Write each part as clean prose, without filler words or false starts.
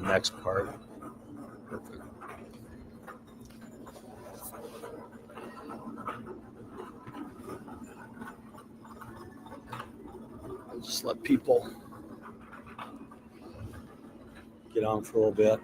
next part. Perfect. I'll just let people get on for a little bit.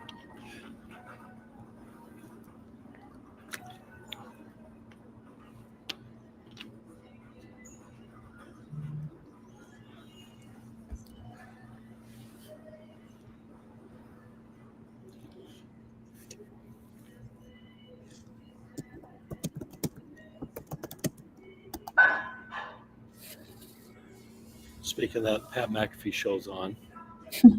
Speaking of that, Pat McAfee show's on. A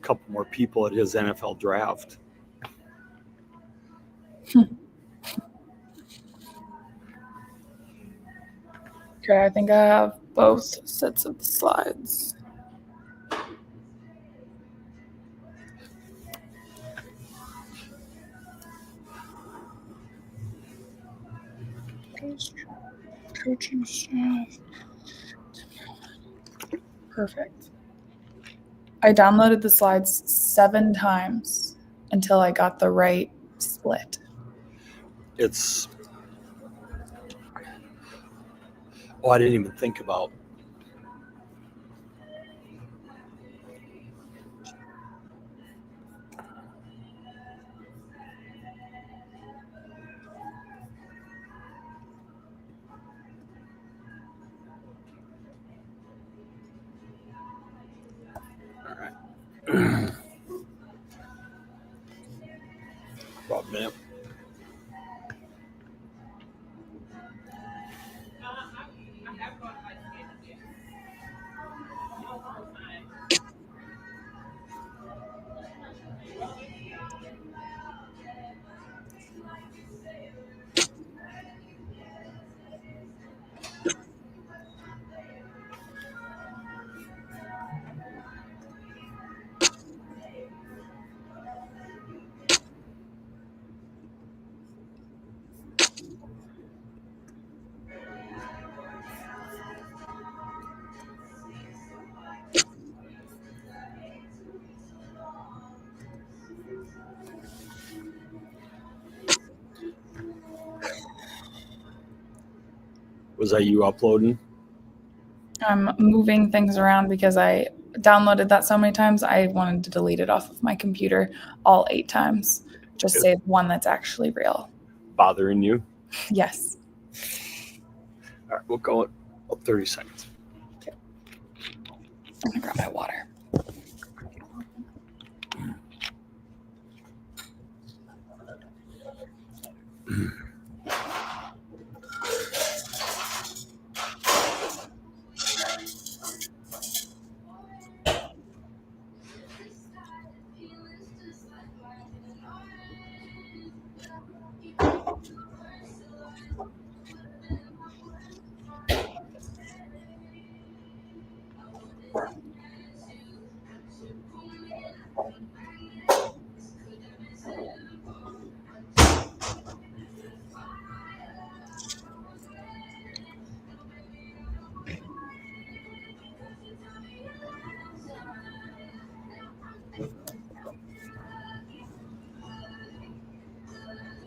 couple more people at his NFL draft. Okay, I think I have both sets of the slides. Coaching staff. Perfect. I downloaded the slides 7 times until I got the right split. It's I didn't even think about. All right. About a minute. Was that you uploading? I'm moving things around because I downloaded that so many times. I wanted to delete it off of my computer all 8 times. Just save one that's actually real. Bothering you? Yes. All right, we'll go at 30 seconds. Okay. I'm gonna grab my water.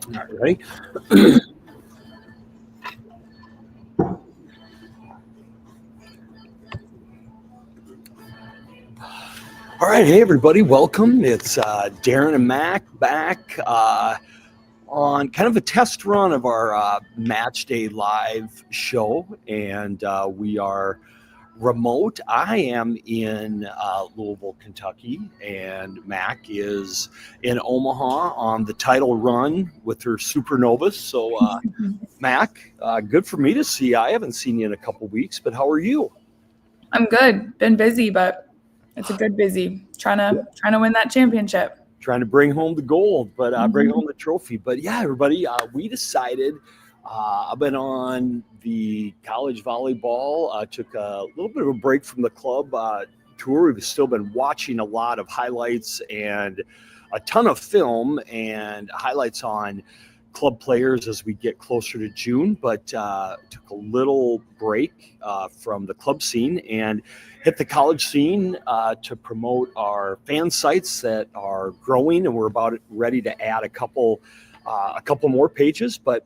All right, ready? All right, hey everybody, welcome. It's Darren and Mac back on kind of a test run of our Matchday live show, and we are remote. I am in Louisville, Kentucky, and Mac is in Omaha on the title run with her Supernovas. So, Mac, good for me to see you. I haven't seen you in a couple weeks, but how are you? I'm good. Been busy, but it's a good busy. Trying to win that championship. Trying to bring home the gold, but bring home the trophy. But yeah, everybody, we decided. I've been on the college volleyball. Took a little bit of a break from the club tour. We've still been watching a lot of highlights and a ton of film and highlights on club players as we get closer to June, but took a little break from the club scene and hit the college scene to promote our fan sites that are growing, and we're about ready to add a couple more pages. But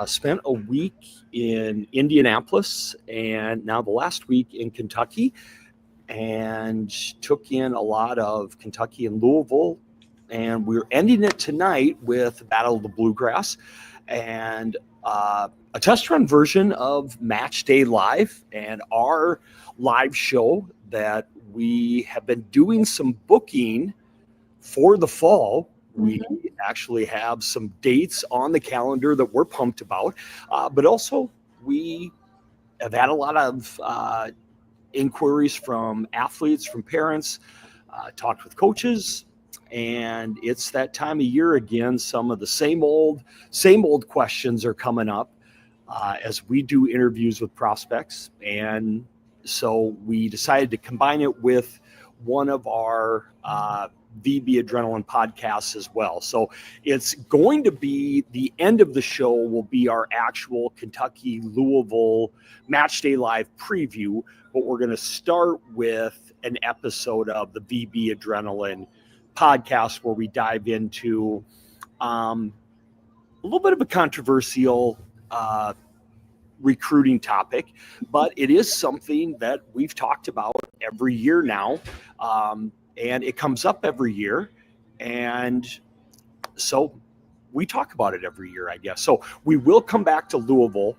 spent a week in Indianapolis and now the last week in Kentucky, and took in a lot of Kentucky and Louisville. And we're ending it tonight with Battle of the Bluegrass and a test run version of Matchday Live, and our live show that we have been doing some booking for the fall. We actually have some dates on the calendar that we're pumped about, but also we have had a lot of inquiries from athletes, from parents, talked with coaches. And it's that time of year again. Some of the same old questions are coming up as we do interviews with prospects. And so we decided to combine it with one of our VB Adrenaline podcasts as well. So it's going to be the end of the show will be our actual Kentucky Louisville Matchday Live preview, but we're going to start with an episode of the VB Adrenaline podcast where we dive into a little bit of a controversial recruiting topic, but it is something that we've talked about every year now, and it comes up every year, and so we talk about it every year, I guess. So we will come back to Louisville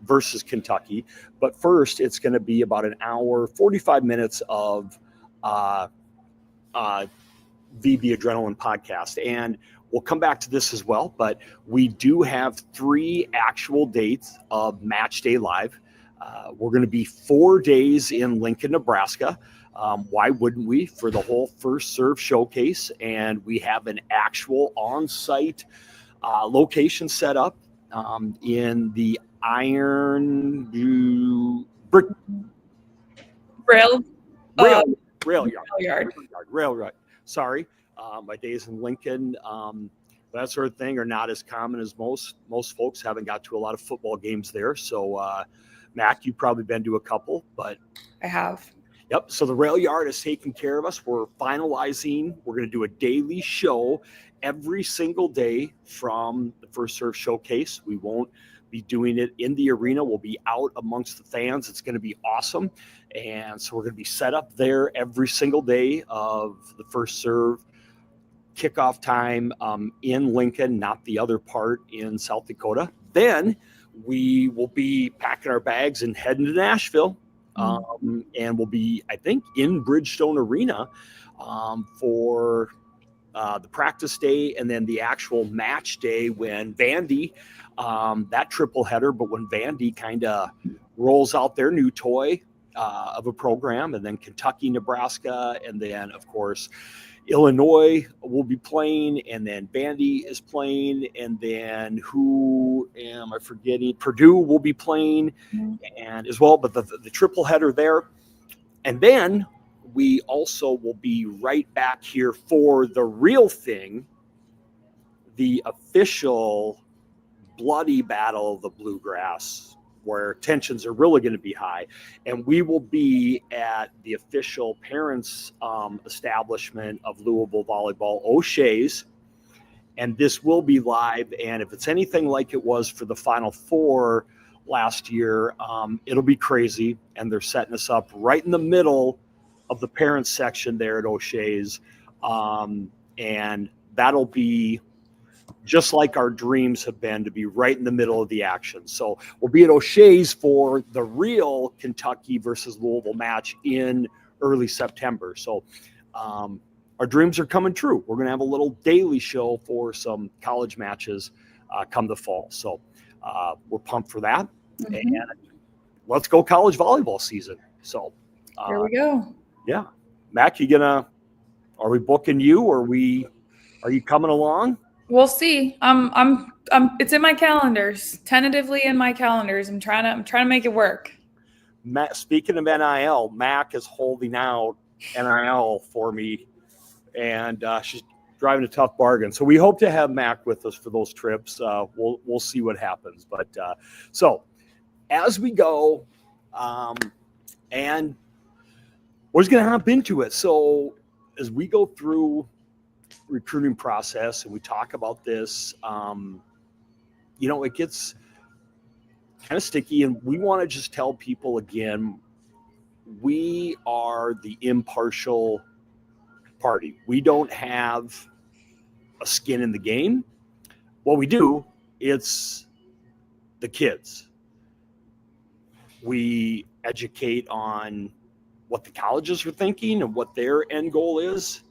versus Kentucky, but first it's going to be about an hour, 45 minutes of VB Adrenaline podcast. And we'll come back to this as well, but we do have 3 actual dates of Matchday Live. We're going to be 4 days in Lincoln, Nebraska. Why wouldn't we, for the whole First Serve showcase? And we have an actual on-site location set up in the brick Rail yard. Sorry, my days in Lincoln, that sort of thing, are not as common as most folks. Haven't got to a lot of football games there. So, Mac, you've probably been to a couple, but I have. Yep. So the rail yard is taking care of us. We're finalizing. We're going to do a daily show every single day from the First Serve Showcase. We won't be doing it in the arena. We'll be out amongst the fans. It's going to be awesome. And so we're going to be set up there every single day of the First Serve kickoff time in Lincoln, not the other part in South Dakota. Then we will be packing our bags and heading to Nashville. And we'll be, I think, in Bridgestone Arena for the practice day and then the actual match day when Vandy, that triple header, but when Vandy kind of rolls out their new toy of a program, and then Kentucky, Nebraska, and then, of course, Illinois will be playing, and then Vandy is playing, and then who am I forgetting? Purdue will be playing, and as well, but the triple header there. And then we also will be right back here for the real thing, the official bloody Battle of the Bluegrass, where tensions are really going to be high. And we will be at the official parents establishment of Louisville Volleyball, O'Shea's. And this will be live. And if it's anything like it was for the Final Four last year, it'll be crazy. And they're setting us up right in the middle of the parents section there at O'Shea's. And that'll be just like our dreams have been, to be right in the middle of the action. So we'll be at O'Shea's for the real Kentucky versus Louisville match in early September. So our dreams are coming true. We're going to have a little daily show for some college matches come the fall. So we're pumped for that. And let's go college volleyball season. So here we go. Yeah. Mac, are we booking you, or are you coming along? We'll see. It's in my calendars, tentatively in my calendars. I'm trying to make it work. Speaking of NIL, Mac is holding out NIL for me, and driving a tough bargain. So we hope to have Mac with us for those trips. We'll see what happens. But so as we go, and we're just going to hop into it. So as we go through recruiting process and we talk about this, it gets kind of sticky, and we want to just tell people again, we are the impartial party. We don't have a skin in the game. What we do, it's the kids. We educate on what the colleges are thinking and what their end goal is.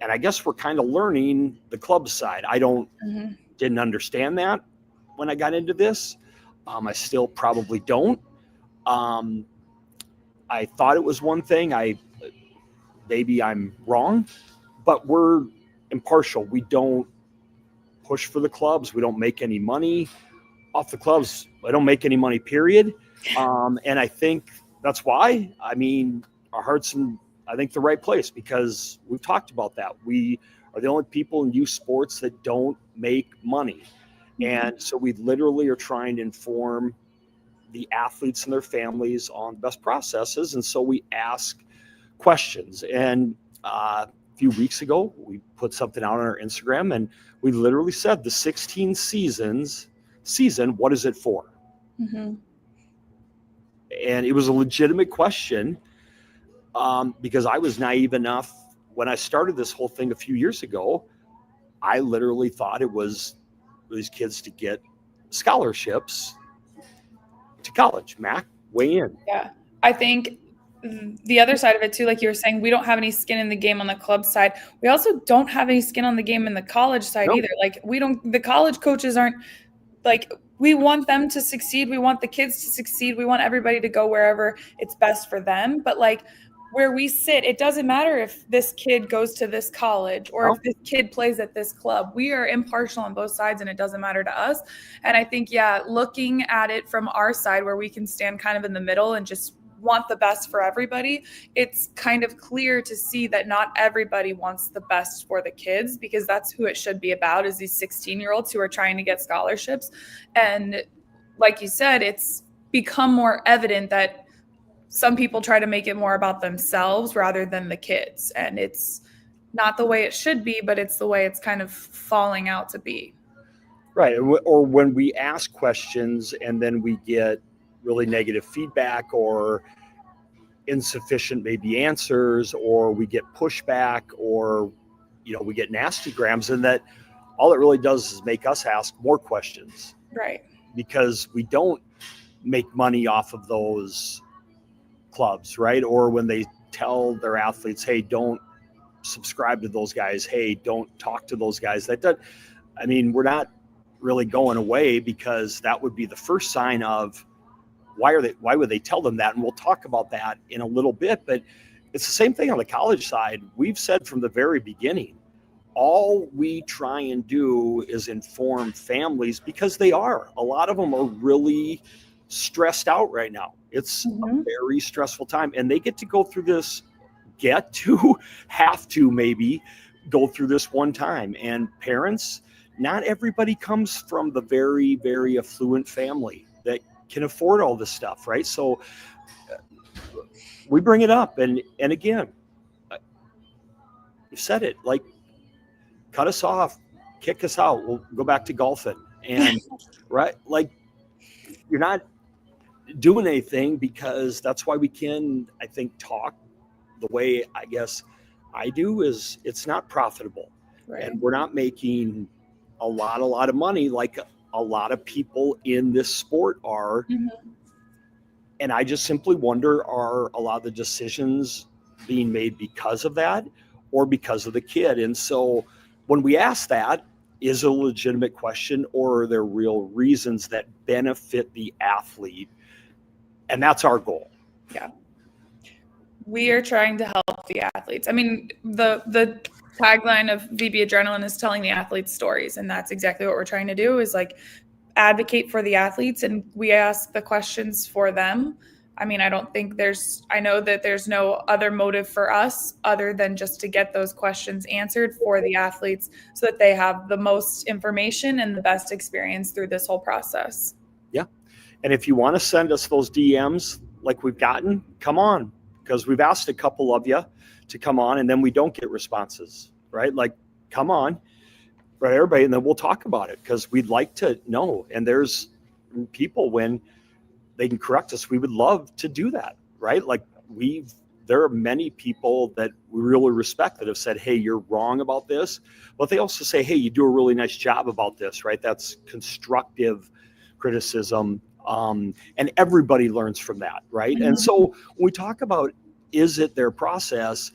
And I guess we're kind of learning the club side. I didn't understand that when I got into this. I still probably don't. I thought it was one thing. Maybe I'm wrong, but we're impartial. We don't push for the clubs. We don't make any money off the clubs. I don't make any money, period. And I think that's why. I mean, our heart's in, I think, the right place, because we've talked about that. We are the only people in youth sports that don't make money. And so we literally are trying to inform the athletes and their families on the best processes. And so we ask questions. And a few weeks ago, we put something out on our Instagram, and we literally said, the 16 season, what is it for? And it was a legitimate question, because I was naive enough when I started this whole thing a few years ago. I literally thought it was these kids to get scholarships to college. Mac, weigh in. Yeah, I think the other side of it too, like you were saying, we don't have any skin in the game on the club side. We also don't have any skin on the game in the college side either. Like the college coaches aren't like, we want them to succeed. We want the kids to succeed. We want everybody to go wherever it's best for them. But like where we sit, it doesn't matter if this kid goes to this college or if this kid plays at this club. We are impartial on both sides, and it doesn't matter to us. And I think, looking at it from our side, where we can stand kind of in the middle and just want the best for everybody, it's kind of clear to see that not everybody wants the best for the kids, because that's who it should be about, is these 16-year-olds who are trying to get scholarships. And like you said, it's become more evident that some people try to make it more about themselves rather than the kids. And it's not the way it should be, but it's the way it's kind of falling out to be. Right. Or when we ask questions and then we get really negative feedback or insufficient maybe answers, or we get pushback, or we get nasty grams, and that all it really does is make us ask more questions. Right. Because we don't make money off of those clubs, right? Or when they tell their athletes, hey, don't subscribe to those guys, hey, don't talk to those guys, we're not really going away, because that would be the first sign of why would they tell them that? And we'll talk about that in a little bit. But it's the same thing on the college side. We've said from the very beginning, all we try and do is inform families, because a lot of them are really stressed out right now. It's a very stressful time, and they get to go through this, have to maybe go through this one time. And parents, not everybody comes from the very, very affluent family that can afford all this stuff, right? So we bring it up, and again, you said it, like, cut us off, kick us out, we'll go back to golfing. And right, like, you're not doing anything, because that's why we can, I think, talk the way I guess I do, is it's not profitable. Right. And we're not making a lot of money like a lot of people in this sport are. And I just simply wonder, are a lot of the decisions being made because of that or because of the kid? And so when we ask that, is a legitimate question, or are there real reasons that benefit the athlete? And that's our goal. Yeah. We are trying to help the athletes. I mean, the tagline of VB Adrenaline is telling the athletes stories. And that's exactly what we're trying to do, is like advocate for the athletes. And we ask the questions for them. I mean, I know that there's no other motive for us other than just to get those questions answered for the athletes so that they have the most information and the best experience through this whole process. Yeah. And if you want to send us those DMs like we've gotten, come on, because we've asked a couple of you to come on and then we don't get responses, right? Like, come on, right, everybody, and then we'll talk about it because we'd like to know. And there's people, when they can correct us, we would love to do that, right? Like, there are many people that we really respect that have said, hey, you're wrong about this. But they also say, hey, you do a really nice job about this, right? That's constructive criticism. And everybody learns from that, right? Mm-hmm. And so when we talk about, is it their process,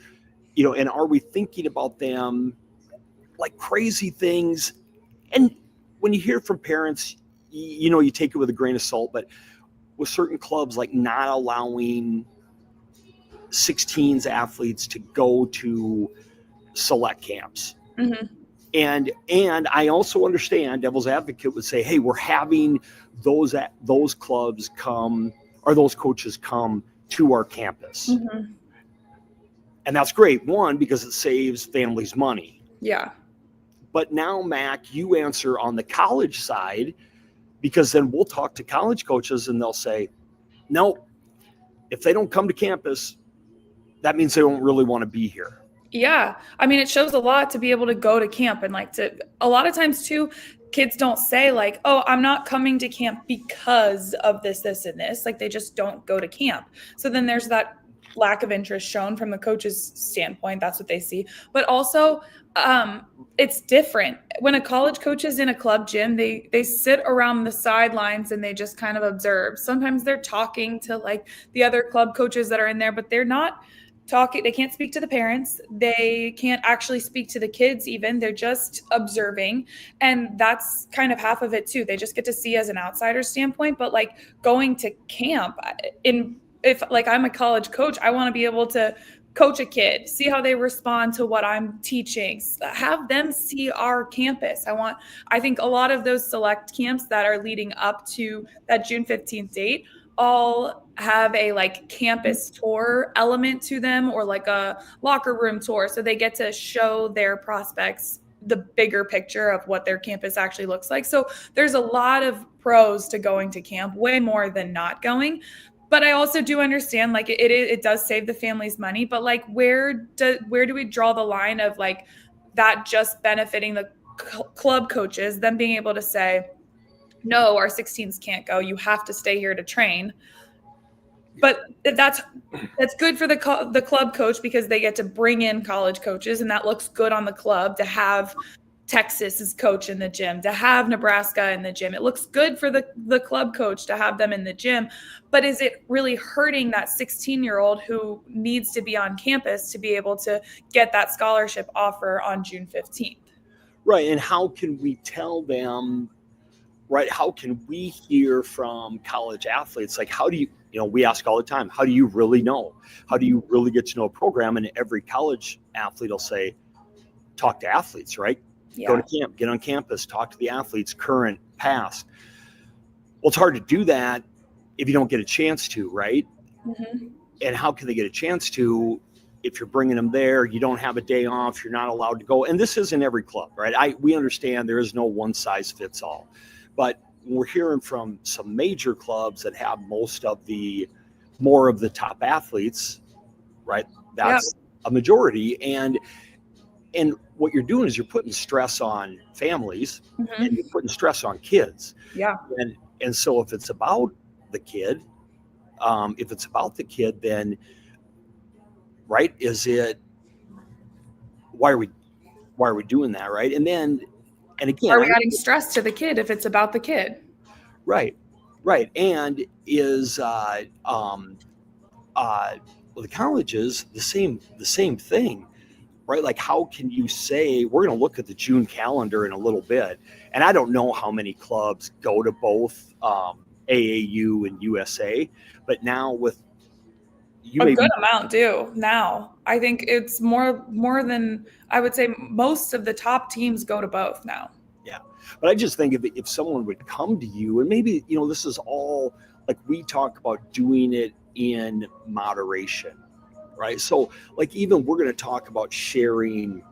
and are we thinking about them like crazy things? And when you hear from parents, you take it with a grain of salt, but with certain clubs, like not allowing 16s athletes to go to select camps. Mm-hmm. And I also understand, devil's advocate would say, hey, we're having those clubs come, or those coaches come to our campus. Mm-hmm. And that's great. One, because it saves families money. Yeah. But now, Mac, you answer on the college side, because then we'll talk to college coaches and they'll say, no, if they don't come to campus, that means they don't really want to be here. Yeah. I mean, it shows a lot to be able to go to camp and a lot of times too, kids don't say like, oh, I'm not coming to camp because of this, this, and this. Like they just don't go to camp. So then there's that lack of interest shown from the coach's standpoint. That's what they see. But also, it's different. When a college coach is in a club gym, they sit around the sidelines and they just kind of observe. Sometimes they're talking to like the other club coaches that are in there, but they're not talking. They can't speak to the parents. They can't actually speak to the kids even. They're just observing. And that's kind of half of it too. They just get to see as an outsider standpoint. But like going to camp, if like I'm a college coach, I want to be able to coach a kid, see how they respond to what I'm teaching, have them see our campus. I think a lot of those select camps that are leading up to that June 15th date all have a like campus tour element to them, or like a locker room tour. So they get to show their prospects the bigger picture of what their campus actually looks like. So there's a lot of pros to going to camp, way more than not going. But I also do understand like it does save the families money, but like where do we draw the line of like that just benefiting the club coaches, them being able to say, no, our 16s can't go. You have to stay here to train. But that's good for the club coach because they get to bring in college coaches, and that looks good on the club to have Texas's coach in the gym, to have Nebraska in the gym. It looks good for the club coach to have them in the gym. But is it really hurting that 16-year-old who needs to be on campus to be able to get that scholarship offer on June 15th? Right. And how can we tell them, right? How can we hear from college athletes? Like, how do you, we ask all the time, how do you really know? How do you really get to know a program? And every college athlete will say, talk to athletes, right? Yeah. Go to camp, get on campus, talk to the athletes, current, past. Well, it's hard to do that if you don't get a chance to, right? Mm-hmm. And how can they get a chance to if you're bringing them there? You don't have a day off, you're not allowed to go. And this isn't every club, right? We understand there is no one size fits all. But we're hearing from some major clubs that have more of the top athletes, right? That's a majority. And what you're doing is you're putting stress on families, mm-hmm. and you're putting stress on kids. Yeah. And so if it's about the kid, then, right, why are we doing that, right? And again, are we adding stress to the kid if it's about the kid? Right. And the colleges, the same thing, right? Like, how can you say, we're going to look at the June calendar in a little bit, and I don't know how many clubs go to both AAU and USA, but now with a good amount do now. I think it's more than, I would say, most of the top teams go to both now. Yeah. But I just think if someone would come to you, and maybe, this is all, like, we talk about doing it in moderation, right? So like even we're going to talk about sharing,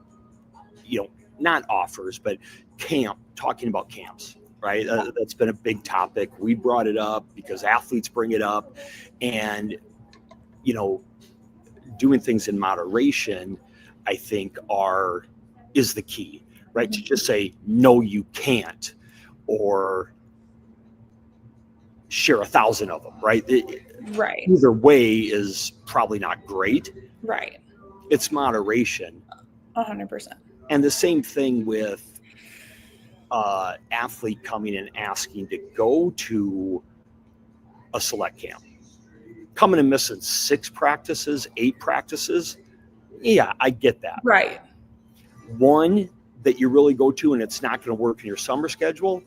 not offers, but talking about camps, right? That's been a big topic. We brought it up because athletes bring it up, and doing things in moderation, I think is the key, right? To just say, no, you can't, or share 1,000 of them, right? Right. Either way is probably not great. Right. It's moderation. 100%. And the same thing with athlete coming and asking to go to a select camp. Coming and missing 6 practices, 8 practices. Yeah, I get that. Right. One that you really go to and it's not going to work in your summer schedule,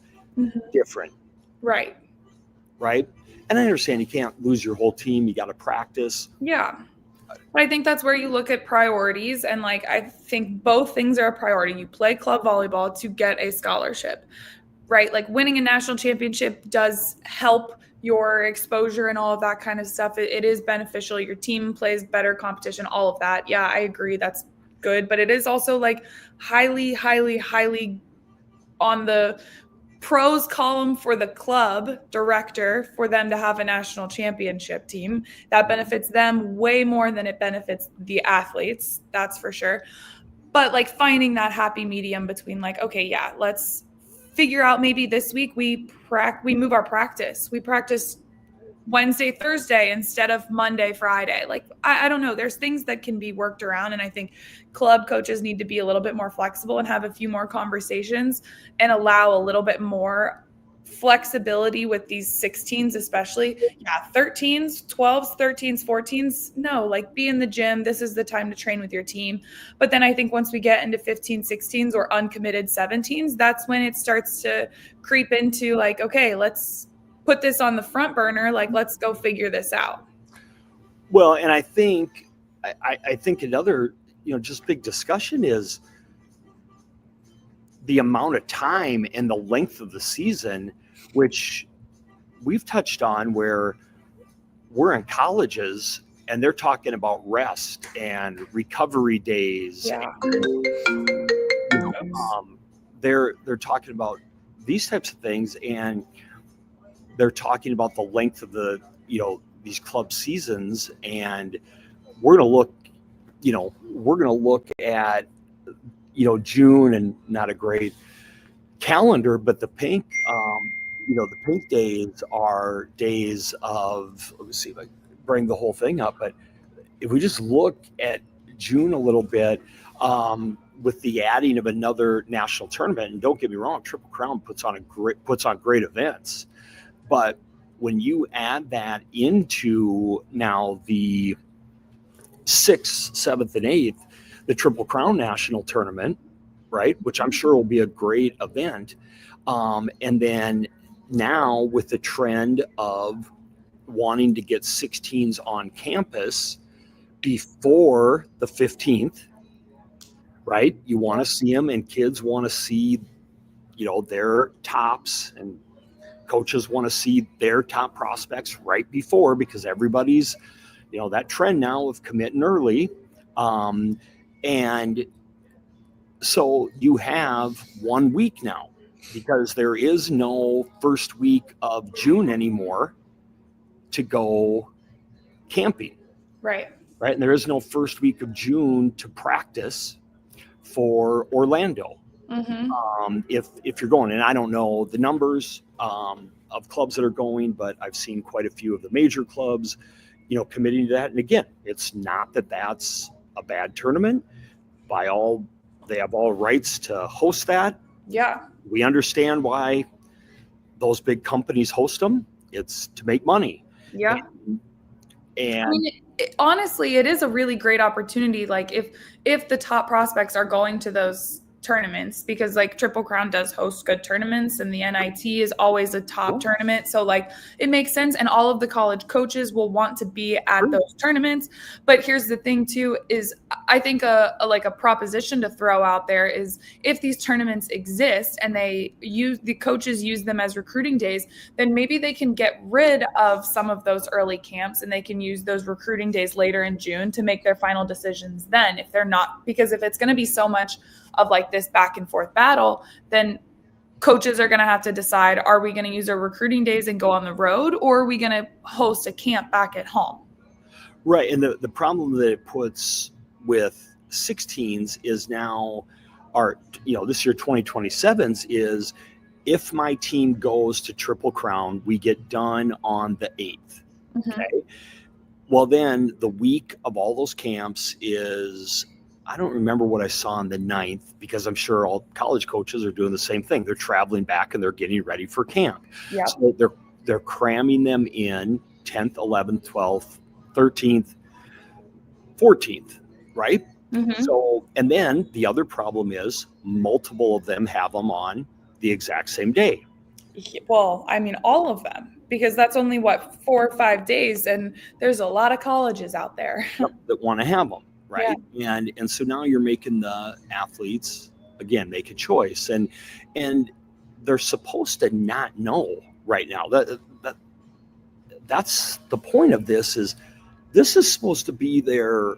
different. Right. Right. And I understand you can't lose your whole team. You got to practice. Yeah. But I think that's where you look at priorities. And like, I think both things are a priority. You play club volleyball to get a scholarship, right? Like winning a national championship does help your exposure and all of that kind of stuff. It is beneficial. Your team plays better competition, all of that. Yeah, I agree. That's good. But it is also like highly, highly, highly on the pros column for the club director for them to have a national championship team. That benefits them way more than it benefits the athletes. That's for sure. But like finding that happy medium between like, okay, yeah, let's figure out maybe this week we move our practice. We practice Wednesday, Thursday instead of Monday, Friday. Like, I don't know. There's things that can be worked around. And I think club coaches need to be a little bit more flexible and have a few more conversations and allow a little bit more flexibility with these 16s, especially. Yeah, 13s, 12s, 13s, 14s. No, like be in the gym. This is the time to train with your team. But then I think once we get into 15, 16s or uncommitted 17s, that's when it starts to creep into like, okay, let's put this on the front burner. Like, let's go figure this out. Well, and I think another, just big discussion is the amount of time and the length of the season, which we've touched on, where we're in colleges and they're talking about rest and recovery days. Yeah. They're talking about these types of things, and they're talking about the length of the, these club seasons. And we're going to look at, June, and not a great calendar, but the pink, the pink days are days of, let me see if I bring the whole thing up. But if we just look at June a little bit, with the adding of another national tournament, and don't get me wrong, Triple Crown puts on great events. But when you add that into now the 6th, 7th, and 8th, the Triple Crown National Tournament, right, which I'm sure will be a great event, and then now with the trend of wanting to get 16s on campus before the 15th, right? You want to see them, and kids want to see, their tops, and coaches want to see their top prospects right before, because everybody's, that trend now of committing early. And so you have 1 week now, because there is no first week of June anymore to go camping. Right. Right. And there is no first week of June to practice for Orlando. If you're going, and I don't know the numbers of clubs that are going, but I've seen quite a few of the major clubs, committing to that. And again, it's not that that's a bad tournament. They have all rights to host that. Yeah. We understand why those big companies host them. It's to make money. Yeah. And I mean, honestly, it is a really great opportunity. Like if the top prospects are going to those tournaments, because like Triple Crown does host good tournaments, and the NIT is always a top tournament. So like it makes sense. And all of the college coaches will want to be at those tournaments. But here's the thing too, is I think a proposition to throw out there is, if these tournaments exist and the coaches use them as recruiting days, then maybe they can get rid of some of those early camps and they can use those recruiting days later in June to make their final decisions then, if they're not, because if it's going to be so much of like this back and forth battle, then coaches are going to have to decide, are we going to use our recruiting days and go on the road, or are we going to host a camp back at home? Right. And the problem that it puts with 16s is now this year 2027s is, if my team goes to Triple Crown, we get done on the 8th. Okay. Well, then the week of all those camps is, I don't remember what I saw on the 9th, because I'm sure all college coaches are doing the same thing. They're traveling back and they're getting ready for camp. Yeah. So they're cramming them in 10th, 11th, 12th, 13th, 14th, right? So, and then the other problem is multiple of them have them on the exact same day. Well, I mean, all of them, because that's only 4 or 5 days, and there's a lot of colleges out there that want to have them, right? Yeah. And so now you're making the athletes again make a choice, and they're supposed to not know right now. That's the point of this. Is this is supposed to be their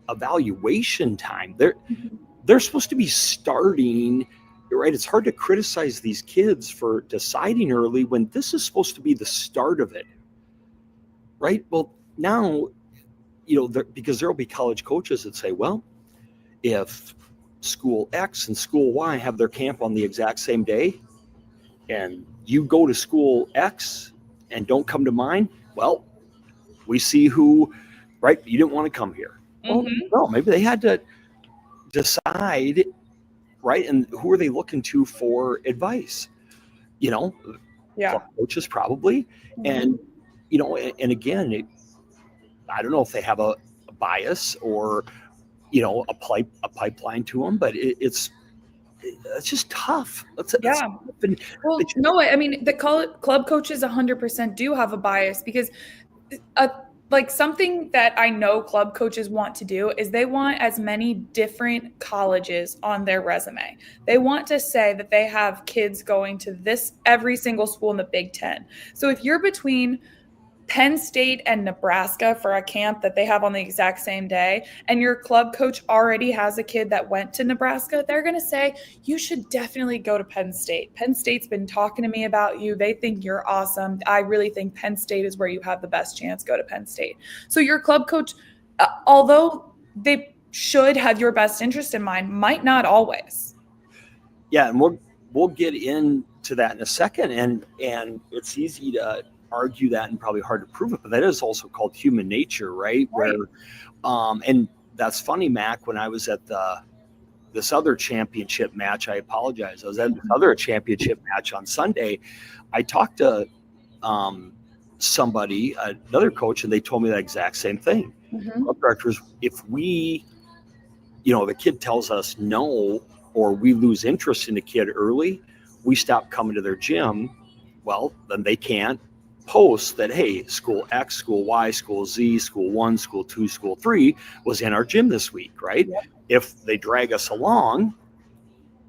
evaluation time. They're supposed to be starting. Right, it's hard to criticize these kids for deciding early when this is supposed to be the start of it, right? Well, now, because there'll be college coaches that say, well, if school X and school Y have their camp on the exact same day, and you go to school X and don't come to mine, well, we see who, right? You didn't want to come here. Well, no, maybe they had to decide. Right. And who are they looking to for advice? Coaches probably. And, and again, I don't know if they have a bias or, a pipeline to them, but it's just tough. No, I mean, the club coaches 100% do have a bias, because like something that I know club coaches want to do is they want as many different colleges on their resume. They want to say that they have kids going to every single school in the Big Ten. So if you're between Penn State and Nebraska for a camp that they have on the exact same day, and your club coach already has a kid that went to Nebraska, they're going to say, you should definitely go to Penn State. Penn State's been talking to me about you. They think you're awesome. I really think Penn State is where you have the best chance. Go to Penn State. So your club coach, although they should have your best interest in mind, might not always. Yeah, and we'll get into that in a second. And it's easy to argue that and probably hard to prove it, but that is also called human nature, right? Where and that's funny, Mac, when I was at this other championship match, I apologize, I was at this other championship match on Sunday. I talked to somebody, another coach, and they told me that exact same thing. Club directors, if we, the kid tells us no, or we lose interest in the kid early, we stop coming to their gym, well, then they can't post that, hey, school X, school Y, school Z, school 1, school 2, school 3 was in our gym this week, right? Yep. If they drag us along,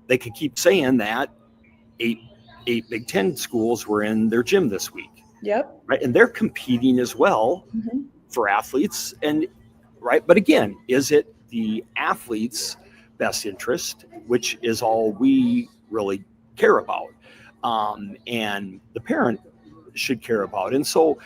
they could keep saying that eight Big Ten schools were in their gym this week. Yep. Right. And they're competing as well for athletes. And right. But again, is it the athlete's best interest, which is all we really care about? And the parent should care about. And so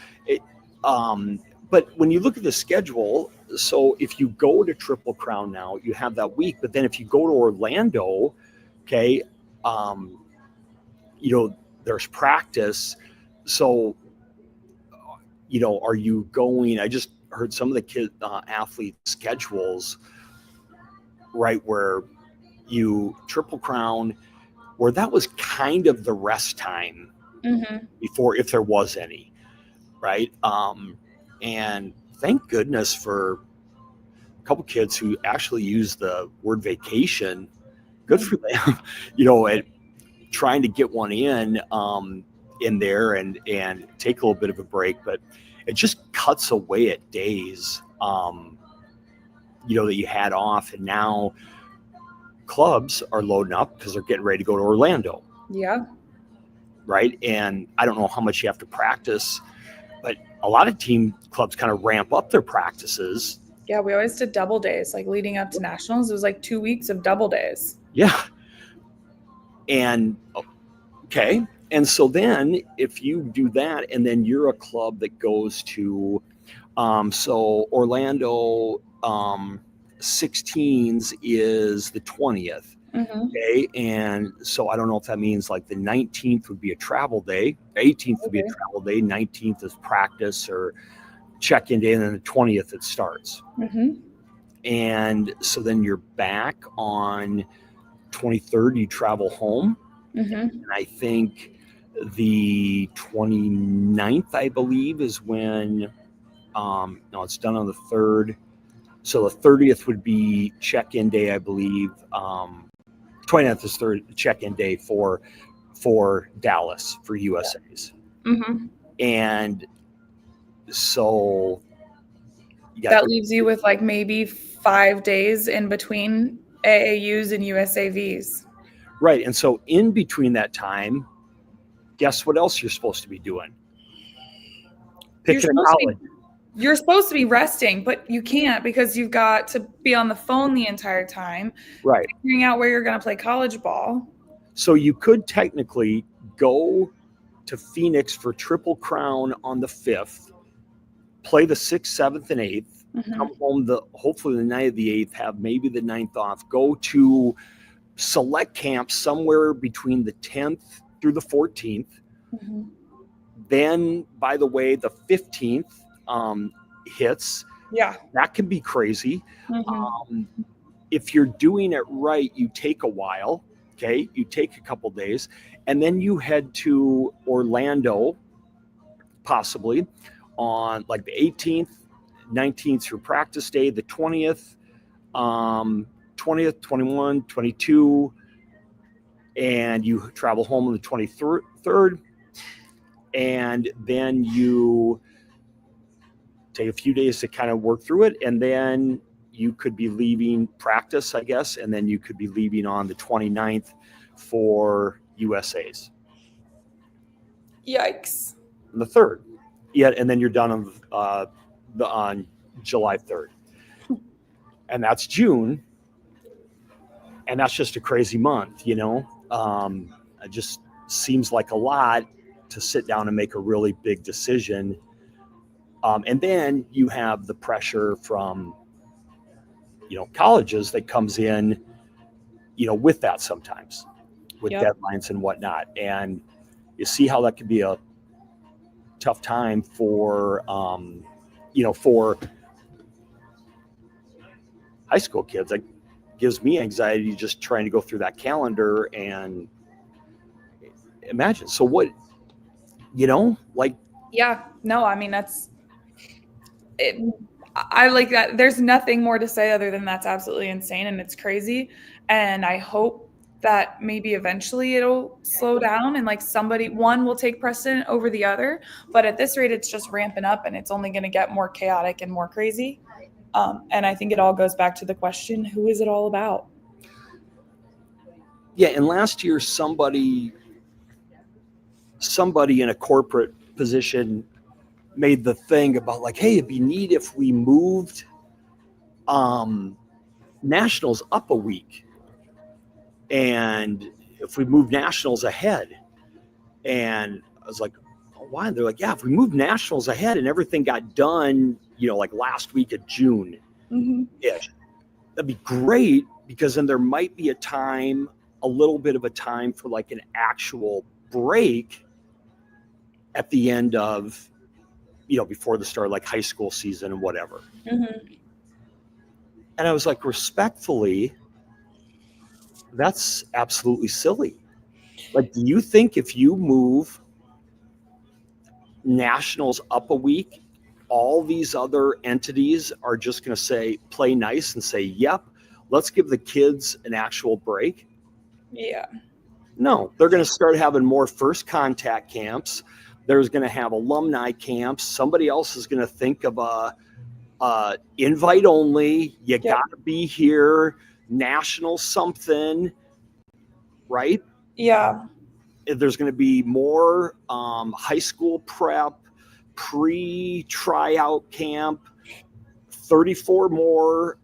but when you look at the schedule, so if you go to Triple Crown now, you have that week, but then if you go to Orlando, okay, there's practice. So, are you going, I just heard some of the athlete schedules, right, where Triple Crown, where that was kind of the rest time before, if there was any, right? And thank goodness for a couple kids who actually used the word vacation good for them, at trying to get one in there and take a little bit of a break, but it just cuts away at days, that you had off. And now clubs are loading up because they're getting ready to go to Orlando. Yeah. Right. And I don't know how much you have to practice, but a lot of team clubs kind of ramp up their practices. Yeah. We always did double days, like leading up to nationals. It was like 2 weeks of double days. Yeah. And okay. And so then if you do that, and then you're a club that goes to, so Orlando 16s is the 20th. Mm-hmm. Okay. And so I don't know if that means like the 19th would be a travel day, 18th would be a travel day, 19th is practice or check-in day, and then the 20th it starts. Mm-hmm. And so then you're back on 23rd, you travel home. Mm-hmm. And I think the 29th, I believe, is when, no, it's done on the 3rd. So the 30th would be check-in day, I believe. 29th is third check-in day for Dallas, for USAs. Mm-hmm. And so that leaves you with like maybe 5 days in between AAUs and USAVs. Right. And so in between that time, guess what else you're supposed to be doing? Picking a college. You're supposed to be resting, but you can't because you've got to be on the phone the entire time. Right. Figuring out where you're going to play college ball. So you could technically go to Phoenix for Triple Crown on the 5th, play the 6th, 7th, and 8th, Mm-hmm. come home hopefully the night of the 8th, have maybe the 9th off, go to select camp somewhere between the 10th through the 14th. Mm-hmm. Then, by the way, the 15th hits. Yeah. That can be crazy. Mm-hmm. If you're doing it right, you take a while. Okay. You take a couple days, and then you head to Orlando, possibly on like the 18th, 19th through practice day, the 20th, 20th, 21, 22, and you travel home on the 23rd, and then you take a few days to kind of work through it, and then you could be leaving practice, I guess, and then you could be leaving on the 29th for USAs. Yikes. On the 3rd. Yeah, and then you're done on July 3rd. And that's June. And that's just a crazy month, It just seems like a lot to sit down and make a really big decision. And then you have the pressure from, colleges that comes in, with that sometimes, with deadlines and whatnot. And you see how that could be a tough time for, for high school kids. Like, gives me anxiety just trying to go through that calendar and imagine. So what, like. Yeah, no, I mean, that's it. I like that. There's nothing more to say other than that's absolutely insane and it's crazy. And I hope that maybe eventually it'll slow down and like one will take precedent over the other. But at this rate, it's just ramping up and it's only going to get more chaotic and more crazy. And I think it all goes back to the question, who is it all about? Yeah. And last year, somebody in a corporate position made the thing about like, hey, it'd be neat if we moved nationals up a week. And if we moved nationals ahead. And I was like, oh, why? They're like, yeah, if we moved nationals ahead and everything got done, like last week of June, ish, that'd be great, because then there might be a little bit of a time for like an actual break at the end of, before the start of like high school season and whatever. Mm-hmm. And I was like, respectfully, that's absolutely silly. Like, do you think if you move nationals up a week, all these other entities are just going to play nice and say, yep, let's give the kids an actual break? Yeah. No, they're going to start having more first contact camps. There's going to have alumni camps. Somebody else is going to think of a invite only. You got to be here. National something, right? Yeah. There's going to be more high school prep, pre-tryout camp, 34 more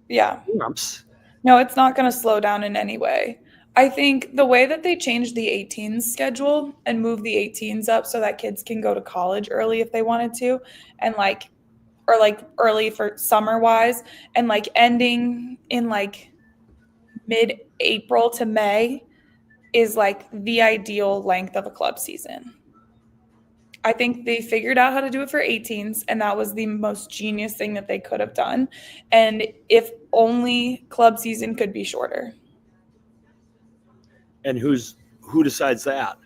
camps. No, it's not going to slow down in any way. I think the way that they changed the 18s schedule and moved the 18s up so that kids can go to college early if they wanted to, and or early for summer wise, and ending in mid-April to May is the ideal length of a club season. I think they figured out how to do it for 18s, and that was the most genius thing that they could have done. And if only club season could be shorter. And who decides that?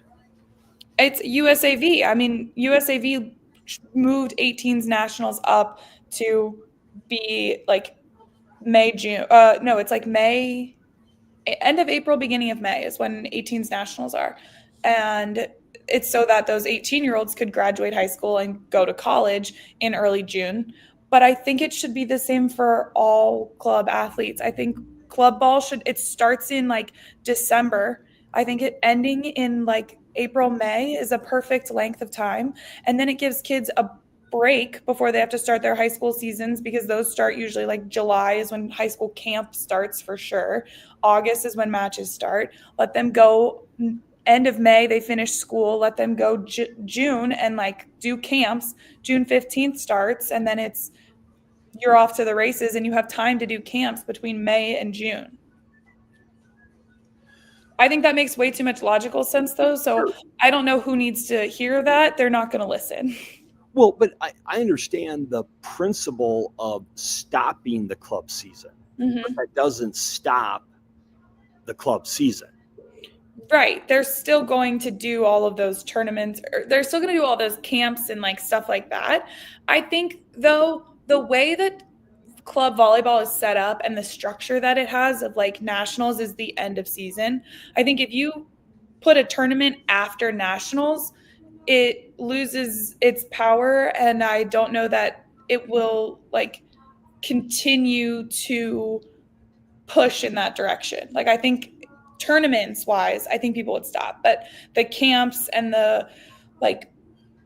It's USAV. I mean, USAV moved 18s nationals up to be May, June. No, it's May, end of April, beginning of May is when 18s nationals are. And it's so that those 18-year-olds could graduate high school and go to college in early June. But I think it should be the same for all club athletes. I think club ball it starts in December. I think it ending in April, May is a perfect length of time. And then it gives kids a break before they have to start their high school seasons, because those start usually July is when high school camp starts for sure. August is when matches start. Let them go end of May, they finish school. Let them go June and do camps. June 15th starts, and then you're off to the races, and you have time to do camps between May and June. I think that makes way too much logical sense, though. So I don't know who needs to hear that. They're not going to listen. Well, but I understand the principle of stopping the club season. Mm-hmm. But that doesn't stop the club season. Right. They're still going to do all of those tournaments. They're still going to do all those camps and stuff like that. I think, though, the way that club volleyball is set up and the structure that it has of nationals is the end of season. I think if you put a tournament after nationals, it loses its power, and I don't know that it will continue to push in that direction. I think tournaments wise, I think people would stop, but the camps and the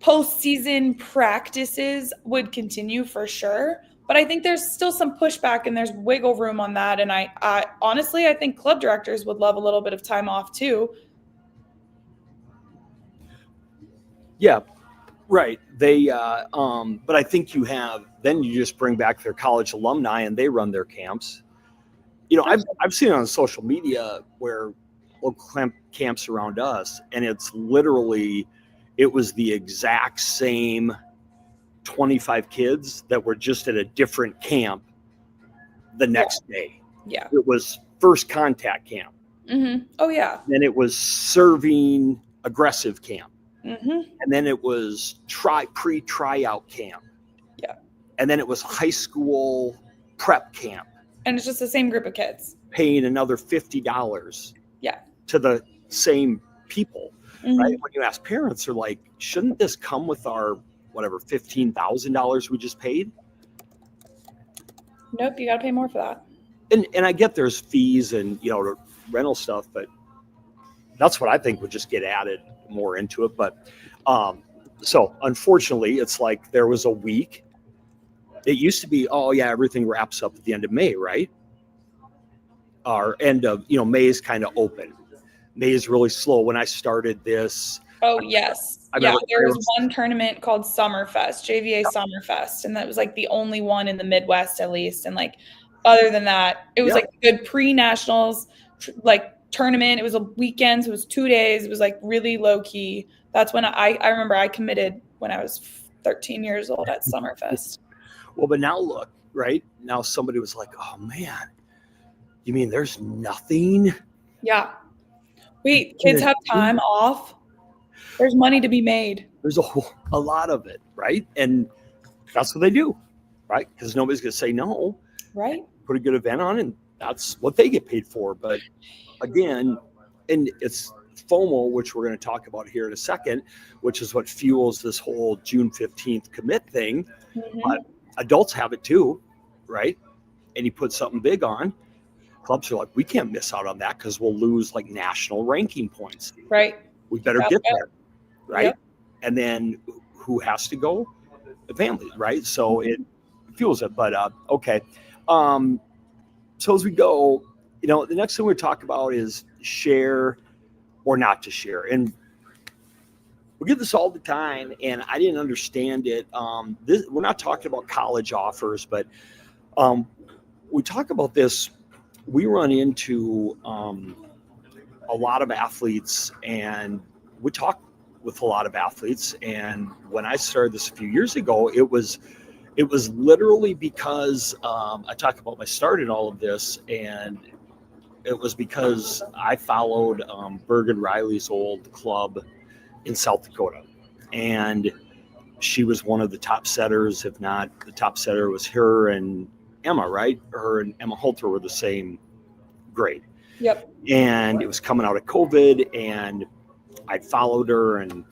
postseason practices would continue for sure. But I think there's still some pushback and there's wiggle room on that. And I honestly, I think club directors would love a little bit of time off too. Yeah, right. They, but I think then you just bring back their college alumni and they run their camps. I've seen it on social media where local camps around us, and it was the exact same 25 kids that were just at a different camp the next day. Yeah. It was first contact camp. Mm-hmm. Oh, yeah. Then it was serving aggressive camp. Mm-hmm. And then it was pre-tryout camp. Yeah. And then it was high school prep camp. And it's just the same group of kids. Paying another $50 to the same people. Mm-hmm. Right? When you ask parents, they're like, shouldn't this come with our whatever $15,000 we just paid? Nope, you got to pay more for that. And I get there's fees and rental stuff, but that's what I think would just get added more into it. But so unfortunately, it's there was a week. It used to be, everything wraps up at the end of May, right? Or end of May is kind of open. May is really slow. When I started this. Oh, yes. There was one tournament called Summerfest, JVA Summerfest, and that was the only one in the Midwest at least. And other than that, it was a good pre-nationals tournament. It was a weekend, so it was 2 days. It was really low key. That's when I remember I committed when I was 13 years old at Summerfest. Well, but now look, right? Now somebody was like, oh man, you mean there's nothing? Yeah. Wait, kids have time off? There's money to be made. There's a lot of it, right? And that's what they do, right? Because nobody's going to say no. Right. Put a good event on, and that's what they get paid for. But again, and it's FOMO, which we're going to talk about here in a second, which is what fuels this whole June 15th commit thing. But adults have it too, right? And you put something big on, clubs are like, we can't miss out on that because we'll lose like national ranking points. Right. We better get there, right? Yep. And then who has to go? The family, right? So it fuels it. But okay. So as we go, the next thing we talk about is share or not to share. And we get this all the time, and I didn't understand it. We're not talking about college offers, but we talk about this. We run into a lot of athletes, and we talk with a lot of athletes. And when I started this a few years ago, it was literally because I talk about my start in all of this, and it was because I followed Bergen Riley's old club in South Dakota, and she was one of the top setters. If not the top setter, was her and Emma, right? Her and Emma Holter were the same grade. Yep. And it was coming out of COVID, and I'd followed her, and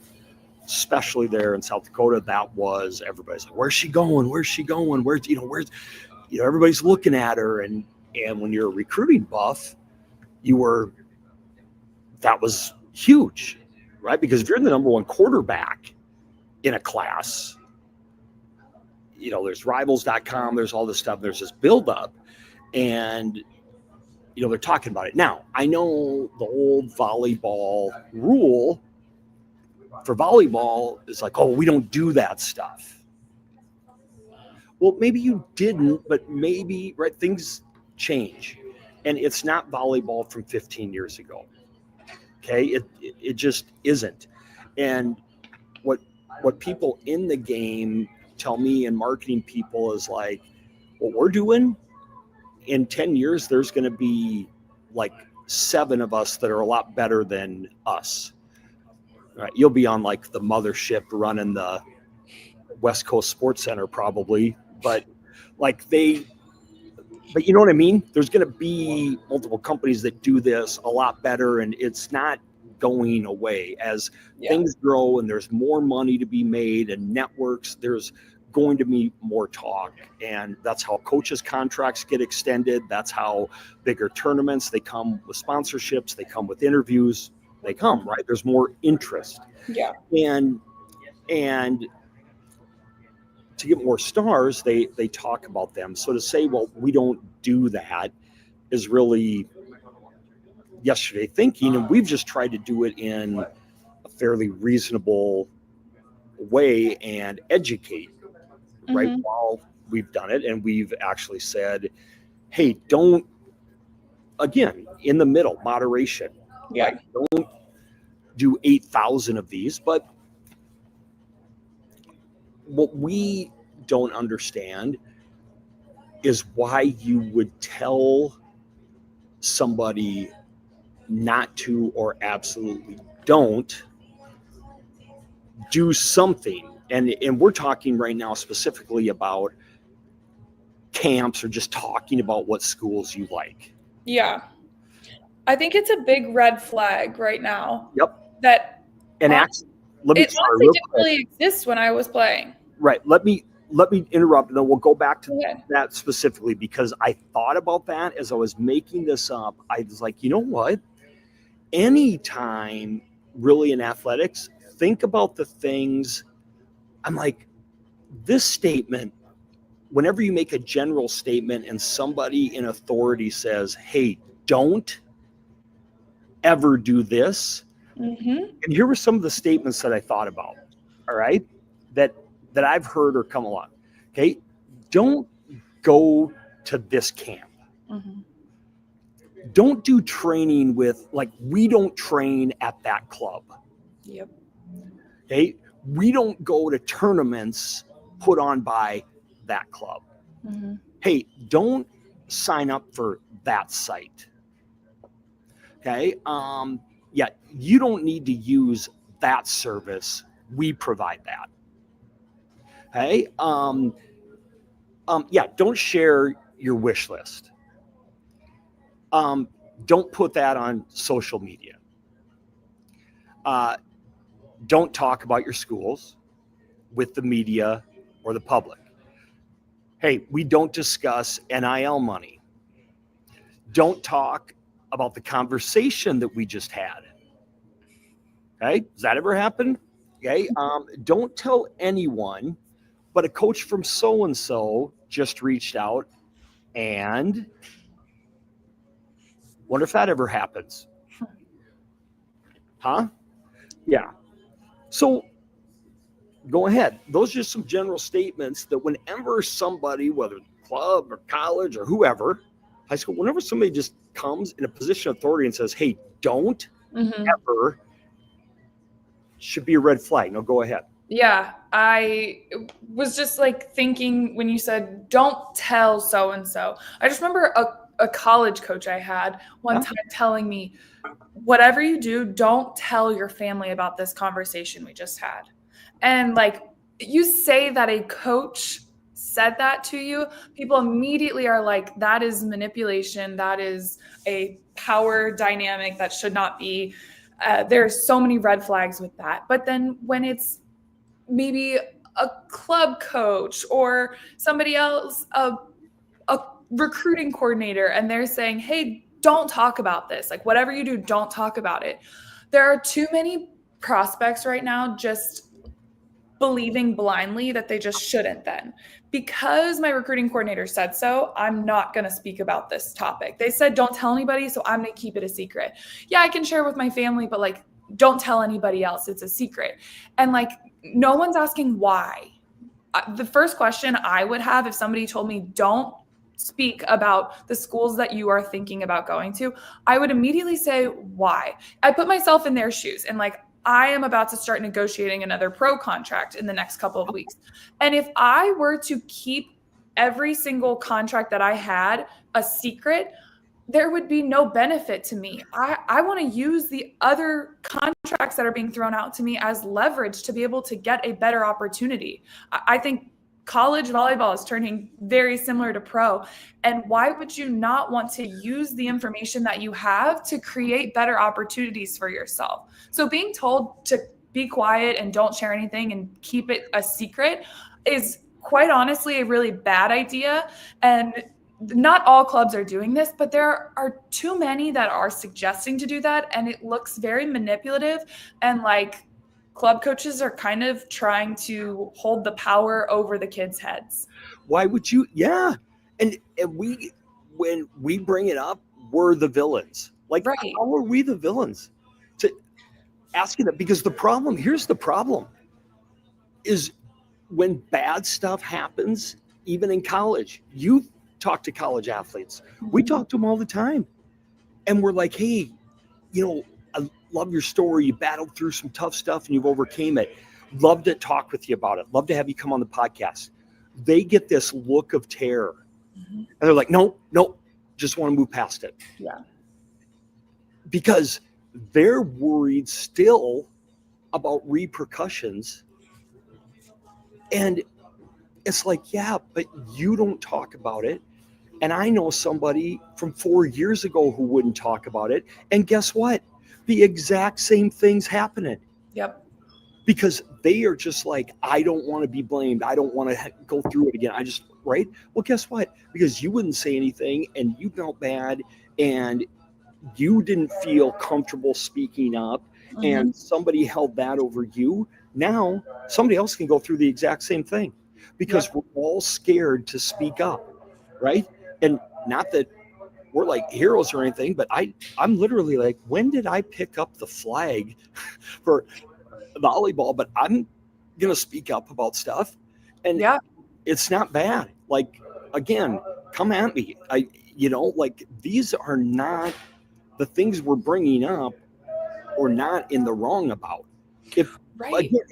especially there in South Dakota, that was everybody's like, "Where's she going? Where's she going? Where's everybody's looking at her." And when you're a recruiting buff, that was huge, right? Because if you're the number one quarterback in a class, there's rivals.com, there's all this stuff, there's this buildup, and they're talking about it. Now, I know the old volleyball rule for volleyball is like, oh, we don't do that stuff. Well, maybe you didn't, but maybe, right, things change. And it's not volleyball from 15 years ago. Okay, it just isn't. And what people in the game tell me, and marketing people, is like, what we're doing in 10 years, there's going to be like 7 of us that are a lot better than us. Right? You'll be on like the mothership running the West Coast Sports Center probably, but you know what I mean? There's going to be multiple companies that do this a lot better, and it's not going away as things grow and there's more money to be made and networks. There's going to be more talk, and that's how coaches' contracts get extended. That's how bigger tournaments, they come with sponsorships, they come with interviews, they come, right? There's more interest. Yeah. And to get more stars, they talk about them. So to say, well, we don't do that is really yesterday thinking, and we've just tried to do it in a fairly reasonable way and educate, right? While we've done it, and we've actually said, hey, don't, again, in the middle, moderation. Yeah. Right? Don't do 8,000 of these, but what we don't understand is why you would tell somebody not to, or absolutely don't do something. And we're talking right now specifically about camps, or just talking about what schools you like. Yeah. I think it's a big red flag right now. Yep. That and honestly, it honestly didn't really exist when I was playing. Right. Let me interrupt, and then we'll go back to that specifically, because I thought about that as I was making this up. I was like, you know what? Anytime really in athletics, think about the things. I'm like, this statement, whenever you make a general statement and somebody in authority says, hey, don't ever do this. And here were some of the statements that I thought about, all right, that I've heard or come along. Okay, don't go to this camp. Don't do training with, like, we don't train at that club. Yep. Okay, we don't go to tournaments put on by that club. Hey, don't sign up for that site. Okay, yeah, you don't need to use that service. We provide that. Okay, yeah, don't share your wish list. Don't put that on social media. Don't talk about your schools with the media or the public. Hey, we don't discuss NIL money. Don't talk about the conversation that we just had. Okay, does that ever happen? Okay, don't tell anyone, but a coach from so-and-so just reached out, and wonder if that ever happens. Huh? Yeah. So go ahead. Those are just some general statements that whenever somebody, whether club or college or whoever, high school, whenever somebody just comes in a position of authority and says, hey, don't ever, should be a red flag. No, go ahead. Yeah, I was just like thinking when you said, don't tell so-and-so. I just remember a college coach I had one time telling me, whatever you do, don't tell your family about this conversation we just had. And like, you say that a coach said that to you, people immediately are like, that is manipulation. That is a power dynamic that should not be. There's so many red flags with that. But then when it's maybe a club coach or somebody else, a recruiting coordinator, and they're saying, hey, don't talk about this. Like, whatever you do, don't talk about it. There are too many prospects right now just believing blindly that they just shouldn't then. Because my recruiting coordinator said so, I'm not going to speak about this topic. They said, don't tell anybody, so I'm going to keep it a secret. Yeah, I can share with my family, but like, don't tell anybody else. It's a secret. And like, no one's asking why. The first question I would have if somebody told me, don't speak about the schools that you are thinking about going to, I would immediately say, why? I put myself in their shoes and like, I am about to start negotiating another pro contract in the next couple of weeks. And if I were to keep every single contract that I had a secret, there would be no benefit to me. I want to use the other contracts that are being thrown out to me as leverage to be able to get a better opportunity. I think college volleyball is turning very similar to pro. And why would you not want to use the information that you have to create better opportunities for yourself? So being told to be quiet and don't share anything and keep it a secret is quite honestly a really bad idea. And not all clubs are doing this, but there are too many that are suggesting to do that. And it looks very manipulative, and like club coaches are kind of trying to hold the power over the kids' heads. Why would you? Yeah. And we, when we bring it up, we're the villains. Like, right. How are we the villains? To asking that, because here's the problem, is when bad stuff happens, even in college, you talk to college athletes. We talk to them all the time. And we're like, hey, I love your story. You battled through some tough stuff and you've overcame it. Love to talk with you about it. Love to have you come on the podcast. They get this look of terror. And they're like, no, just want to move past it. Yeah. Because they're worried still about repercussions. And it's like, yeah, but you don't talk about it. And I know somebody from 4 years ago who wouldn't talk about it. And guess what? The exact same thing's happening. Yep. Because they are just like, I don't want to be blamed. I don't want to go through it again. Right? Well, guess what? Because you wouldn't say anything and you felt bad and you didn't feel comfortable speaking up and somebody held that over you. Now somebody else can go through the exact same thing because we're all scared to speak up. Right? And not that we're like heroes or anything, but I'm literally like, when did I pick up the flag for volleyball? But I'm going to speak up about stuff. And it's not bad. Like, again, come at me. Like, these are not the things we're bringing up or not in the wrong about.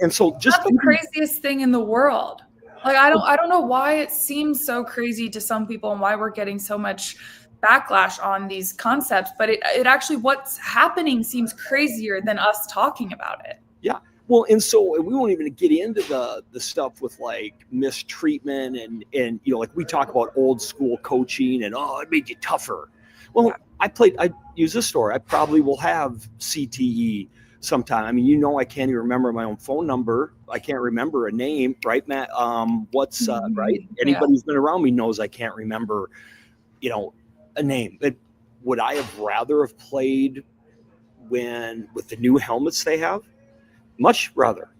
And so just not the craziest thing in the world. Like, I don't know why it seems so crazy to some people and why we're getting so much backlash on these concepts, but it actually, what's happening seems crazier than us talking about it. Yeah. Well, and so we won't even get into the stuff with like mistreatment and like we talk about old school coaching and, it made you tougher. Well, I use this story. I probably will have CTE sometime. I mean, I can't even remember my own phone number. I can't remember a name, right, Matt? Right? Anybody who's been around me knows I can't remember, a name. But would I have rather have played with the new helmets they have? Much rather,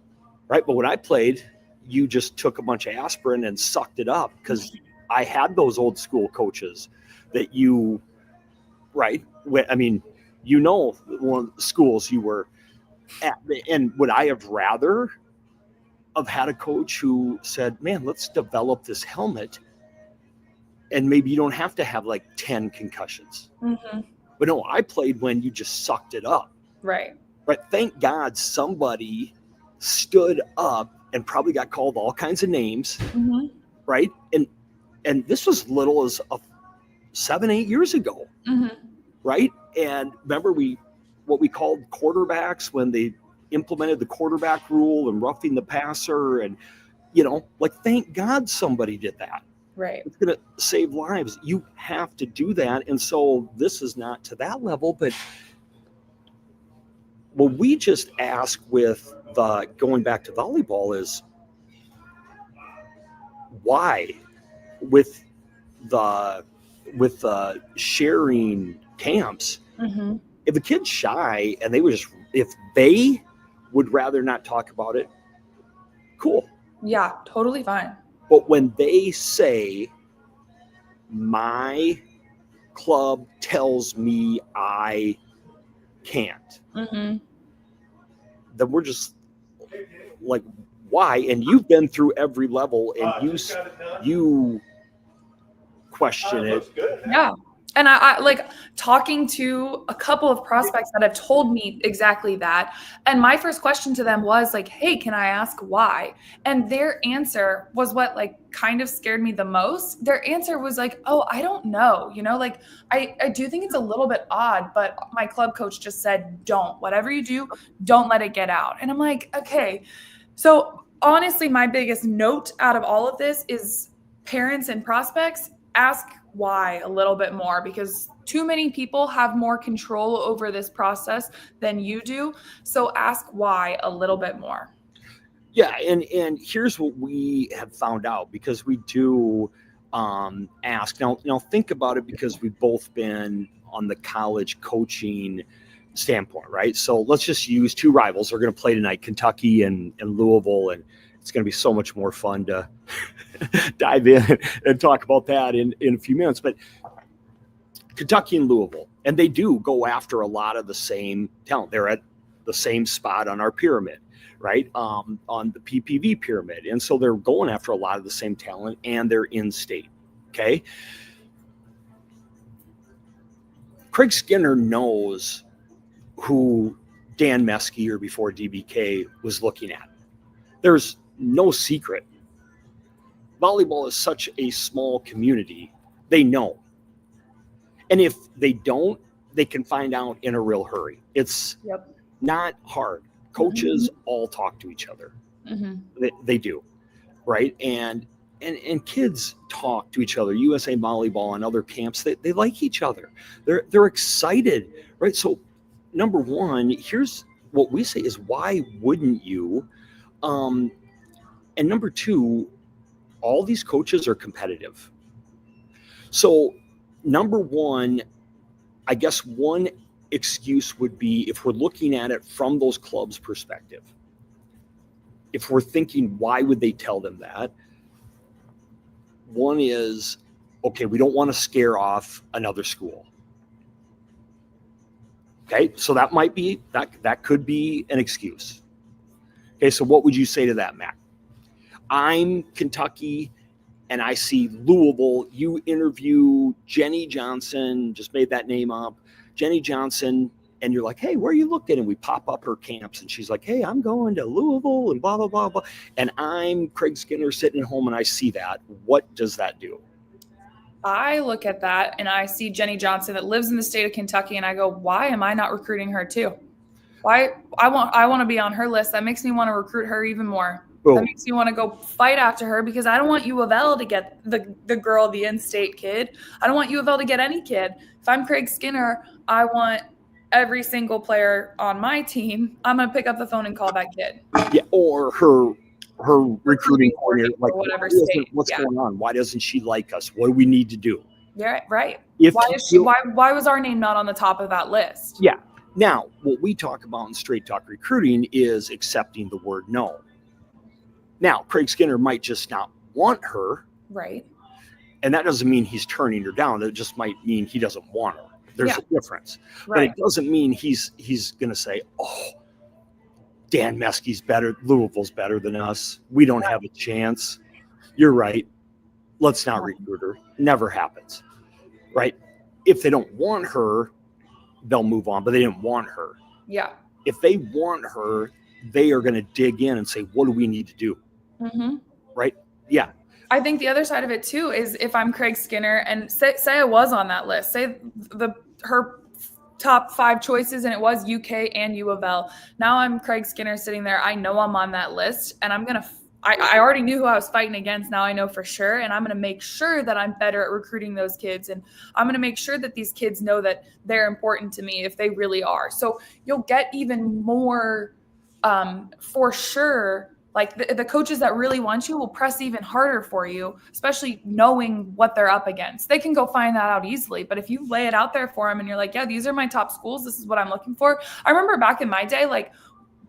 right? But when I played, you just took a bunch of aspirin and sucked it up, because I had those old school coaches that right? I mean, one of the schools you were at. And would I have rather have had a coach who said, man, let's develop this helmet, and maybe you don't have to have like 10 concussions. Mm-hmm. But no, I played when you just sucked it up. Right. But thank God somebody stood up and probably got called all kinds of names, mm-hmm. right? And this was little as 7-8 years ago, mm-hmm. right? And remember what we called quarterbacks when they implemented the quarterback rule and roughing the passer, and thank God somebody did that. Right. It's going to save lives. You have to do that. And so this is not to that level, but what we just ask with going back to volleyball is why with the sharing camps, mm-hmm. if a kid's shy and if they would rather not talk about it, cool. Yeah, totally fine. But when they say, my club tells me I can't, mm-hmm. then we're just like, why? And you've been through every level, and you question it. Yeah. And I like talking to a couple of prospects that have told me exactly that. And my first question to them was like, hey, can I ask why? And their answer was what like kind of scared me the most. Their answer was like, oh, I don't know. I do think it's a little bit odd, but my club coach just said, whatever you do, don't let it get out. And I'm like, okay. So honestly, my biggest note out of all of this is parents and prospects, ask why a little bit more, because too many people have more control over this process than you do. So ask why a little bit more. Yeah. And here's what we have found out, because we do ask now, think about it, because we've both been on the college coaching standpoint, right? So let's just use two rivals. They're going to play tonight, Kentucky and Louisville, and it's going to be so much more fun to dive in and talk about that in a few minutes. But Kentucky and Louisville, and they do go after a lot of the same talent. They're at the same spot on our pyramid, right? On the PPV pyramid. And so they're going after a lot of the same talent, and they're in state. Okay. Craig Skinner knows who Dan Meskey, or before DBK, was looking at. There's no secret. Volleyball is such a small community. They know. And if they don't, they can find out in a real hurry. It's not hard. Coaches all talk to each other. Mm-hmm. They do, right? And kids talk to each other. USA Volleyball and other camps, they like each other. They're excited, right? So number one, here's what we say is, why wouldn't you? And number two, all these coaches are competitive. So number one, I guess one excuse would be, if we're looking at it from those clubs' perspective, if we're thinking, why would they tell them that? One is, okay, we don't want to scare off another school. Okay, so that might be, that could be an excuse. Okay, so what would you say to that, Matt? I'm Kentucky and I see Louisville. You interview Jenny Johnson, just made that name up, Jenny Johnson, and you're like, hey, where are you looking? And we pop up her camps, and she's like, hey, I'm going to Louisville and blah, blah, blah, blah. And I'm Craig Skinner sitting at home, and I see that. What does that do? I look at that and I see Jenny Johnson that lives in the state of Kentucky, and I go, why am I not recruiting her too? Why I want to be on her list. That makes me want to recruit her even more. Boom. That makes me want to go fight after her, because I don't want U of L to get the girl, the in-state kid. I don't want U of L to get any kid. If I'm Craig Skinner, I want every single player on my team, I'm going to pick up the phone and call that kid. Yeah, or her recruiting coordinator, like, whatever state. what's going on? Why doesn't she like us? What do we need to do? Yeah, right. If why was our name not on the top of that list? Yeah. Now, what we talk about in straight talk recruiting is accepting the word no. Now, Craig Skinner might just not want her. Right. And that doesn't mean he's turning her down. That just might mean he doesn't want her. There's a difference. Right. But it doesn't mean he's going to say, oh, Dan Meskey's better. Louisville's better than us. We don't have a chance. You're right. Let's not recruit her. Never happens. Right. If they don't want her, they'll move on, but they didn't want her. Yeah. If they want her, they are going to dig in and say, what do we need to do? Mm-hmm. Right. Yeah. I think the other side of it too is if I'm Craig Skinner and say I was on that list, say her top 5 choices and it was UK and U of L. Now I'm Craig Skinner sitting there. I know I'm on that list and I already knew who I was fighting against. Now I know for sure. And I'm going to make sure that I'm better at recruiting those kids. And I'm going to make sure that these kids know that they're important to me if they really are. So you'll get even more for sure. Like the coaches that really want you will press even harder for you, especially knowing what they're up against. They can go find that out easily. But if you lay it out there for them and you're like, yeah, these are my top schools. This is what I'm looking for. I remember back in my day,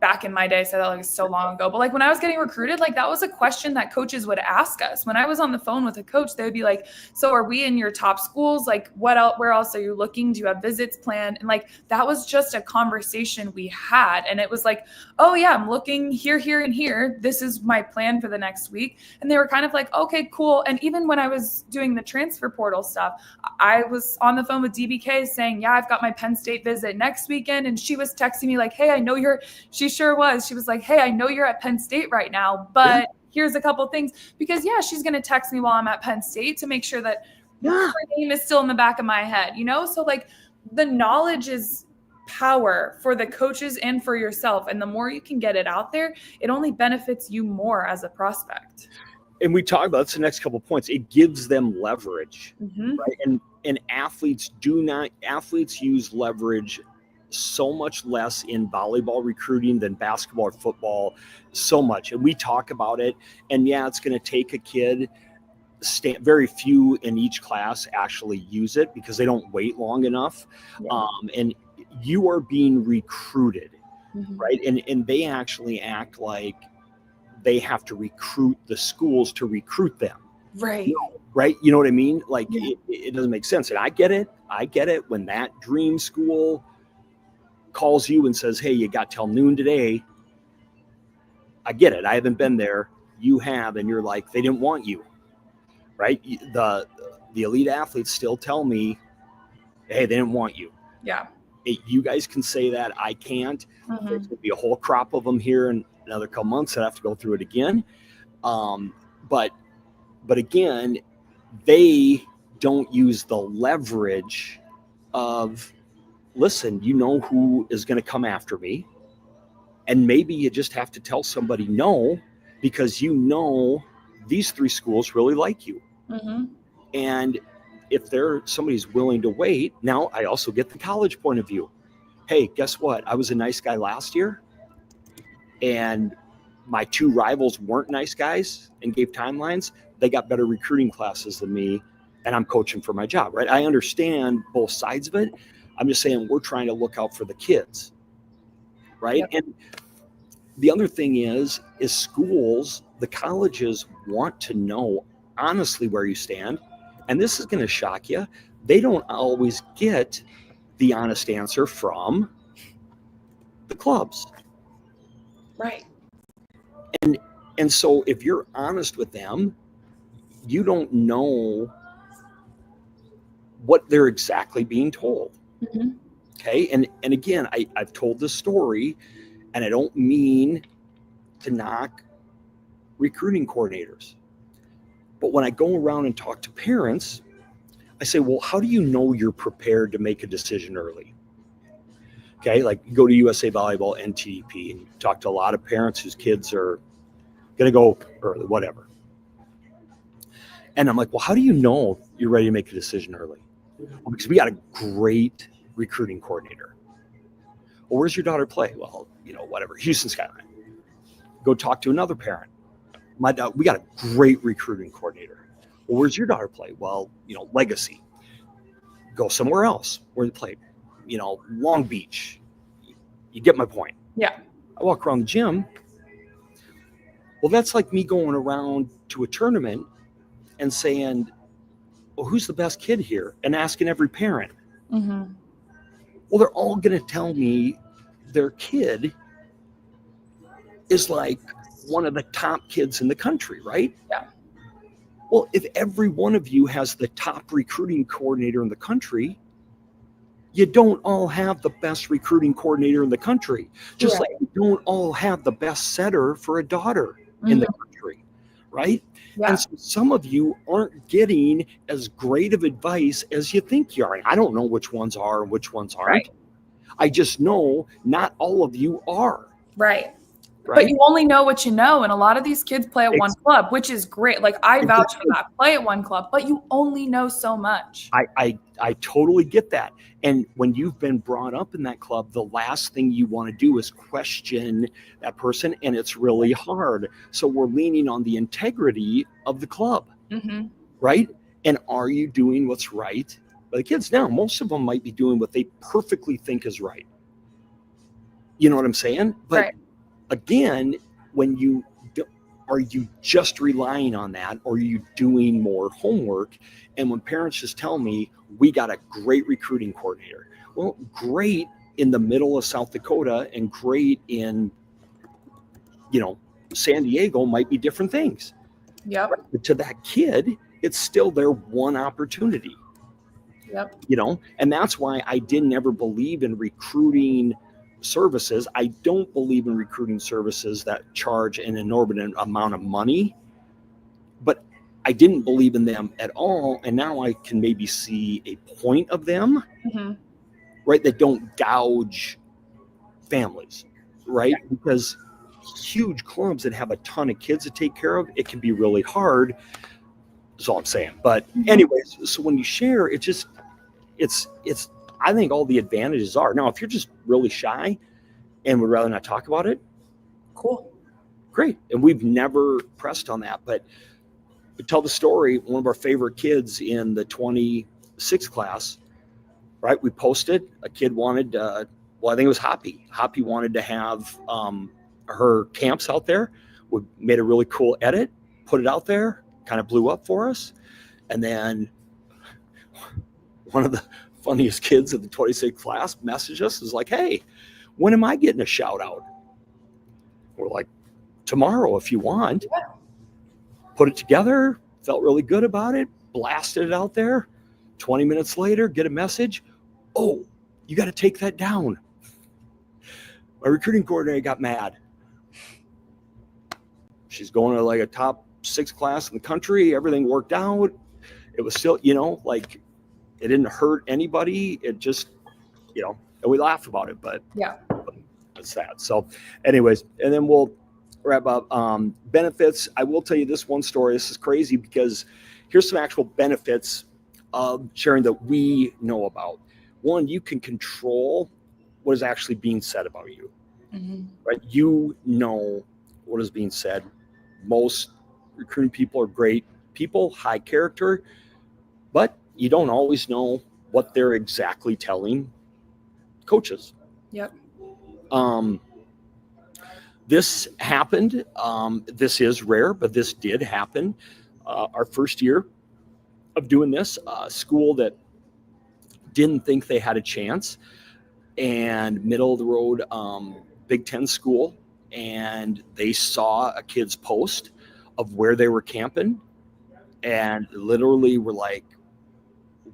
I said that like so long ago, but like when I was getting recruited, like that was a question that coaches would ask us. When I was on the phone with a coach, they would be like, so are we in your top schools? Like what else, where else are you looking? Do you have visits planned? And like, that was just a conversation we had. And it was like, oh yeah, I'm looking here, here, and here. This is my plan for the next week. And they were kind of like, okay, cool. And even when I was doing the transfer portal stuff, I was on the phone with DBK saying, yeah, I've got my Penn State visit next weekend. And she was texting me like, hey, I know she sure was. She was like, hey, I know you're at Penn State right now, but here's a couple things. Because, she's going to text me while I'm at Penn State to make sure that her name is still in the back of my head, So, like, the knowledge is power for the coaches and for yourself. And the more you can get it out there, it only benefits you more as a prospect. And we talk about that's the next couple of points. It gives them leverage, right? And athletes use leverage so much less in volleyball recruiting than basketball or football, so much. And we talk about it. And it's going to take a kid, very few in each class actually use it because they don't wait long enough. Yeah. And you are being recruited, right? And they actually act like they have to recruit the schools to recruit them. Right. Right. You know what I mean? Like it doesn't make sense. And I get it when that dream school calls you and says, hey, you got till noon today. I get it. I haven't been there. You have. And you're like, they didn't want you. Right. The elite athletes still tell me, hey, they didn't want you. Yeah. You guys can say that. I can't. There's going to be a whole crop of them here in another couple months that I have to go through it again. But again, they don't use the leverage of, listen, you know who is going to come after me. And maybe you just have to tell somebody no, because these 3 schools really like you. And if somebody's willing to wait, now I also get the college point of view. Hey, guess what? I was a nice guy last year. And my 2 rivals weren't nice guys and gave timelines. They got better recruiting classes than me. And I'm coaching for my job, right? I understand both sides of it. I'm just saying we're trying to look out for the kids, right? Yep. And the other thing is schools, the colleges want to know honestly where you stand. And this is going to shock you. They don't always get the honest answer from the clubs. Right. And so if you're honest with them, you don't know what they're exactly being told. Okay. And again, I've told this story, and I don't mean to knock recruiting coordinators. But when I go around and talk to parents, I say, well, how do you know you're prepared to make a decision early? Okay. Like you go to USA Volleyball and TDP and you talk to a lot of parents whose kids are going to go early, whatever. And I'm like, well, how do you know you're ready to make a decision early? Well, because we got a great recruiting coordinator. Well, where's your daughter play? Well, whatever, Houston Skyline. Go talk to another parent. We got a great recruiting coordinator. Well, where's your daughter play? Well, Legacy. Go somewhere else. Where they play? Long Beach. You get my point. Yeah. I walk around the gym. Well, that's like me going around to a tournament and saying, well, who's the best kid here? And asking every parent. Mm-hmm. Well, they're all going to tell me their kid is like one of the top kids in the country, right? Yeah. Well, if every one of you has the top recruiting coordinator in the country, you don't all have the best recruiting coordinator in the country. Just like you don't all have the best setter for a daughter in the country, right? Yeah. And so some of you aren't getting as great of advice as you think you are. And I don't know which ones are and which ones aren't. Right. I just know not all of you are. Right. But you only know what you know. And a lot of these kids play at one club, which is great. Like I vouch for that. Play at one club, but you only know so much. I totally get that. And when you've been brought up in that club, the last thing you want to do is question that person. And it's really hard. So we're leaning on the integrity of the club, right? And are you doing what's right? But the kids now, most of them might be doing what they perfectly think is right. You know what I'm saying? But again, are you just relying on that, or are you doing more homework? And when parents just tell me, we got a great recruiting coordinator. Well, great in the middle of South Dakota and great in, San Diego might be different things. Yep. But to that kid, it's still their one opportunity. Yep. And that's why I didn't ever believe in recruiting services. I don't believe in recruiting services that charge an inordinate amount of money, but I didn't believe in them at all. And now I can maybe see a point of them, right? That don't gouge families, right? Yeah. Because huge clubs that have a ton of kids to take care of, it can be really hard. That's all I'm saying. But anyways, so when you share, it's I think all the advantages are. Now, if you're just really shy and would rather not talk about it, cool. Great. And we've never pressed on that. But to tell the story, one of our favorite kids in the 26th class, right? We posted, a kid wanted, I think it was Hoppy. Hoppy wanted to have her camps out there. We made a really cool edit, put it out there, kind of blew up for us. And then one of the funniest kids of the 26th class messaged us, was like, hey, when am I getting a shout out? We're like, tomorrow if you want. Yeah. Put it together, felt really good about it, blasted it out there. 20 minutes later, get a message. Oh, you got to take that down. My recruiting coordinator got mad. She's going to like a top 6 class in the country. Everything worked out. It was still, it didn't hurt anybody. It just, and we laugh about it, but it's that. So anyways, and then we'll wrap up. Benefits. I will tell you this one story. This is crazy because here's some actual benefits of sharing that we know about. One, you can control what is actually being said about you, right? You know what is being said. Most recruiting people are great people, high character, but you don't always know what they're exactly telling coaches. Yep. This happened. This is rare, but this did happen. Our first year of doing this, a school that didn't think they had a chance, and middle of the road Big Ten school, and they saw a kid's post of where they were camping, and literally were like,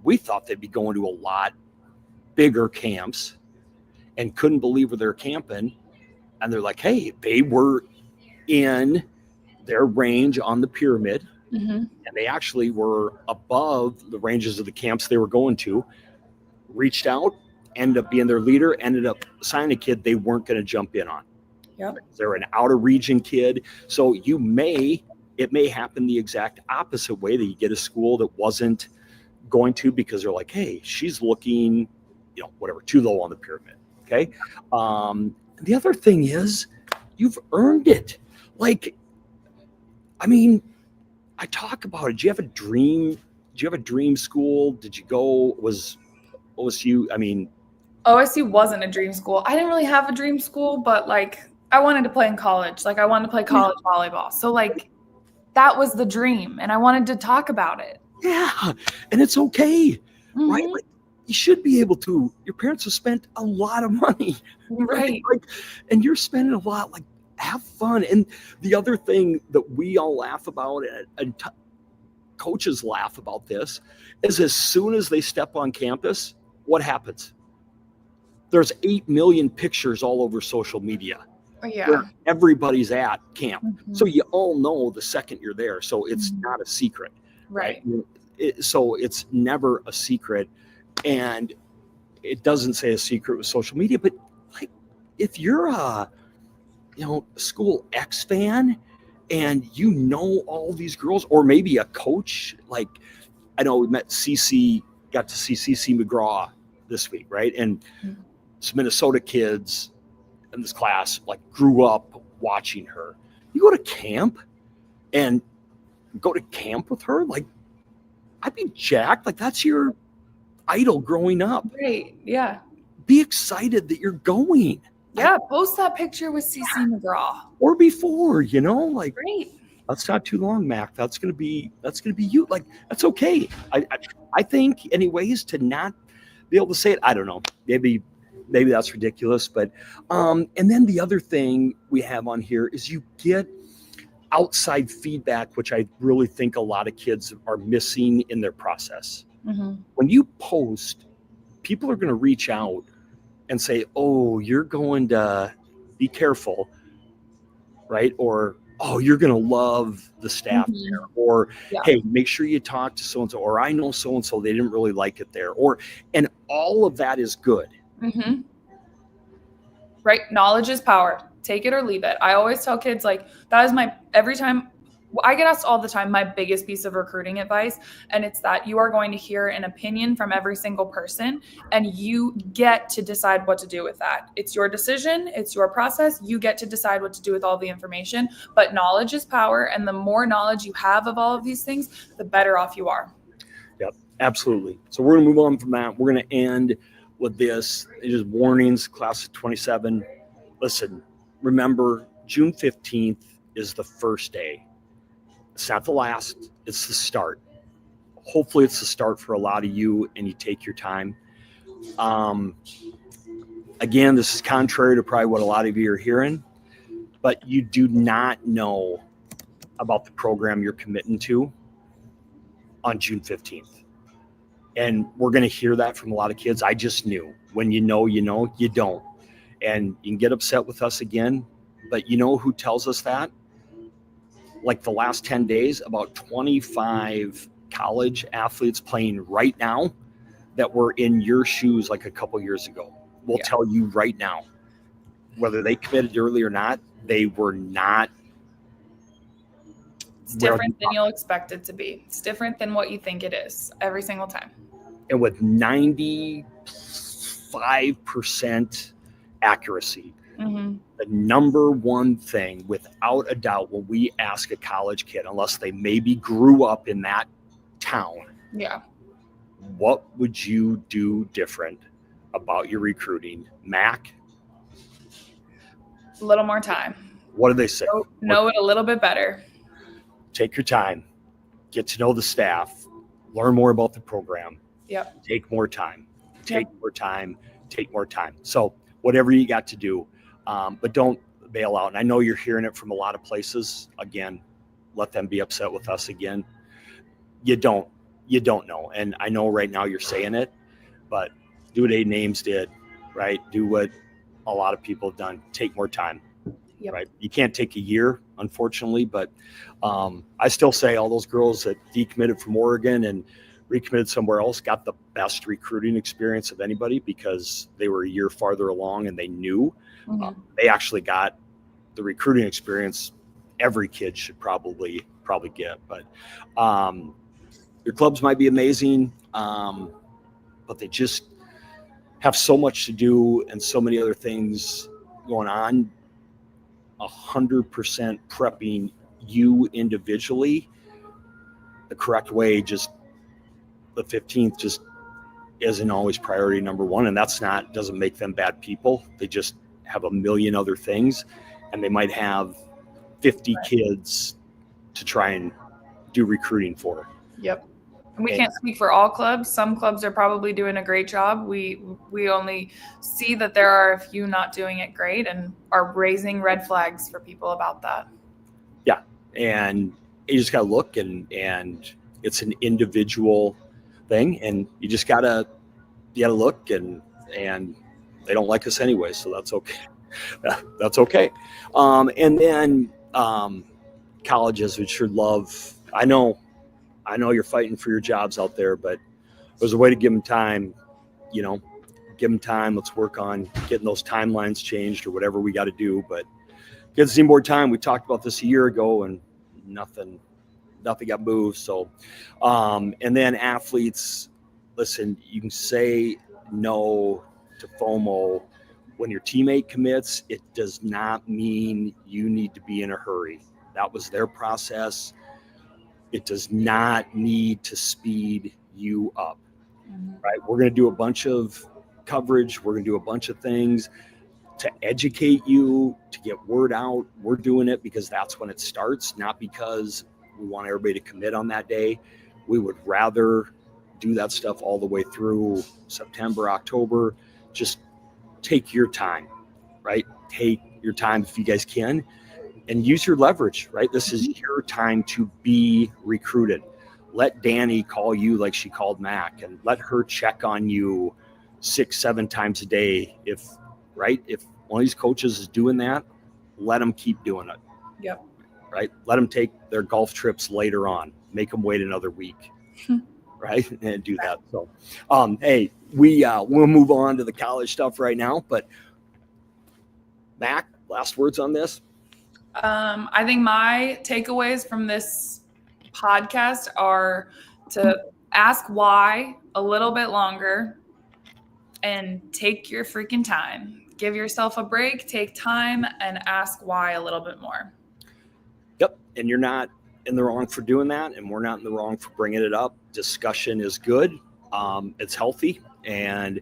we thought they'd be going to a lot bigger camps, and couldn't believe where they're camping. And they're like, hey, they were in their range on the pyramid, and they actually were above the ranges of the camps they were going to. Reached out, ended up being their leader, ended up signing a kid they weren't going to jump in on. Yep. They're an outer region kid. So it may happen the exact opposite way, that you get a school that wasn't going to, because they're like, hey, she's looking, too low on the pyramid. Okay. The other thing is you've earned it. Like, I mean, I talk about it. Do you have a dream? Do you have a dream school? Did you go? Was OSU? I mean, OSU wasn't a dream school. I didn't really have a dream school, but like I wanted to play in college. Like I wanted to play college volleyball. So like that was the dream and I wanted to talk about it. yeah, and it's okay, right? Mhm. Like, you should be able to. Your parents have spent a lot of money, Right. like, and you're spending a lot. Like, have fun. And the other thing that we all laugh about, and coaches laugh about this, is as soon as they step on campus, what happens? There's 8 million pictures all over social media Yeah. where everybody's at camp. Mhm. So you all know the second you're there. So it's Mhm. not a secret, Right. So it's never a secret. And it doesn't say a secret with social media, but like if you're a school X fan and you know all these girls, or maybe a coach, like I know we got to see CC McGraw this week, right? And Mhm. some Minnesota kids in this class like grew up watching her. You go to camp and go to camp with her, like I'd be jacked. Like that's your idol growing up. Right. Yeah. Be excited that you're going. Yeah. Post that picture with CC McGraw. Or before, like Great. that's not too long, Mac. That's gonna be you. Like that's okay. I think anyways to not be able to say it. I don't know. Maybe that's ridiculous, but and then the other thing we have on here is you get outside feedback, which I really think a lot of kids are missing in their process. Mhm. When you post, people are going to reach out and say, "Oh, you're going to be careful," right? Or, "Oh, you're going to love the staff Mhm. there," or, Yeah. "Hey, make sure you talk to so and so," or, "I know so and so, they didn't really like it there," and all of that is good. Mhm. Right. Knowledge is power. Take it or leave it. I always tell kids like that is every time I get asked all the time my biggest piece of recruiting advice, and it's that you are going to hear an opinion from every single person and you get to decide what to do with that. It's your decision, it's your process. You get to decide what to do with all the information, but knowledge is power, and the more knowledge you have of all of these things, the better off you are. Yep, absolutely. So we're going to move on from that. We're going to end with this. It is warnings, class of 27. Listen, remember, June 15th is the first day. It's not the last, it's the start. Hopefully it's the start for a lot of you and you take your time. Again, this is contrary to probably what a lot of you are hearing, but you do not know about the program you're committing to on June 15th. And we're going to hear that from a lot of kids. I just knew. When you know, you don't. And you can get upset with us again, but you know who tells us that? Like the last 10 days, about 25 college athletes playing right now that were in your shoes like a couple years ago. We'll tell you right now, whether they committed early or not, they were not. It's different than you'll expect it to be. It's different than what you think it is every single time. And with 95% accuracy, the number one thing, without a doubt, when we ask a college kid, unless they maybe grew up in that town, what would you do different about your recruiting, Mac? A little more time. What do they say? Know it a little bit better. Take your time. Get to know the staff. Learn more about the program. Yep. Take more time. Take more time. Take more time. So whatever you got to do, but don't bail out. And I know you're hearing it from a lot of places. Again, let them be upset with us again. You don't know. And I know right now you're saying it, but do what Aiden Ames did, right? Do what a lot of people have done. Take more time. Yep. Right. You can't take a year, unfortunately, but I still say all those girls that decommitted from Oregon and recommitted somewhere else got the best recruiting experience of anybody because they were a year farther along and they knew they actually got the recruiting experience every kid should probably get. But your clubs might be amazing, but they just have so much to do and so many other things going on, 100% prepping you individually the correct way, just the 15th just isn't always priority number one. And that's not, doesn't make them bad people. They just have a million other things, and they might have 50 kids to try and do recruiting for. Yep. And we can't speak for all clubs. Some clubs are probably doing a great job. We only see that there are a few not doing it great and are raising red flags for people about that. Yeah. And you just got to look, and it's an individual thing, and you just gotta look, and they don't like us anyway, so that's okay. That's okay. And then colleges would sure love. I know you're fighting for your jobs out there, but there's a way to give them time. Give them time. Let's work on getting those timelines changed or whatever we got to do. But get the team board time. We talked about this a year ago, and nothing got moved. So, and then athletes, listen, you can say no to FOMO when your teammate commits. It does not mean you need to be in a hurry. That was their process. It does not need to speed you up, right? We're going to do a bunch of coverage. We're going to do a bunch of things to educate you, to get word out. We're doing it because that's when it starts, not because we want everybody to commit on that day. We would rather do that stuff all the way through September, October. Just take your time, right? Take your time if you guys can, and use your leverage, right? This is your time to be recruited. Let Danny call you like she called Mac, and let her check on you 6-7 times a day. If one of these coaches is doing that, let them keep doing it. Yep. Right? Let them take their golf trips later on. Make them wait another week. Right? And do that. So, hey, we'll move on to the college stuff right now. But Mac, last words on this? I think my takeaways from this podcast are to ask why a little bit longer and take your freaking time. Give yourself a break, take time, and ask why a little bit more. Yep. And you're not in the wrong for doing that, and we're not in the wrong for bringing it up. Discussion is good. It's healthy, and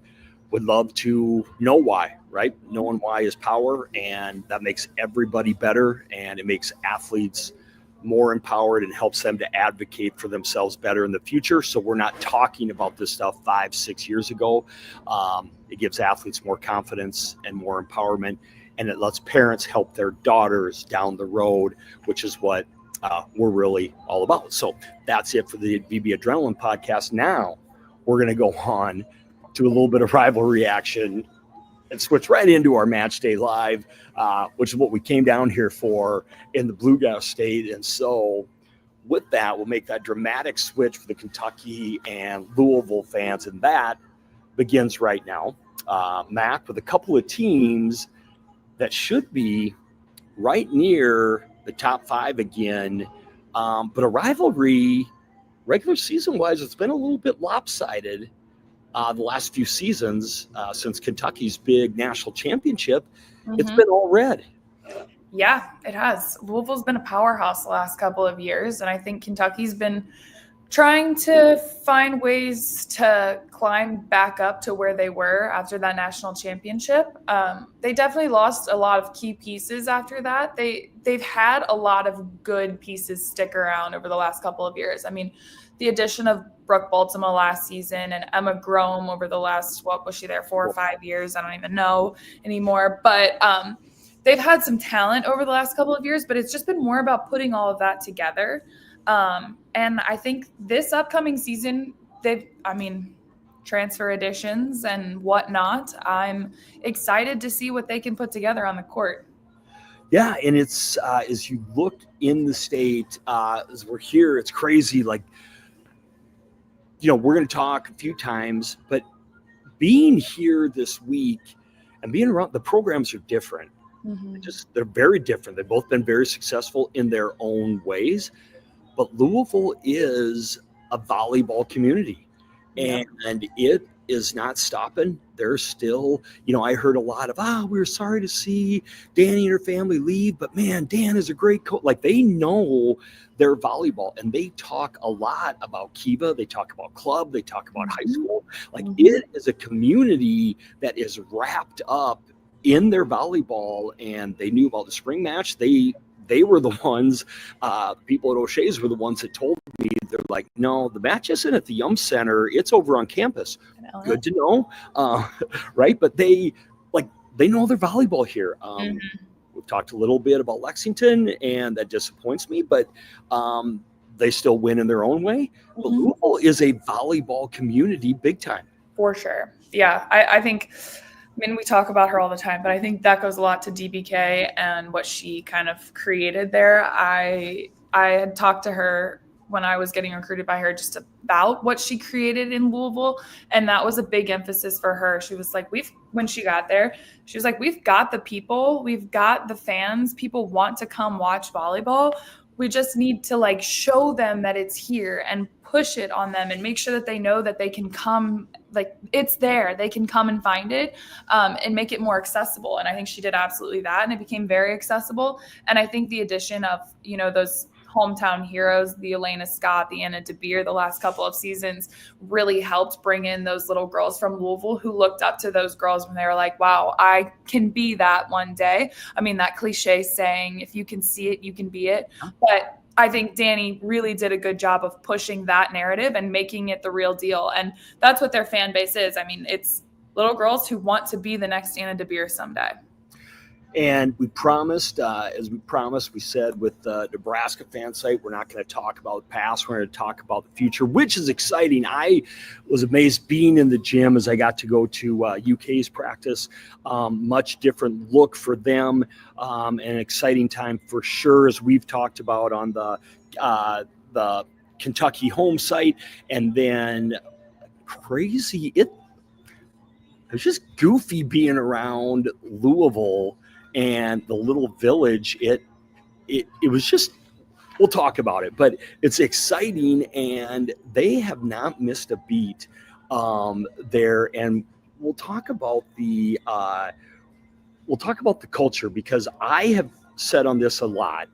would love to know why, right? Knowing why is power, and that makes everybody better, and it makes athletes more empowered and helps them to advocate for themselves better in the future. So we're not talking about this stuff 5-6 years ago. It gives athletes more confidence and more empowerment, and it lets parents help their daughters down the road, which is what we're really all about. So that's it for the VB Adrenaline podcast. Now we're going to go on to a little bit of rivalry action and switch right into our match day live, which is what we came down here for in the Bluegrass state. And so with that, we'll make that dramatic switch for the Kentucky and Louisville fans. And that begins right now. Mac, with a couple of teams that should be right near the top 5 again. But a rivalry, regular season wise, it's been a little bit lopsided the last few seasons since Kentucky's big national championship. It's been all red. Yeah, it has. Louisville's been a powerhouse the last couple of years, and I think Kentucky's been trying to find ways to climb back up to where they were after that national championship. They definitely lost a lot of key pieces after that. They've had a lot of good pieces stick around over the last couple of years. I mean, the addition of Brooke Baltimore last season and Emma Grome over the last, what was she there, 4 or 5 years? I don't even know anymore. But they've had some talent over the last couple of years, but it's just been more about putting all of that together. And I think this upcoming season, transfer additions and whatnot, I'm excited to see what they can put together on the court. Yeah, and it's as you look in the state, as we're here, it's crazy. Like, we're going to talk a few times, but being here this week and being around, the programs are different. They're very different. They've both been very successful in their own ways. But Louisville is a volleyball community, and it is not stopping. They're still, I heard a lot of, we were sorry to see Danny and her family leave, but man, Dan is a great coach. Like, they know their volleyball, and they talk a lot about Kiva. They talk about club. They talk about high school. Like, it is a community that is wrapped up in their volleyball, and they knew about the spring match. They were the ones, people at O'Shea's were the ones that told me, they're like, no, the match isn't at the Yum Center. It's over on campus. Good to know. Right. But they know their volleyball here. We've talked a little bit about Lexington, and that disappoints me, but they still win in their own way. But Louisville is a volleyball community big time. For sure. Yeah. I think, we talk about her all the time, but I think that goes a lot to DBK and what she kind of created there. I had talked to her when I was getting recruited by her just about what she created in Louisville. And that was a big emphasis for her. She was like, when she got there, she was like, we've got the people, we've got the fans, people want to come watch volleyball. We just need to show them that it's here and push it on them and make sure that they know that they can come, it's there. They can come and find it, and make it more accessible. And I think she did absolutely that. And it became very accessible. And I think the addition of, those hometown heroes, the Elena Scott, the Anna DeBeer, the last couple of seasons really helped bring in those little girls from Louisville who looked up to those girls when they were like, wow, I can be that one day. That cliche saying, if you can see it, you can be it. But I think Danny really did a good job of pushing that narrative and making it the real deal. And that's what their fan base is. It's little girls who want to be the next Anna DeBeer someday. And we promised, we said with the Nebraska fan site, we're not going to talk about the past. We're going to talk about the future, which is exciting. I was amazed being in the gym as I got to go to UK's practice. Much different look for them, and an exciting time for sure, as we've talked about on the Kentucky home site. And then crazy, it was just goofy being around Louisville and the little village. It was just, we'll talk about it, but it's exciting, and they have not missed a beat there. And we'll talk about the culture, because I have said on this a lot,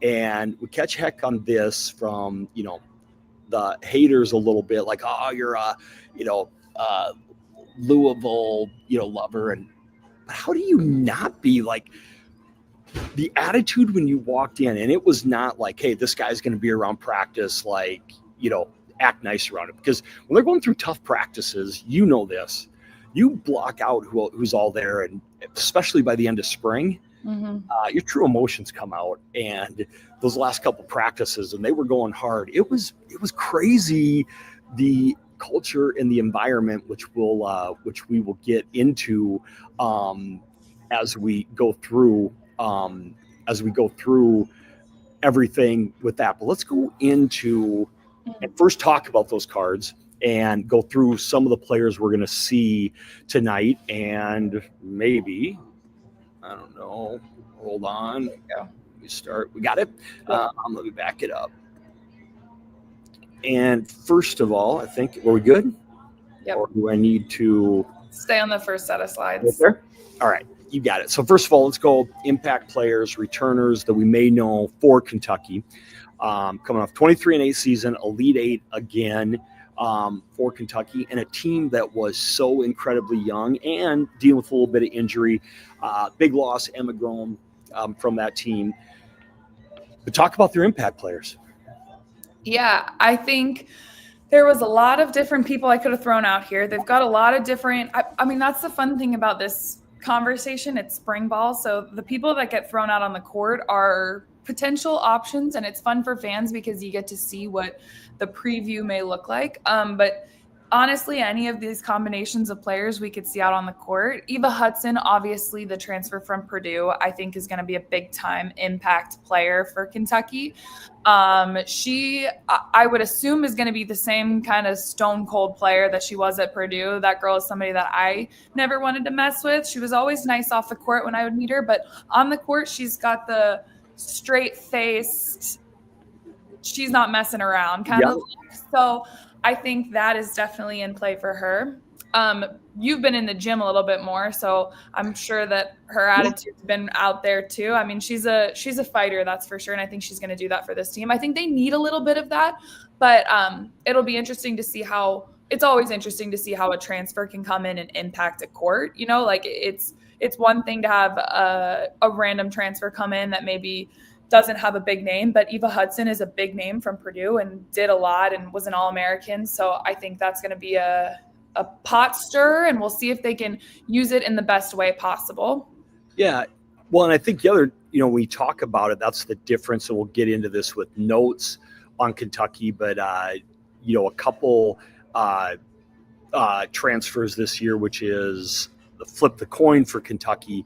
and we catch heck on this from the haters a little bit, like, oh, you're Louisville, lover. And how do you not be like, the attitude when you walked in, and it was not like, hey, this guy's going to be around practice, act nice around it, because when they're going through tough practices, this, you block out who's all there, and especially by the end of spring, your true emotions come out. And those last couple practices, and they were going hard. It was crazy, the culture and the environment, which we will get into as we go through everything with that. But let's go into and first talk about those cards and go through some of the players we're going to see tonight. And maybe, I don't know, hold on. We start. We got it. Let me back it up. And first of all, I think, are we good? Yep. Or do I need to stay on the first set of slides? Right there? All right, you got it. So first of all, let's go impact players, returners that we may know for Kentucky. Coming off 23-8 season, Elite Eight again for Kentucky, and a team that was so incredibly young and dealing with a little bit of injury. Big loss, Emma Grome from that team. But talk about their impact players. Yeah, I think there was a lot of different people I could have thrown out here. They've got a lot of different, that's the fun thing about this conversation. It's spring ball. So the people that get thrown out on the court are potential options, and it's fun for fans because you get to see what the preview may look like. But honestly, any of these combinations of players we could see out on the court. Eva Hudson, obviously the transfer from Purdue, I think is going to be a big time impact player for Kentucky. She, I would assume, is going to be the same kind of stone cold player that she was at Purdue. That girl is somebody that I never wanted to mess with. She was always nice off the court when I would meet her, but on the court, she's got the straight faced, she's not messing around kind of. So I think that is definitely in play for her. You've been in the gym a little bit more, so I'm sure that her attitude's been out there too. I mean, she's a fighter, that's for sure, and I think she's going to do that for this team. I think they need a little bit of that, but it'll be interesting to see how. It's always interesting to see how a transfer can come in and impact a court. You know, like it's one thing to have a random transfer come in that maybe doesn't have a big name, but Eva Hudson is a big name from Purdue and did a lot and was an All-American. So I think that's going to be a pot stir, and we'll see if they can use it in the best way possible. Yeah. Well, and I think the other, we talk about it, that's the difference. And we'll get into this with notes on Kentucky, but, a couple transfers this year, which is flip the coin for Kentucky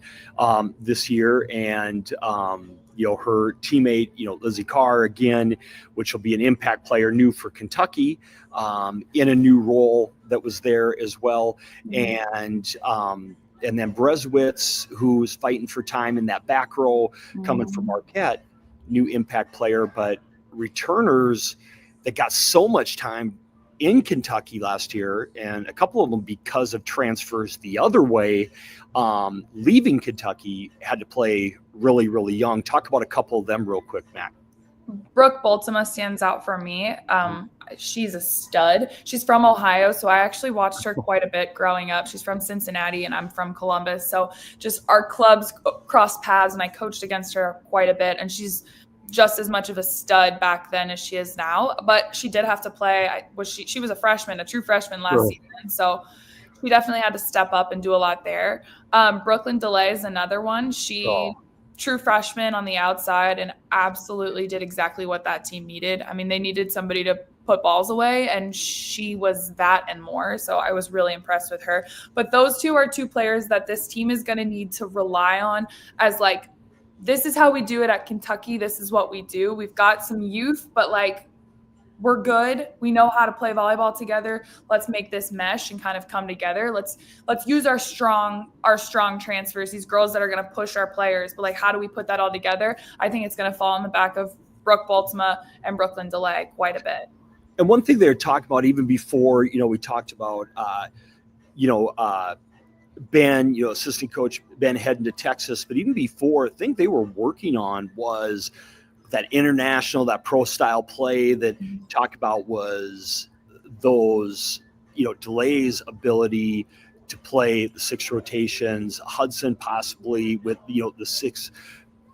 this year. And, her teammate, Lizzie Carr, again, which will be an impact player new for Kentucky in a new role that was there as well. Mm-hmm. And then Brezwitz, who's fighting for time in that back row, coming from Marquette, new impact player, but returners that got so much time in Kentucky last year, and a couple of them because of transfers the other way, leaving Kentucky, had to play really, really young. Talk about a couple of them real quick, Matt. Brooke Boltema stands out for me. She's a stud. She's from Ohio, so I actually watched her quite a bit growing up. She's from Cincinnati, and I'm from Columbus. So just our clubs crossed paths, and I coached against her quite a bit, and she's just as much of a stud back then as she is now. But she did have to play. She was a freshman, a true freshman last season. So she definitely had to step up and do a lot there. Brooklyn DeLay is another one. True freshman on the outside and absolutely did exactly what that team needed. I mean, they needed somebody to put balls away, and she was that and more. So I was really impressed with her. But those two are two players that this team is going to need to rely on as like, this is how we do it at Kentucky. This is what we do. We've got some youth, but like, we're good. We know how to play volleyball together. Let's make this mesh and kind of come together. Let's use our strong transfers, these girls that are going to push our players. But like, how do we put that all together? I think it's going to fall on the back of Brooke Boltema and Brooklyn DeLay quite a bit. And one thing they were talking about even before, we talked about, Ben, assistant coach Ben heading to Texas, but even before, I think they were working on was that international, that pro style play that talk about was those, DeLay's ability to play the 6 rotations, Hudson possibly with, the 6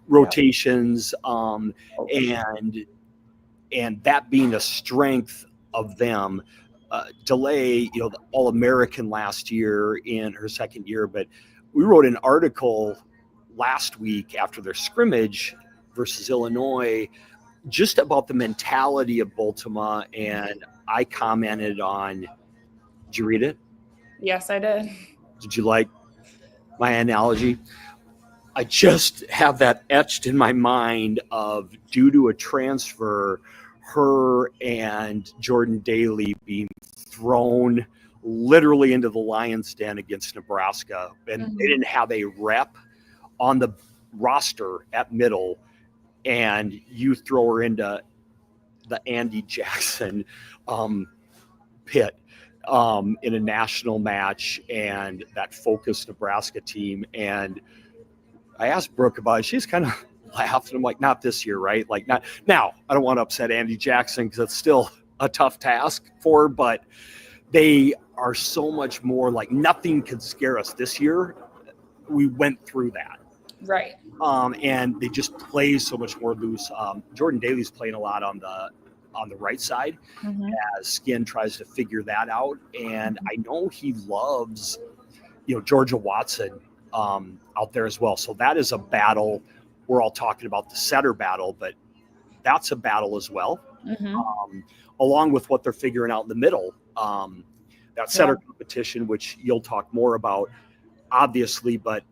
rotations, and that being a strength of them. DeLay, the All-American last year in her second year, but we wrote an article last week after their scrimmage versus Illinois, just about the mentality of Boltema, and I commented on. Did you read it? Yes, I did. Did you like my analogy? I just have that etched in my mind of, due to a transfer, her and Jordan Daly being thrown literally into the lion's den against Nebraska, and they didn't have a rep on the roster at middle, and you throw her into the Andy Jackson pit in a national match, and that focused Nebraska team. And I asked Brooke about it. She's kind of laughed. I'm like, not this year, right? Like, not now. I don't want to upset Andy Jackson because it's still a tough task for her, but they are so much more like, nothing could scare us this year. We went through that. Right. And they just play so much more loose. Jordan Daly's playing a lot on the right side as Skin tries to figure that out. And I know he loves, Georgia Watson out there as well. So that is a battle. We're all talking about the setter battle, but that's a battle as well. Along with what they're figuring out in the middle. That setter competition, which you'll talk more about, obviously, but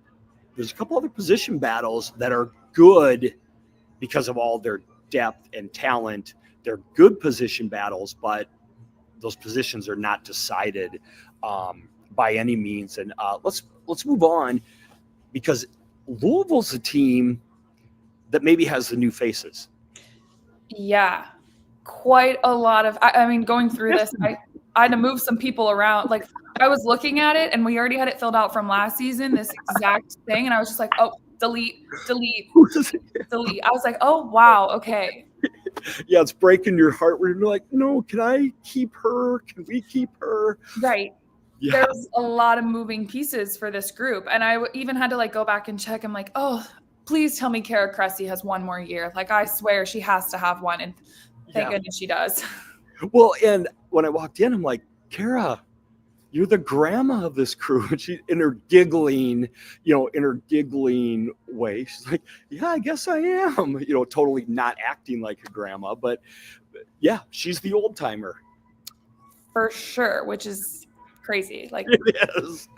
there's a couple other position battles that are good because of all their depth and talent. They're good position battles, but those positions are not decided by any means. And let's move on, because Louisville's a team that maybe has the new faces. Yeah. quite a lot of, I mean, going through this, I had to move some people around. Like I was looking at it and we already had it filled out from last season, this exact thing. And I was just like, oh, delete. I was like, oh, wow. Okay. Yeah, it's breaking your heart where you're like, no, can I keep her? Can we keep her? Right. Yeah. There's a lot of moving pieces for this group. And I even had to like go back and check. I'm like, oh, please tell me Kara Cressy has one more year. Like I swear she has to have one. And thank goodness she does. Well, and when I walked in, I'm like, Kara, you're the grandma of this crew. And she, in her giggling way, she's like, yeah, I guess I am, totally not acting like a grandma, but yeah, she's the old timer. For sure, which is crazy. Like it is.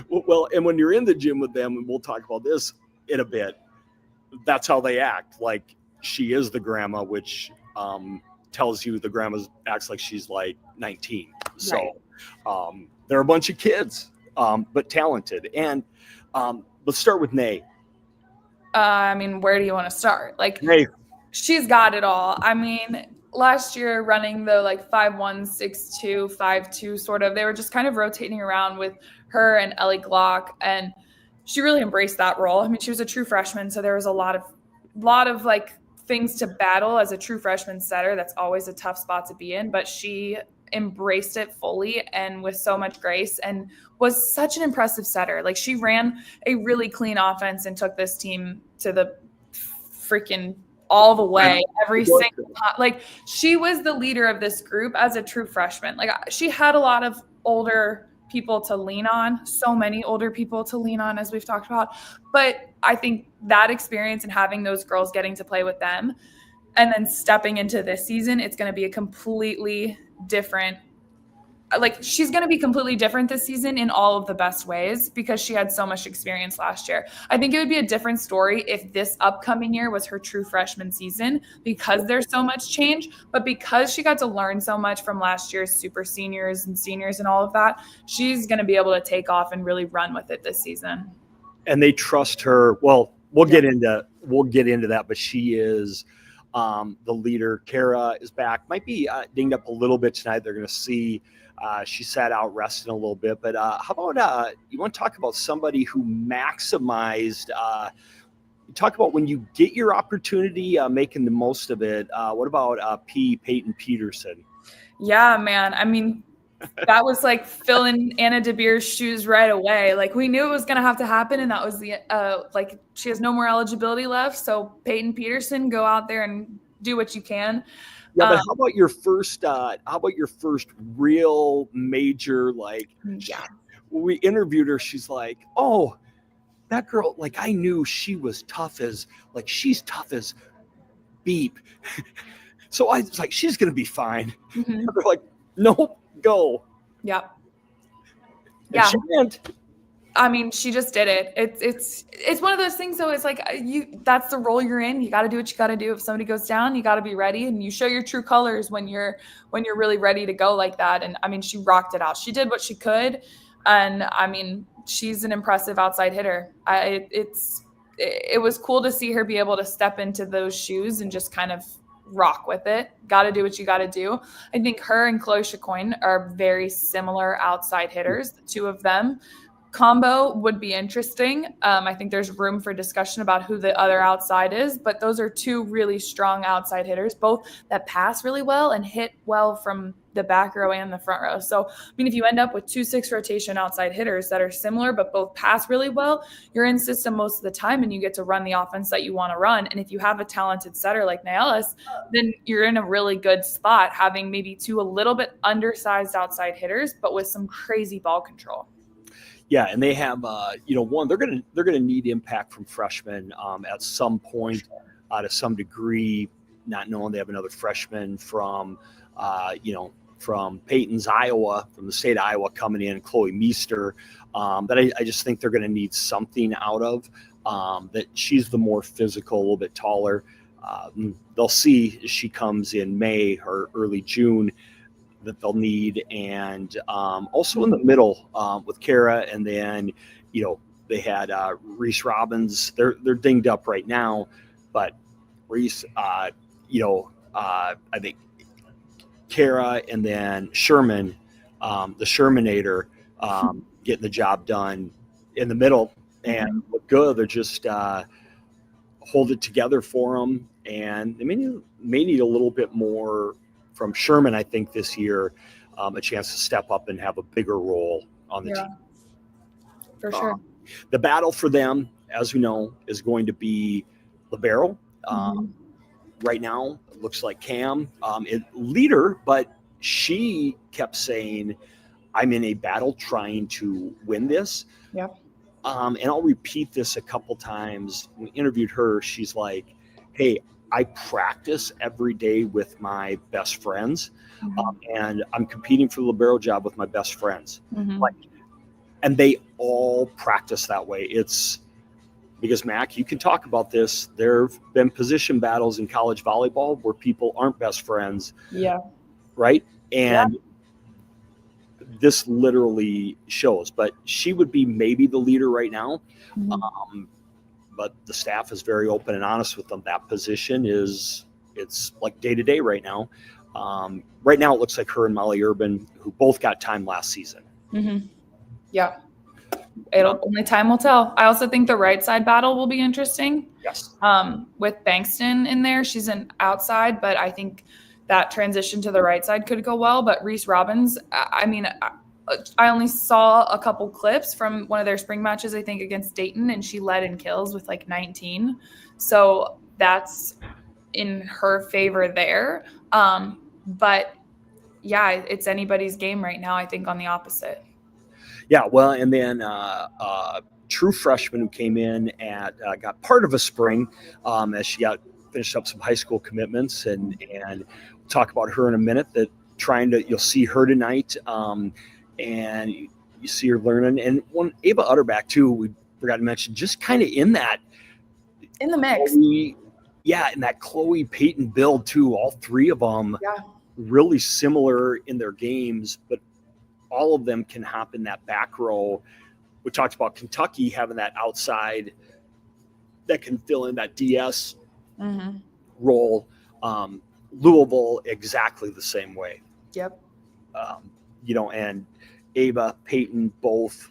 Well, and when you're in the gym with them, and we'll talk about this in a bit, that's how they act. Like she is the grandma, which tells you the grandma acts like she's like 19. So right. They're a bunch of kids, but talented. And let's start with Nay. I mean, where do you want to start? Like Nay. She's got it all. I mean, last year running the like 5'1", 6'2", 5'2", sort of, they were just kind of rotating around with her and Ellie Glock, and she really embraced that role. I mean, she was a true freshman, so there was a lot of like things to battle as a true freshman setter. That's always a tough spot to be in, but she embraced it fully and with so much grace and was such an impressive setter. Like she ran a really clean offense and took this team to the freaking all the way every single time. Like she was the leader of this group as a true freshman. Like she had a lot of older people to lean on, so many older people to lean on, as we've talked about. But I think that experience and having those girls getting to play with them and then stepping into this season, it's going to be a completely different, like she's going to be completely different this season in all of the best ways because she had so much experience last year. I think it would be a different story if this upcoming year was her true freshman season because there's so much change, but because she got to learn so much from last year's super seniors and seniors and all of that, she's going to be able to take off and really run with it this season. And they trust her. Well, we'll get into that, but she is the leader. Kara is back, might be dinged up a little bit tonight. They're going to see. She sat out resting a little bit, but how about you want to talk about somebody who maximized, talk about when you get your opportunity, making the most of it. What about Peyton Peterson? Yeah, man. I mean, that was like filling Anna DeBeer's shoes right away. Like we knew it was going to have to happen. And that was the, like she has no more eligibility left. So Peyton Peterson, go out there and do what you can. Yeah, but how about your first real major, like, when we interviewed her, she's like, oh, that girl, like, I knew she was tough as, like, she's tough as beep. So I was like, she's going to be fine. Mm-hmm. They're like, nope, go. Yep. And she went. I mean, she just did it. It's one of those things, though. It's like that's the role you're in. You got to do what you got to do. If somebody goes down, you got to be ready, and you show your true colors when you're really ready to go like that. And I mean, she rocked it out. She did what she could, and I mean, she's an impressive outside hitter. It was cool to see her be able to step into those shoes and just kind of rock with it. Got to do what you got to do. I think her and Chloe Chacoin are very similar outside hitters. The two of them. Combo would be interesting. I think there's room for discussion about who the other outside is, but those are two really strong outside hitters, both that pass really well and hit well from the back row and the front row. So, I mean, if you end up with 2-6 rotation outside hitters that are similar, but both pass really well, you're in system most of the time and you get to run the offense that you want to run. And if you have a talented setter like Naelis, then you're in a really good spot having maybe two a little bit undersized outside hitters, but with some crazy ball control. Yeah, and they have, one, they're gonna need impact from freshmen at some point, to some degree. Not knowing they have another freshman from Peyton's Iowa, from the state of Iowa coming in, Chloe Meester. That I just think they're going to need something out of. That she's the more physical, a little bit taller. They'll see as she comes in May or early June. That they'll need, and also in the middle with Kara, and then they had Reese Robbins. They're dinged up right now, but Reese, I think Kara and then Sherman, the Shermanator, getting the job done in the middle and look good. They're just hold it together for them, and they may need a little bit more from Sherman, I think, this year, a chance to step up and have a bigger role on the team. For sure. The battle for them, as we know, is going to be libero. Right now, it looks like Cam, leader, but she kept saying, I'm in a battle trying to win this. Yep. And I'll repeat this a couple times. When we interviewed her, she's like, hey, I practice every day with my best friends, and I'm competing for the libero job with my best friends. And they all practice that way. It's because, Mac, you can talk about this. There have been position battles in college volleyball where people aren't best friends. Yeah. Right? And this literally shows. But she would be maybe the leader right now. But the staff is very open and honest with them. That position it's like day to day right now. Right now, it looks like her and Molly Urban, who both got time last season. Yeah. Only time will tell. I also think the right side battle will be interesting. Yes. With Bankston in there, she's an outside, but I think that transition to the right side could go well. But Reese Robbins, I mean, I only saw a couple clips from one of their spring matches, I think, against Dayton, and she led in kills with like 19. So that's in her favor there. But yeah, it's anybody's game right now, I think, on the opposite. Yeah, well, and then true freshman who came in at got part of a spring as she finished up some high school commitments, and we'll talk about her in a minute. That you'll see her tonight, and you see her learning. And one Ava Utterback too, we forgot to mention, just kind of in the mix. In that Chloe Peyton build too. All three of them, really similar in their games, but all of them can hop in that back row. We talked about Kentucky having that outside that can fill in that DS role. Louisville, exactly the same way. Yep. And Ava, Peyton, both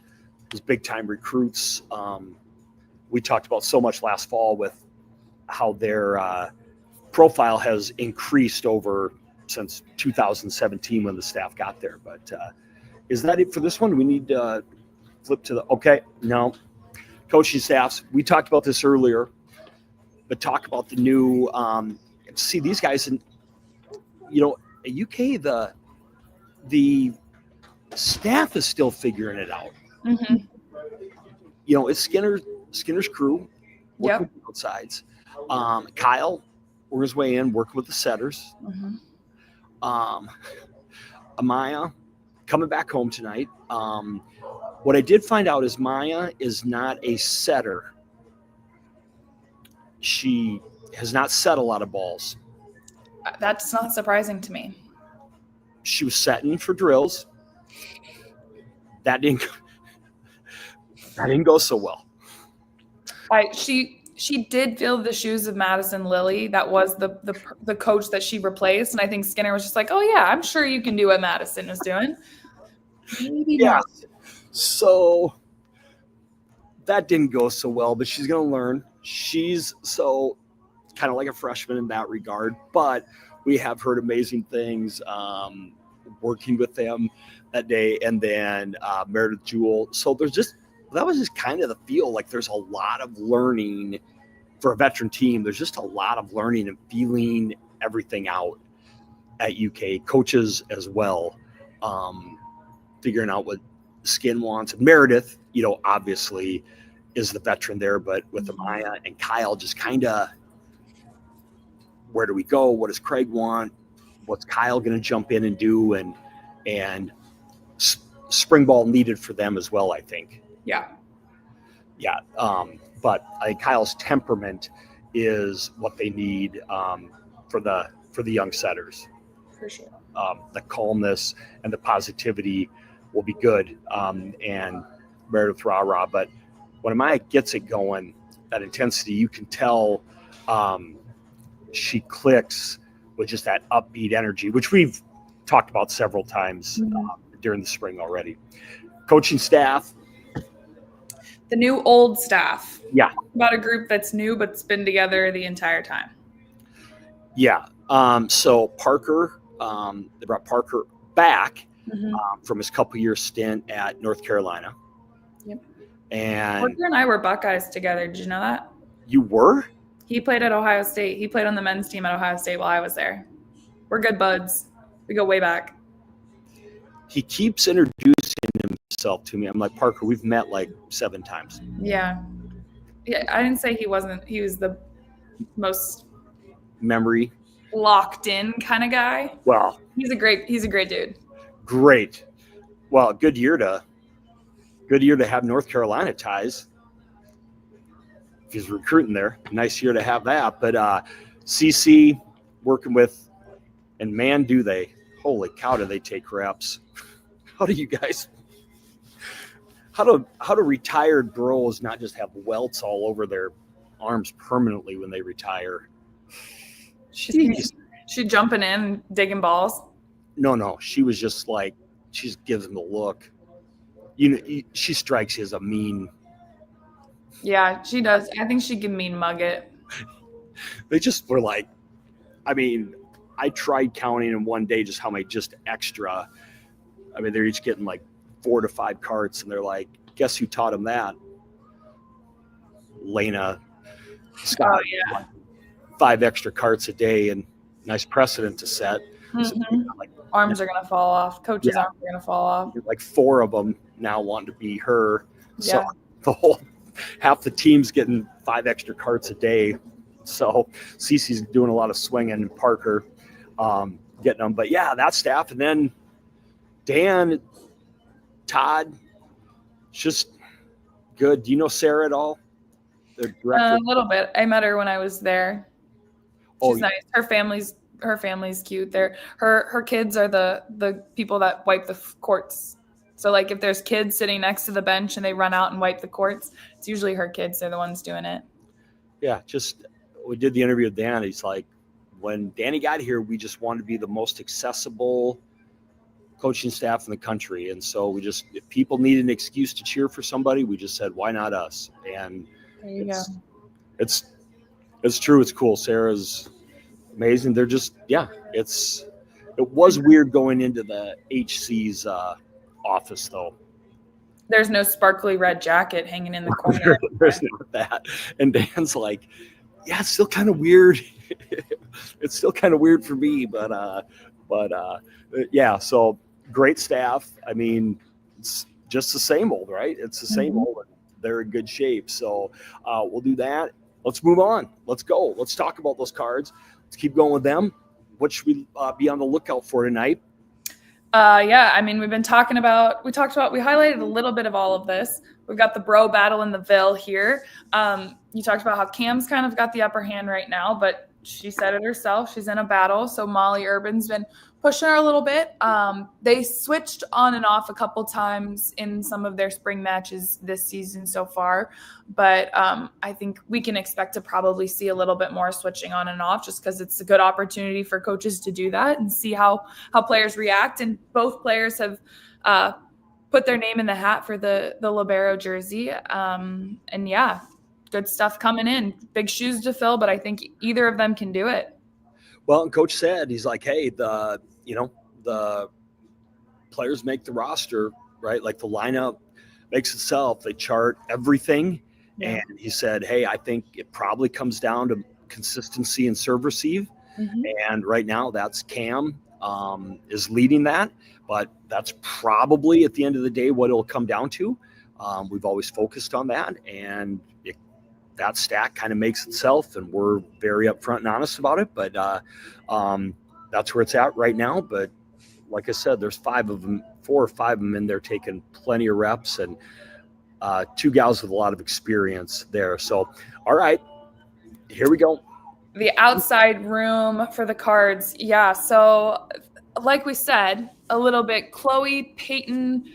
those big time recruits. We talked about so much last fall with how their profile has increased since 2017 when the staff got there. But is that it for this one? Do we need to flip to no. Coaching staffs, we talked about this earlier, but talk about the new, see these guys, and, at UK, the staff is still figuring it out. It's Skinner's crew, working with the outsides. Kyle, working his way in, working with the setters. Amaya, coming back home tonight. What I did find out is Maya is not a setter. She has not set a lot of balls. That's not surprising to me. She was setting for drills. That didn't go so well. She did fill the shoes of Madison Lilly. That was the coach that she replaced, and I think Skinner was just like, "Oh yeah, I'm sure you can do what Madison is doing." Maybe not. So that didn't go so well, but she's going to learn. She's so kind of like a freshman in that regard, but we have heard amazing things working with them that day. And then Meredith Jewell. So that was just kind of the feel, like there's a lot of learning for a veteran team. There's just a lot of learning and feeling everything out at UK. Coaches as well, figuring out what Skin wants. And Meredith, obviously is the veteran there, but with Amaya and Kyle, just kind of, where do we go? What does Craig want? What's Kyle going to jump in and do? And spring ball needed for them as well, I think. Yeah. But I think Kyle's temperament is what they need for the young setters. For sure. The calmness and the positivity will be good. And Meredith rah-rah. But when Amaya gets it going, that intensity, you can tell she clicks with just that upbeat energy, which we've talked about several times Mhm. during the spring already. Coaching staff. The new old staff. Yeah. About a group that's new but's been together the entire time. Yeah. So Parker, they brought Parker back from his couple-year stint at North Carolina. Yep. And Parker and I were Buckeyes together. Did you know that? You were? He played at Ohio State. He played on the men's team at Ohio State while I was there. We're good buds. We go way back. He keeps introducing himself to me. I'm like, Parker, we've met like 7 times. Yeah. I didn't say he wasn't. He was the most memory locked in kind of guy. Well, he's a great dude. Great. Well, good year to have North Carolina ties. If he's recruiting there, nice year to have that. But CC working with, and man, do they! Holy cow, do they take reps? How do you guys? How do retired bros not just have welts all over their arms permanently when they retire? She's jumping in, digging balls. No, she was just like, she just gives him the look. You know, she strikes you as a mean. Yeah, she does. I think she can mean mug it. They just were like, I mean, I tried counting in one day just how many just extra. I mean, they're each getting like 4 to 5 carts, and they're like, guess who taught them that? Lena Scott. Oh, yeah. 5 extra carts a day, and nice precedent to set. Mm-hmm. So, like, arms are going to fall off. Coaches' arms are going to fall off. Like 4 of them now want to be her. So the whole half the team's getting 5 extra carts a day. So Cece's doing a lot of swinging, and Parker getting them. But yeah, that staff. And then Dan, Todd, just good. Do you know Sarah at all? The director? A little bit. I met her when I was there. She's nice. Her family's cute. Her kids are the people that wipe the courts. So like if there's kids sitting next to the bench and they run out and wipe the courts, it's usually her kids. They're the ones doing it. Yeah, just we did the interview with Dan. He's like, when Danny got here, we just wanted to be the most accessible coaching staff in the country. And so we just, if people need an excuse to cheer for somebody, we just said, why not us? And there you go. It's true. It's cool. Sarah's amazing. They're just, it was weird going into the HC's office though. There's no sparkly red jacket hanging in the corner. There's not that. And Dan's like, yeah, it's still kind of weird. It's still kind of weird for me, but yeah, so great staff. I mean, it's just the same old, right? It's the same old. They're in good shape. So we'll do that. Let's move on. Let's go. Let's talk about those cards. Let's keep going with them. What should we be on the lookout for tonight? Yeah, I mean, we highlighted a little bit of all of this. We've got the bro battle in the Ville here. You talked about how Cam's kind of got the upper hand right now, but she said it herself. She's in a battle. So Molly Urban's been pushing her a little bit. They switched on and off a couple times in some of their spring matches this season so far. But I think we can expect to probably see a little bit more switching on and off just because it's a good opportunity for coaches to do that and see how players react. And both players have put their name in the hat for the libero jersey. And yeah, good stuff coming in. Big shoes to fill, but I think either of them can do it. Well, and Coach said, he's like, hey, the players make the roster, right? Like the lineup makes itself. They chart everything. Yeah. And he said, hey, I think it probably comes down to consistency and serve receive. Mm-hmm. And right now that's Cam is leading that. But that's probably at the end of the day what it'll come down to. We've always focused on that. And that stack kind of makes itself, and we're very upfront and honest about it. But that's where it's at right now. But like I said, there's 4 or 5 of them in there taking plenty of reps, and 2 gals with a lot of experience there. So, all right, here we go. The outside room for the cards. Yeah. So like we said, a little bit, Chloe Chacoin,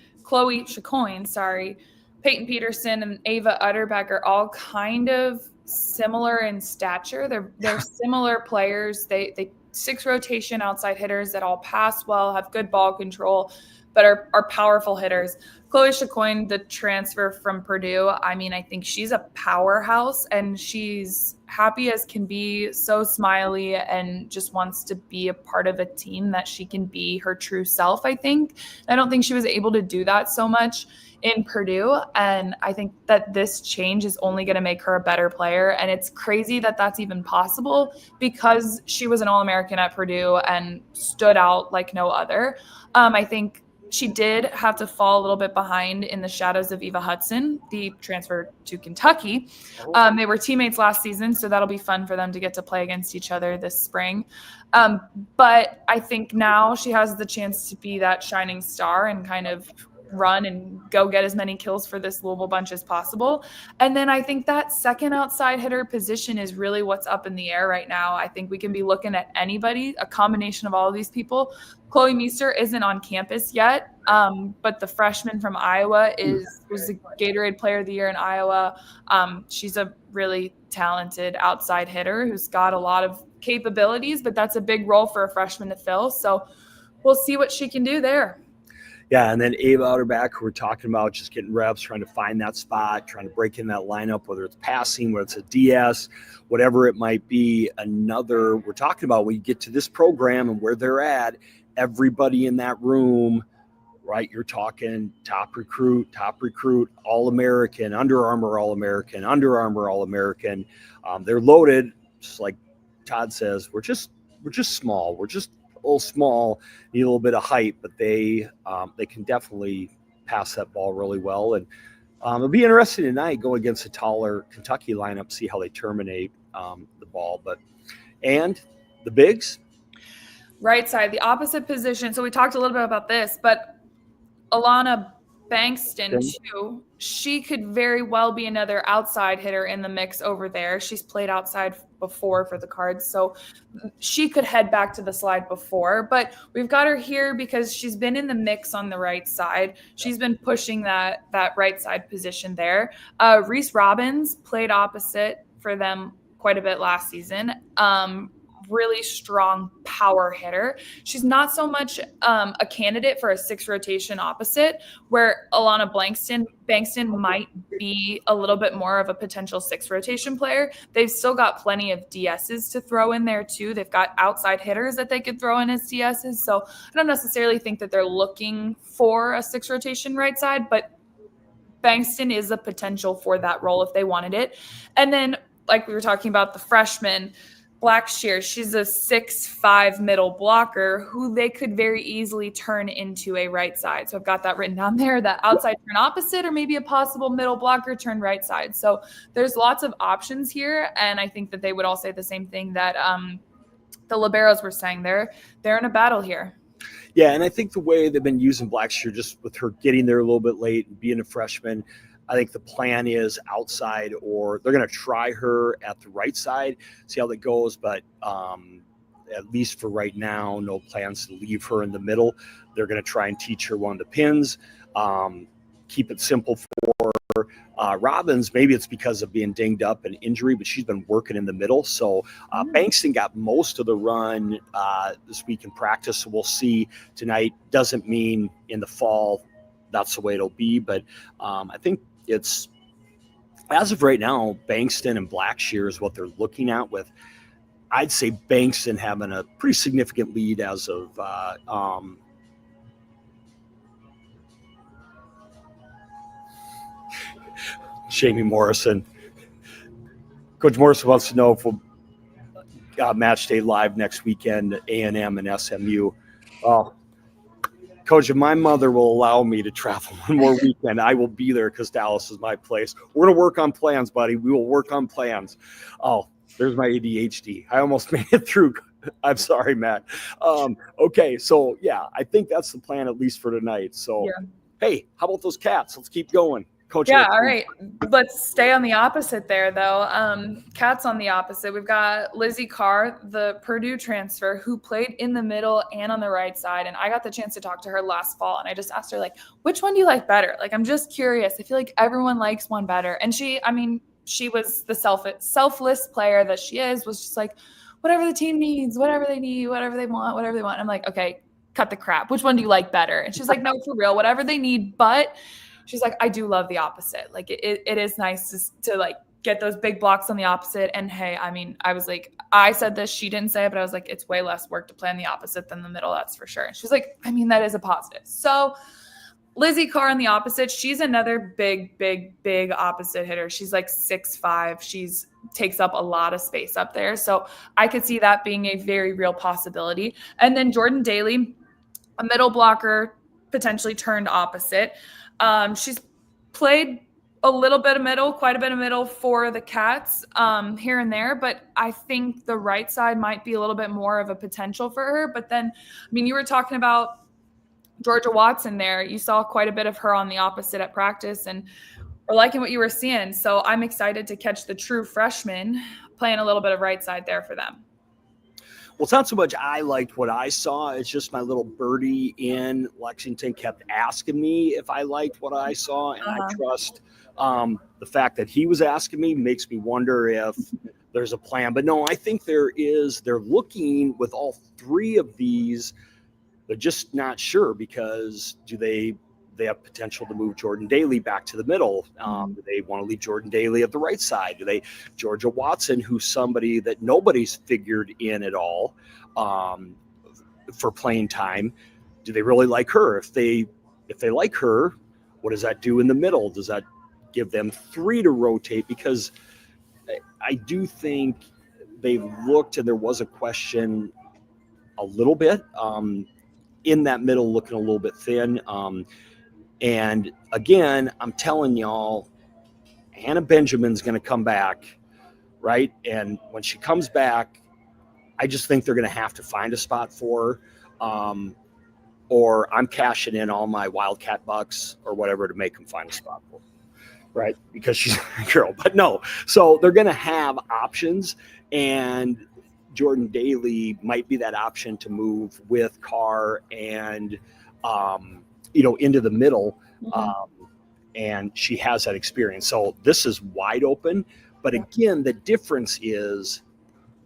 Peyton Peterson and Ava Utterbeck are all kind of similar in stature. They're similar players. They six rotation outside hitters that all pass well, have good ball control, but are powerful hitters. Chloe Chacoin, the transfer from Purdue, I mean, I think she's a powerhouse, and she's happy as can be, so smiley, and just wants to be a part of a team that she can be her true self, I think. I don't think she was able to do that so much in Purdue, and I think that this change is only going to make her a better player, and it's crazy that that's even possible because she was an All-American at Purdue and stood out like no other. I think she did have to fall a little bit behind in the shadows of Eva Hudson, the transfer to Kentucky. They were teammates last season, so that'll be fun for them to get to play against each other this spring. But I think now she has the chance to be that shining star and kind of run and go get as many kills for this Louisville bunch as possible. And then I think that second outside hitter position is really what's up in the air right now. I think we can be looking at anybody, a combination of all of these people. Chloe Meester isn't on campus yet, but the freshman from Iowa was the Gatorade Player of the Year in Iowa. She's a really talented outside hitter who's got a lot of capabilities, but that's a big role for a freshman to fill. So we'll see what she can do there. Yeah, and then Ava Outerback, who we're talking about, just getting reps, trying to find that spot, trying to break in that lineup, whether it's passing, whether it's a DS, whatever it might be. We're talking about when you get to this program and where they're at, everybody in that room, right? You're talking top recruit, All-American, Under Armour All-American. They're loaded, just like Todd says. We're just small. We're just a little small, need a little bit of height, but they can definitely pass that ball really well. And it'll be interesting tonight, go against a taller Kentucky lineup, see how they terminate the ball. And the bigs? Right side, the opposite position. So we talked a little bit about this, but Alana Bankston, too, she could very well be another outside hitter in the mix over there. She's played outside before for the Cards, so she could head back to the slide before. But we've got her here because she's been in the mix on the right side. She's been pushing that right side position there. Reese Robbins played opposite for them quite a bit last season. Really strong power hitter. She's not so much a candidate for a six rotation opposite, where Alana Bankston might be a little bit more of a potential six rotation player. They've still got plenty of DSs to throw in there too. They've got outside hitters that they could throw in as DSs. So I don't necessarily think that they're looking for a six rotation right side, but Bankston is a potential for that role if they wanted it. And then, like we were talking about, the freshman Blackshear, she's a 6'5" middle blocker who they could very easily turn into a right side. So I've got that written down there, that outside turn opposite, or maybe a possible middle blocker turn right side. So there's lots of options here. And I think that they would all say the same thing that the liberos were saying. They're in a battle here. Yeah, and I think the way they've been using Blackshear, just with her getting there a little bit late and being a freshman, I think the plan is outside, or they're going to try her at the right side, see how that goes. But at least for right now, no plans to leave her in the middle. They're going to try and teach her one of the pins, keep it simple for her. Robbins, maybe it's because of being dinged up and injury, but she's been working in the middle. So Bankston got most of the run this week in practice. So we'll see tonight. Doesn't mean in the fall that's the way it'll be. But I think it's, as of right now, Bankston and Blackshear is what they're looking at, with, I'd say, Bankston having a pretty significant lead as of Jamie Morrison. Coach Morrison wants to know if we'll match day live next weekend, A&M and SMU. Oh, Coach, if my mother will allow me to travel one more weekend, I will be there because Dallas is my place. We're going to work on plans, buddy. We will work on plans. Oh, there's my ADHD. I almost made it through. I'm sorry, Matt. Okay, so, yeah, I think that's the plan, at least for tonight. So, Hey, how about those Cats? Let's keep going. Coach, yeah, all right. Let's stay on the opposite there, though. Cats on the opposite. We've got Lizzie Carr, the Purdue transfer, who played in the middle and on the right side. And I got the chance to talk to her last fall, and I just asked her, like, which one do you like better? Like, I'm just curious. I feel like everyone likes one better. And she was the selfless player that she is, was just like, whatever the team needs, whatever they need, whatever they want, whatever they want. I'm like, okay, cut the crap. Which one do you like better? And she's like, no, for real, whatever they need. But she's like, I do love the opposite. Like it is nice to like get those big blocks on the opposite. And hey, I mean, I was like, I said this, she didn't say it, but I was like, it's way less work to play on the opposite than the middle. That's for sure. And she's like, I mean, that is a positive. So Lizzie Carr on the opposite, she's another big opposite hitter. She's like 6'5". She's takes up a lot of space up there. So I could see that being a very real possibility. And then Jordan Daly, a middle blocker, potentially turned opposite. She's played a little bit of middle, quite a bit of middle for the Cats here and there, but I think the right side might be a little bit more of a potential for her. But then, I mean, you were talking about Georgia Watson there. You saw quite a bit of her on the opposite at practice, and we're liking what you were seeing. So I'm excited to catch the true freshman playing a little bit of right side there for them. Well, it's not so much I liked what I saw. It's just my little birdie in Lexington kept asking me if I liked what I saw, and I trust the fact that he was asking me makes me wonder if there's a plan. But no, I think there is. They're looking with all three of these. They're just not sure because do they have potential to move Jordan Daly back to the middle? Do they want to leave Jordan Daly at the right side? Do they Georgia Watson, who's somebody that nobody's figured in at all for playing time? Do they really like her? If they like her, what does that do in the middle? Does that give them three to rotate? Because I do think they've looked, and there was a question a little bit in that middle, looking a little bit thin. And again, I'm telling y'all, Hannah Benjamin's going to come back, right? And when she comes back, I just think they're going to have to find a spot for her, or I'm cashing in all my Wildcat bucks or whatever to make them find a spot for her, right? Because she's a girl. But no, so they're going to have options, and Jordan Daly might be that option to move with Carr and into the middle. And she has that experience. So this is wide open. But again, the difference is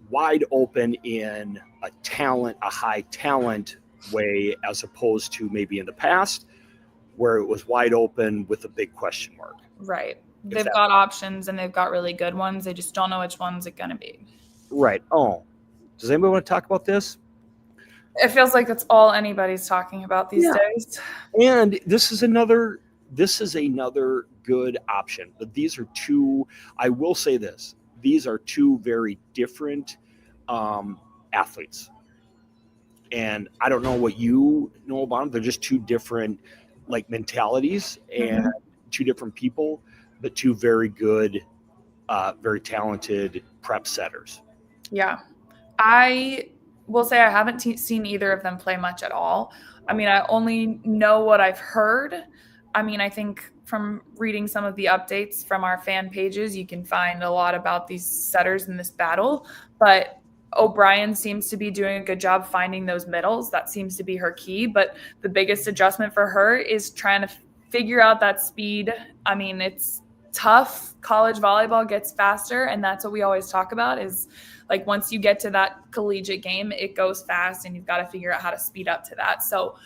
wide open in a high talent way, as opposed to maybe in the past where it was wide open with a big question mark. Right. They've got options, and they've got really good ones. They just don't know which one's it going to be. Right. Oh, does anybody want to talk about this? It feels like that's all anybody's talking about these days. And this is another good option. But these are two, I will say this, these are two very different athletes. And I don't know what you know about them. They're just two different mentalities and two different people, but two very good, very talented prep setters. Yeah. I will say I haven't seen either of them play much at all. I mean, I only know what I've heard. I mean, I think from reading some of the updates from our fan pages, you can find a lot about these setters in this battle. But O'Brien seems to be doing a good job finding those middles. That seems to be her key. But the biggest adjustment for her is trying to figure out that speed. I mean, it's tough. College volleyball gets faster, and that's what we always talk about is once you get to that collegiate game, it goes fast, and you've got to figure out how to speed up to that. So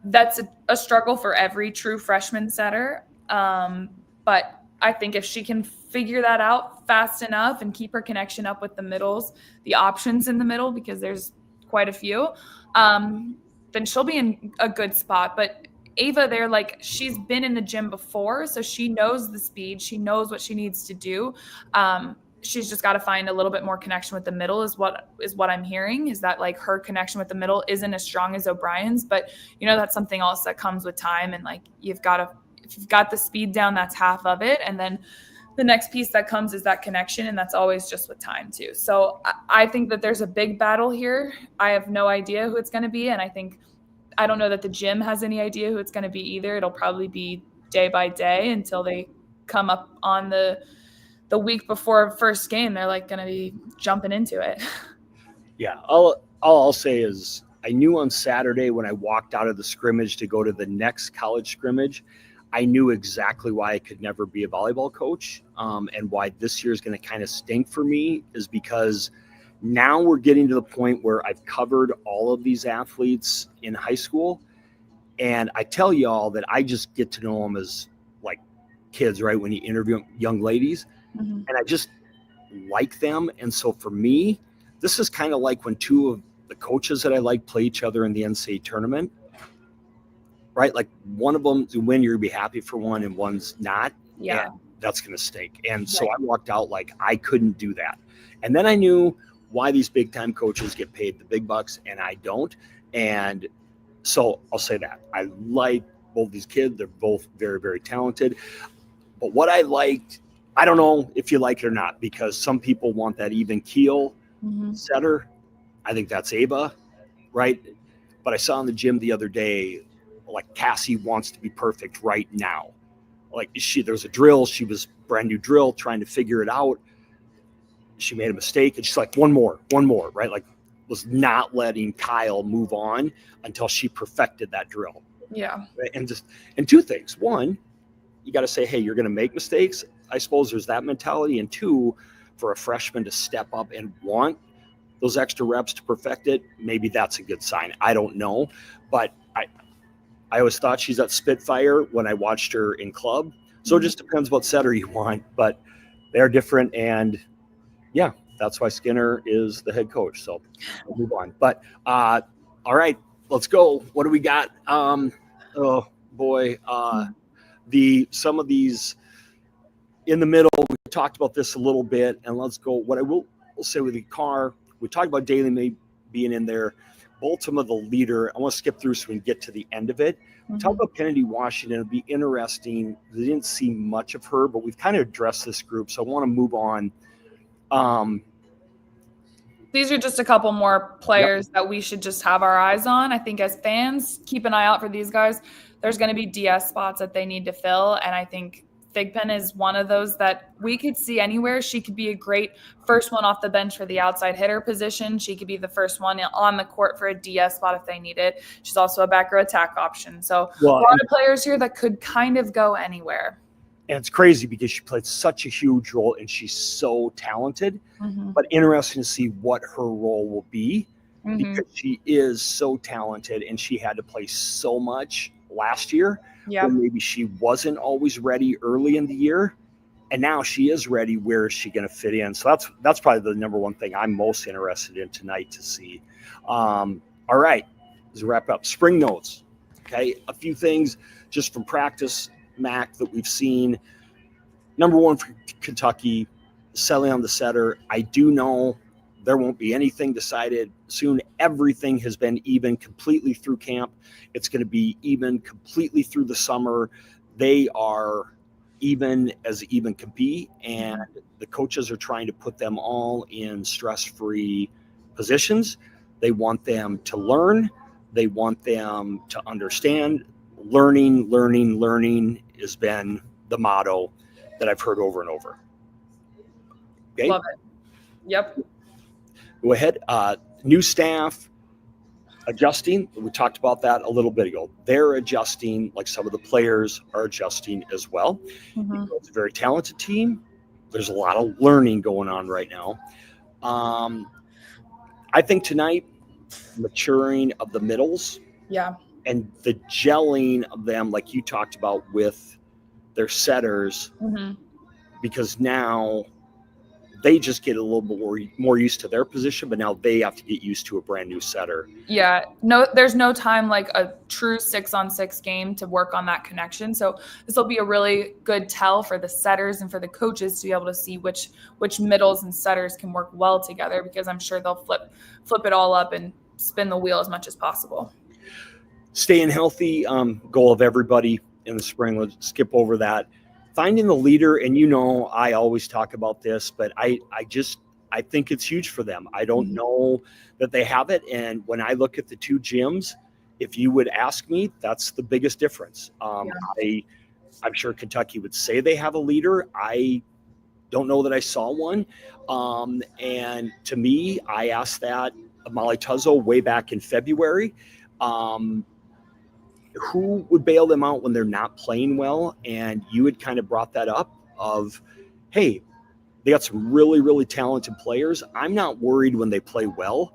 that's a struggle for every true freshman setter. But I think if she can figure that out fast enough and keep her connection up with the middles, the options in the middle, because there's quite a few, then she'll be in a good spot. But Ava there, she's been in the gym before, so she knows the speed. She knows what she needs to do. She's just got to find a little bit more connection with the middle is what I'm hearing, is that her connection with the middle isn't as strong as O'Brien's, but that's something else that comes with time. And if you've got the speed down, that's half of it. And then the next piece that comes is that connection. And that's always just with time too. So I think that there's a big battle here. I have no idea who it's going to be. And I don't know that the gym has any idea who it's going to be either. It'll probably be day by day until they come up on the week before first game. They're going to be jumping into it. Yeah. All I'll say is I knew on Saturday when I walked out of the scrimmage to go to the next college scrimmage, I knew exactly why I could never be a volleyball coach. And why this year is going to kind of stink for me is because Now we're getting to the point where I've covered all of these athletes in high school, and I tell y'all that I just get to know them as like kids, right? When you interview young ladies, and I just like them. And so for me, this is kind of like when two of the coaches that I like play each other in the NCAA tournament, right? Like one of them to win, you're gonna be happy for one, and one's not. Yeah. And that's gonna stink. And so I walked out like I couldn't do that. And then I knew why these big time coaches get paid the big bucks and I don't. And so I'll say that. I like both these kids. They're both very, very talented. But what I liked, I don't know if you like it or not, because some people want that even keel setter. I think that's Ava, right? But I saw in the gym the other day, like Cassie wants to be perfect right now. Like there was a drill, she was brand new drill, trying to figure it out. She made a mistake, and she's like, one more, right? Like was not letting Kyle move on until she perfected that drill. Yeah. And two things. One, you got to say, hey, you're going to make mistakes. I suppose there's that mentality. And two, for a freshman to step up and want those extra reps to perfect it, maybe that's a good sign. I don't know. But I always thought she's at Spitfire when I watched her in club. So it just depends what setter you want. But they're different. And yeah, that's why Skinner is the head coach. So we'll move on. But all right, let's go. What do we got? Oh boy. Some of these in the middle, we talked about this a little bit, and let's go. What I will say with the car, we talked about Daly May being in there. Baltimore, the leader. I want to skip through so we can get to the end of it. Talk about Kennedy Washington. It'll be interesting. We didn't see much of her, but we've kind of addressed this group, so I want to move on. These are just a couple more players that we should just have our eyes on. I think as fans, keep an eye out for these guys. There's going to be DS spots that they need to fill, and I think Thigpen is one of those that we could see anywhere. She could be a great first one off the bench for the outside hitter position. She could be the first one on the court for a DS spot if they need it. She's also a back row attack option. So a lot of players here that could kind of go anywhere. And it's crazy because she played such a huge role and she's so talented, but interesting to see what her role will be because she is so talented and she had to play so much last year. Yeah. When maybe she wasn't always ready early in the year, and now she is ready. Where is she going to fit in? So that's probably the number one thing I'm most interested in tonight to see. All right, let's wrap up. Spring notes. Okay, a few things just from practice, Mac, that we've seen. Number one for Kentucky, selling on the setter. I do know there won't be anything decided soon. Everything has been even completely through camp. It's going to be even completely through the summer. They are even as even can be, and the coaches are trying to put them all in stress-free positions. They want them to learn. They want them to understand. Learning has been the motto that I've heard over and over. Okay? Love it. Yep. Go ahead. New staff adjusting. We talked about that a little bit ago. They're adjusting, like some of the players are adjusting as well. It's a very talented team. There's a lot of learning going on right now. I think tonight, maturing of the middles. Yeah. And the gelling of them, like you talked about with their setters, because now they just get a little bit more used to their position, but now they have to get used to a brand new setter. Yeah, no, there's no time like a true 6-on-6 game to work on that connection. So this will be a really good tell for the setters and for the coaches to be able to see which middles and setters can work well together, because I'm sure they'll flip it all up and spin the wheel as much as possible. Staying healthy, goal of everybody in the spring. Let's skip over that. Finding the leader, and I always talk about this, but I think it's huge for them. I don't know that they have it, and when I look at the two gyms, if you would ask me, that's the biggest difference. I'm sure Kentucky would say they have a leader. I don't know that I saw one, and to me, I asked that of Molly Tuzzo way back in February. Who would bail them out when they're not playing well? And you had kind of brought that up of, hey, They got some really, really talented players. I'm not worried when they play well.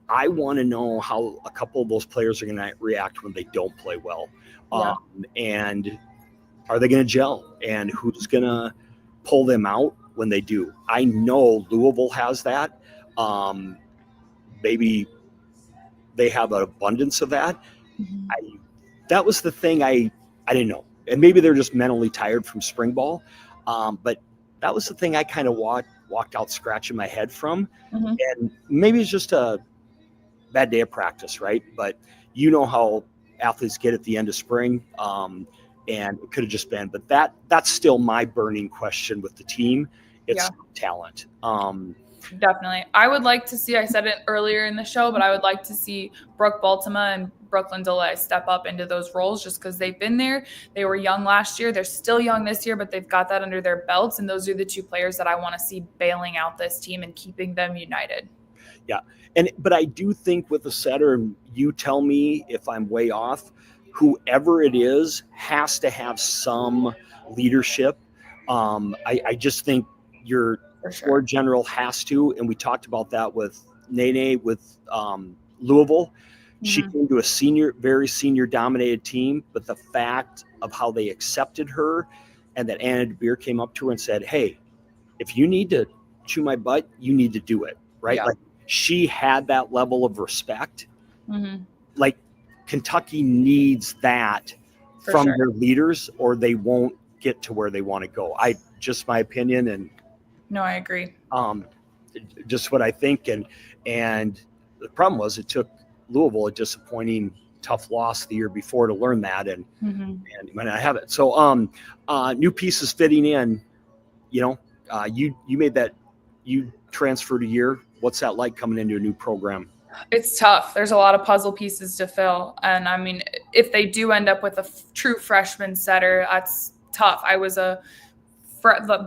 I want to know how a couple of those players are going to react when they don't play well. Yeah. And are they going to gel? And who's going to pull them out when they do? I know Louisville has that. Maybe they have an abundance of that. That was the thing I didn't know. And maybe they're just mentally tired from spring ball. But that was the thing I kind of walked out scratching my head from. And maybe it's just a bad day of practice, right? But you know how athletes get at the end of spring. And it could have just been, but that's still my burning question with the team. It's talent. Definitely. I would like to see, I said it earlier in the show, but I would like to see Brooke Baltima and Brooklyn DeLay step up into those roles just because they've been there. They were young last year. They're still young this year, but they've got that under their belts. And those are the two players that I want to see bailing out this team and keeping them united. Yeah. But I do think with the setter, and you tell me if I'm way off, whoever it is has to have some leadership. I just think your floor general has to, and we talked about that with Nene with Louisville. She came to a very senior dominated team, but the fact of how they accepted her and that Anna DeBeer came up to her and said, hey, if you need to chew my butt, you need to do it, right? Yeah. Like she had that level of respect. Like Kentucky needs that from their leaders or they won't get to where they want to go. Just my opinion. And no, I agree. Just what I think. And the problem was it took Louisville a disappointing, tough loss the year before to learn that. And when I have it. So new pieces fitting in, you made that, you transferred a year. What's that like coming into a new program? It's tough. There's a lot of puzzle pieces to fill. And I mean, if they do end up with a true freshman setter, that's tough. I was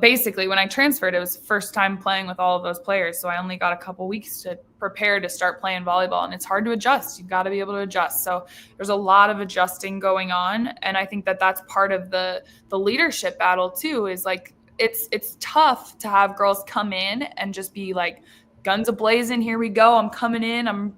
basically when I transferred, it was the first time playing with all of those players. So I only got a couple weeks to prepare to start playing volleyball, and it's hard to adjust. You've got to be able to adjust. So there's a lot of adjusting going on. And I think that that's part of the leadership battle too, is like, it's tough to have girls come in and just be like, guns a-blazing, here we go. I'm coming in. I'm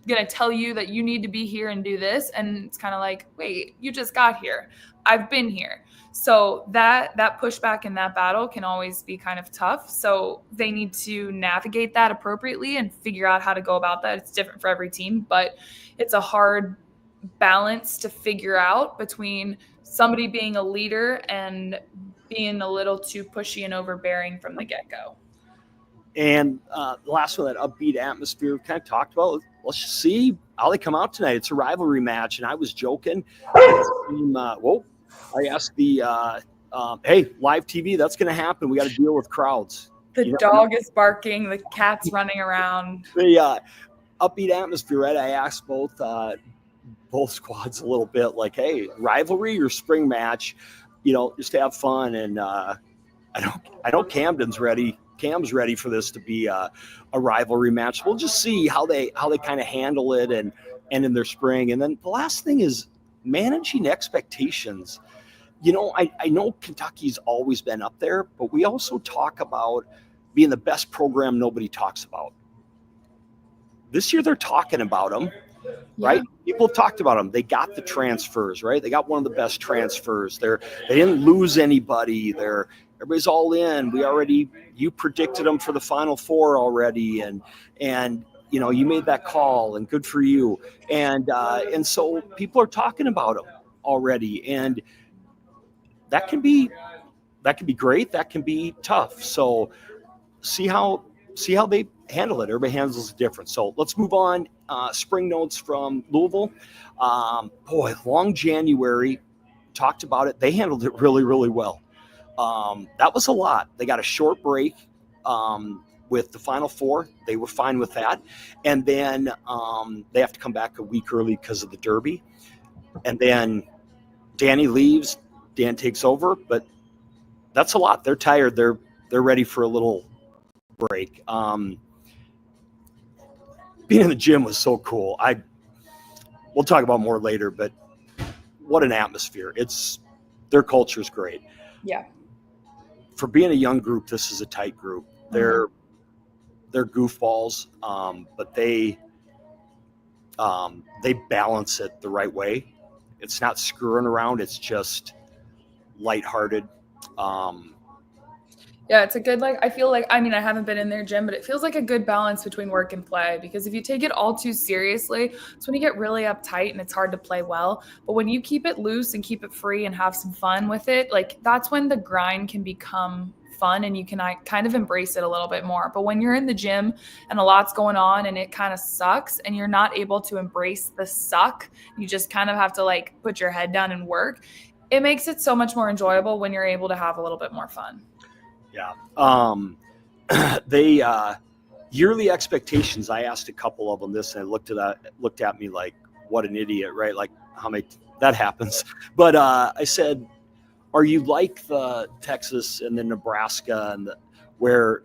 going to tell you that you need to be here and do this. And it's kind of like, wait, you just got here. I've been here. So that pushback in that battle can always be kind of tough. So they need to navigate that appropriately and figure out how to go about that. It's different for every team, but it's a hard balance to figure out between somebody being a leader and being a little too pushy and overbearing from the get-go. And the last one, that upbeat atmosphere we kind of talked about. Let's just see how they come out tonight. It's a rivalry match, and I was joking. I asked the, hey, live TV, that's going to happen. We got to deal with crowds. The dog is barking. The cat's running around. The upbeat atmosphere, right? I asked both squads a little bit, like, hey, rivalry or spring match, just to have fun. And I know Cam's ready for this to be a rivalry match. We'll just see how they kind of handle it and in their spring. And then the last thing is managing expectations. I know Kentucky's always been up there, but we also talk about being the best program nobody talks about. This year they're talking about them, right? People have talked about them. They got the transfers, right? They got one of the best transfers. They didn't lose anybody. Everybody's all in. You predicted them for the Final Four already, and you made that call, and good for you. And so people are talking about them already, and that can be great. That can be tough. So see how they handle it. Everybody handles it different. So let's move on. Spring notes from Louisville. Long January. Talked about it. They handled it really, really well. That was a lot. They got a short break with the Final Four. They were fine with that. And then they have to come back a week early because of the Derby. And then Danny leaves. Dan takes over. But that's a lot. They're tired. They're ready for a little break. Being in the gym was so cool. We'll talk about more later, but what an atmosphere. Their culture is great. Yeah. for being a young group, this is a tight group. They're goofballs, but they balance it the right way. It's not screwing around. It's just lighthearted. Yeah, it's a good, like, I feel like, I mean, I haven't been in their gym, but it feels like a good balance between work and play, because if you take it all too seriously, it's when you get really uptight and it's hard to play well. But when you keep it loose and keep it free and have some fun with it, like, that's when the grind can become fun and you can kind of embrace it a little bit more. But when you're in the gym and a lot's going on and it kind of sucks and you're not able to embrace the suck, you just kind of have to like put your head down and work. It makes it so much more enjoyable when you're able to have a little bit more fun. Yeah. They yearly expectations. I asked a couple of them this, and they looked at me like, "What an idiot!" Right? Like, how many that happens? But I said, "Are you like the Texas and the Nebraska and where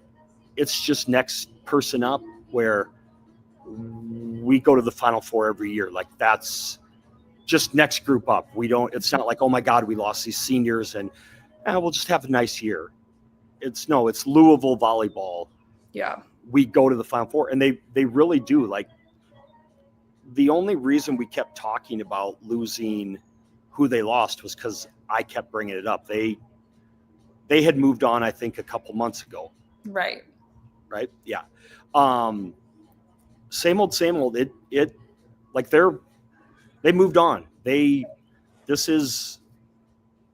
it's just next person up? Where we go to the Final Four every year? Like that's just next group up. We don't. It's not like, oh my God, we lost these seniors, and we'll just have a nice year." It's Louisville volleyball. Yeah. We go to the Final Four, and they really do. Like, the only reason we kept talking about losing who they lost was because I kept bringing it up. They had moved on, I think, a couple months ago. Right. Yeah. Same old. It like they moved on. This is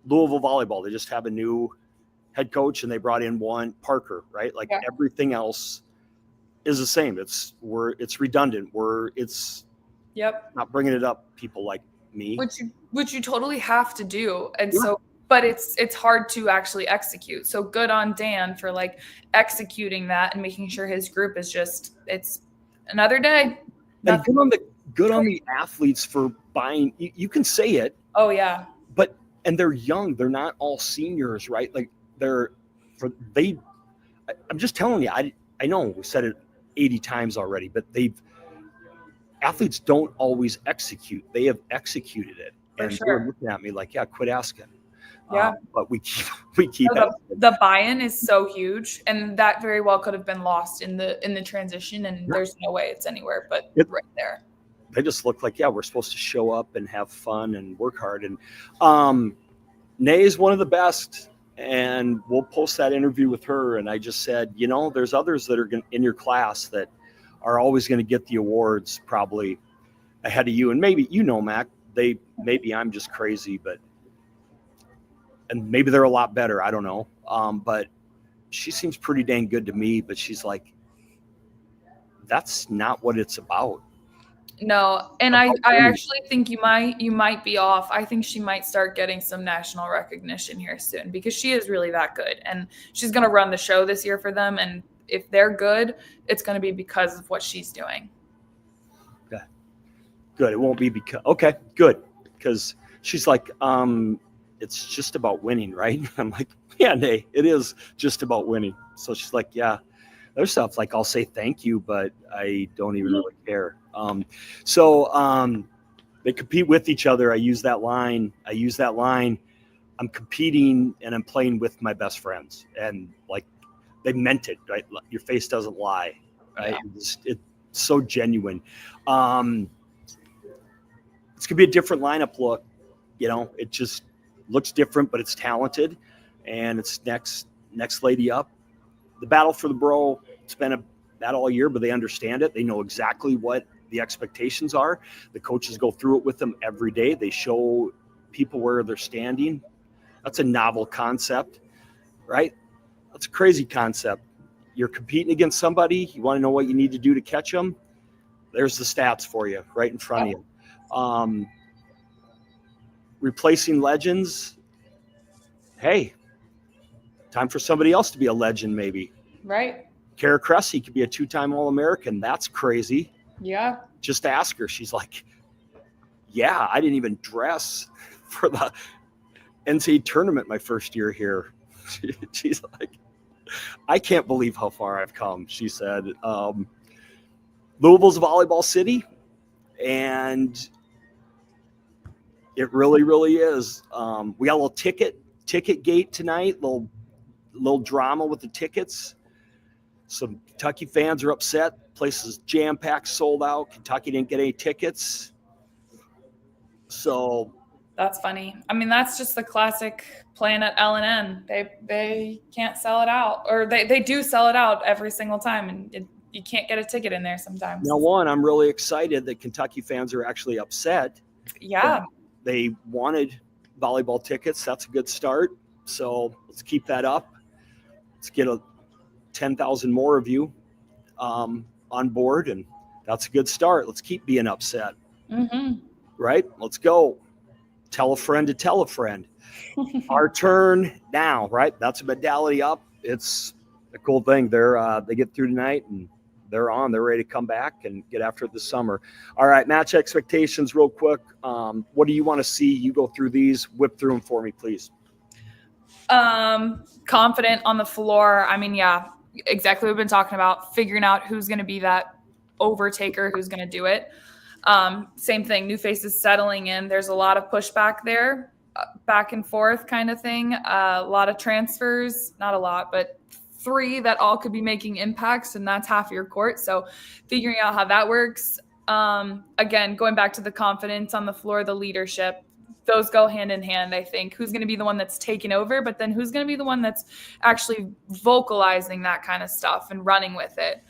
Louisville volleyball. They just have a new head coach, and they brought in one Parker, right? Like everything else is the same. It's redundant. It's not bringing it up. People like me, which you totally have to do, and so, but it's hard to actually execute. So good on Dan for like executing that and making sure his group is just it's another day. And good on the athletes for buying. You can say it. Oh yeah, and they're young. They're not all seniors, right? Like. I'm just telling you, I know we said it 80 times already, but athletes don't always execute. They have executed it. And they're looking at me like, yeah, quit asking. Yeah. But we keep the buy-in is so huge, and that very well could have been lost in the transition, and there's no way it's anywhere but right there. They just look like, we're supposed to show up and have fun and work hard. And Nay is one of the best. And we'll post that interview with her. And I just said, there's others that are in your class that are always going to get the awards probably ahead of you. And maybe, Mac, maybe I'm just crazy, and maybe they're a lot better. I don't know. But she seems pretty dang good to me, but she's like, that's not what it's about. No, and I actually think you might be off. I think she might start getting some national recognition here soon because she is really that good, and she's going to run the show this year for them. And if they're good, it's going to be because of what she's doing. Okay, good. It won't be because she's like, it's just about winning, right? I'm like, yeah, Nay, it is just about winning. So she's like, yeah. There's stuff like I'll say thank you, but I don't even really care. So they compete with each other. I use that line. I'm competing and I'm playing with my best friends, and like they meant it, right? Your face doesn't lie, right? Yeah. It's so genuine. It's gonna be a different lineup look. It just looks different, but it's talented, and it's next lady up. The battle for the bro, it's been a battle all year, but they understand it. They know exactly what the expectations are. The coaches go through it with them every day. They show people where they're standing. That's a novel concept, right? That's a crazy concept. You're competing against somebody. You want to know what you need to do to catch them. There's the stats for you right in front of you. Replacing legends. Hey, time for somebody else to be a legend, maybe. Right. Kara Cressy could be a 2-time All-American. That's crazy. Yeah. Just ask her. She's like, yeah, I didn't even dress for the NCAA tournament my first year here. She's like, I can't believe how far I've come, she said. Louisville's a volleyball city, and it really, really is. We got a little ticket gate tonight, little little drama with the tickets. Some Kentucky fans are upset. Places jam-packed, sold out. Kentucky didn't get any tickets. So that's funny. I mean, that's just the classic plan at L&N. They can't sell it out, or they do sell it out every single time, and you can't get a ticket in there sometimes. Now, I'm really excited that Kentucky fans are actually upset. Yeah. They wanted volleyball tickets. That's a good start. So let's keep that up. Let's get 10,000 more of you on board, and that's a good start. Let's keep being upset. Mm-hmm. Right? Let's go. Tell a friend to tell a friend. Our turn now, right? That's a medality up. It's a cool thing. They get through tonight, and they're ready to come back and get after it this summer. All right, match expectations real quick. What do you want to see? You go through these, whip through them for me, please. Confident on the floor. I mean, yeah, exactly what we've been talking about, figuring out who's going to be that overtaker, who's going to do it. Same thing, new faces settling in. There's a lot of pushback there, back and forth kind of thing. A lot of transfers, not a lot, but 3 that all could be making impacts, and that's half your court. So figuring out how that works. Again, going back to the confidence on the floor, the leadership, those go hand in hand, I think. Who's going to be the one that's taking over, but then who's going to be the one that's actually vocalizing that kind of stuff and running with it.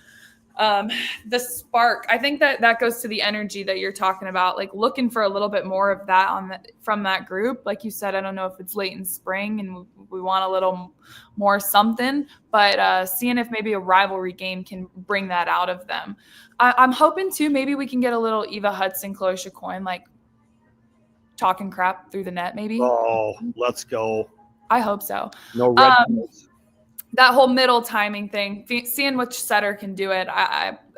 The spark, I think that goes to the energy that you're talking about, like looking for a little bit more of that from that group. Like you said, I don't know if it's late in spring and we want a little more something, but seeing if maybe a rivalry game can bring that out of them. I'm hoping too, maybe we can get a little Eva Hudson, Chloe Chacoin, like talking crap through the net, maybe. Oh, let's go. I hope so. No red balls. That whole middle timing thing, seeing which setter can do it,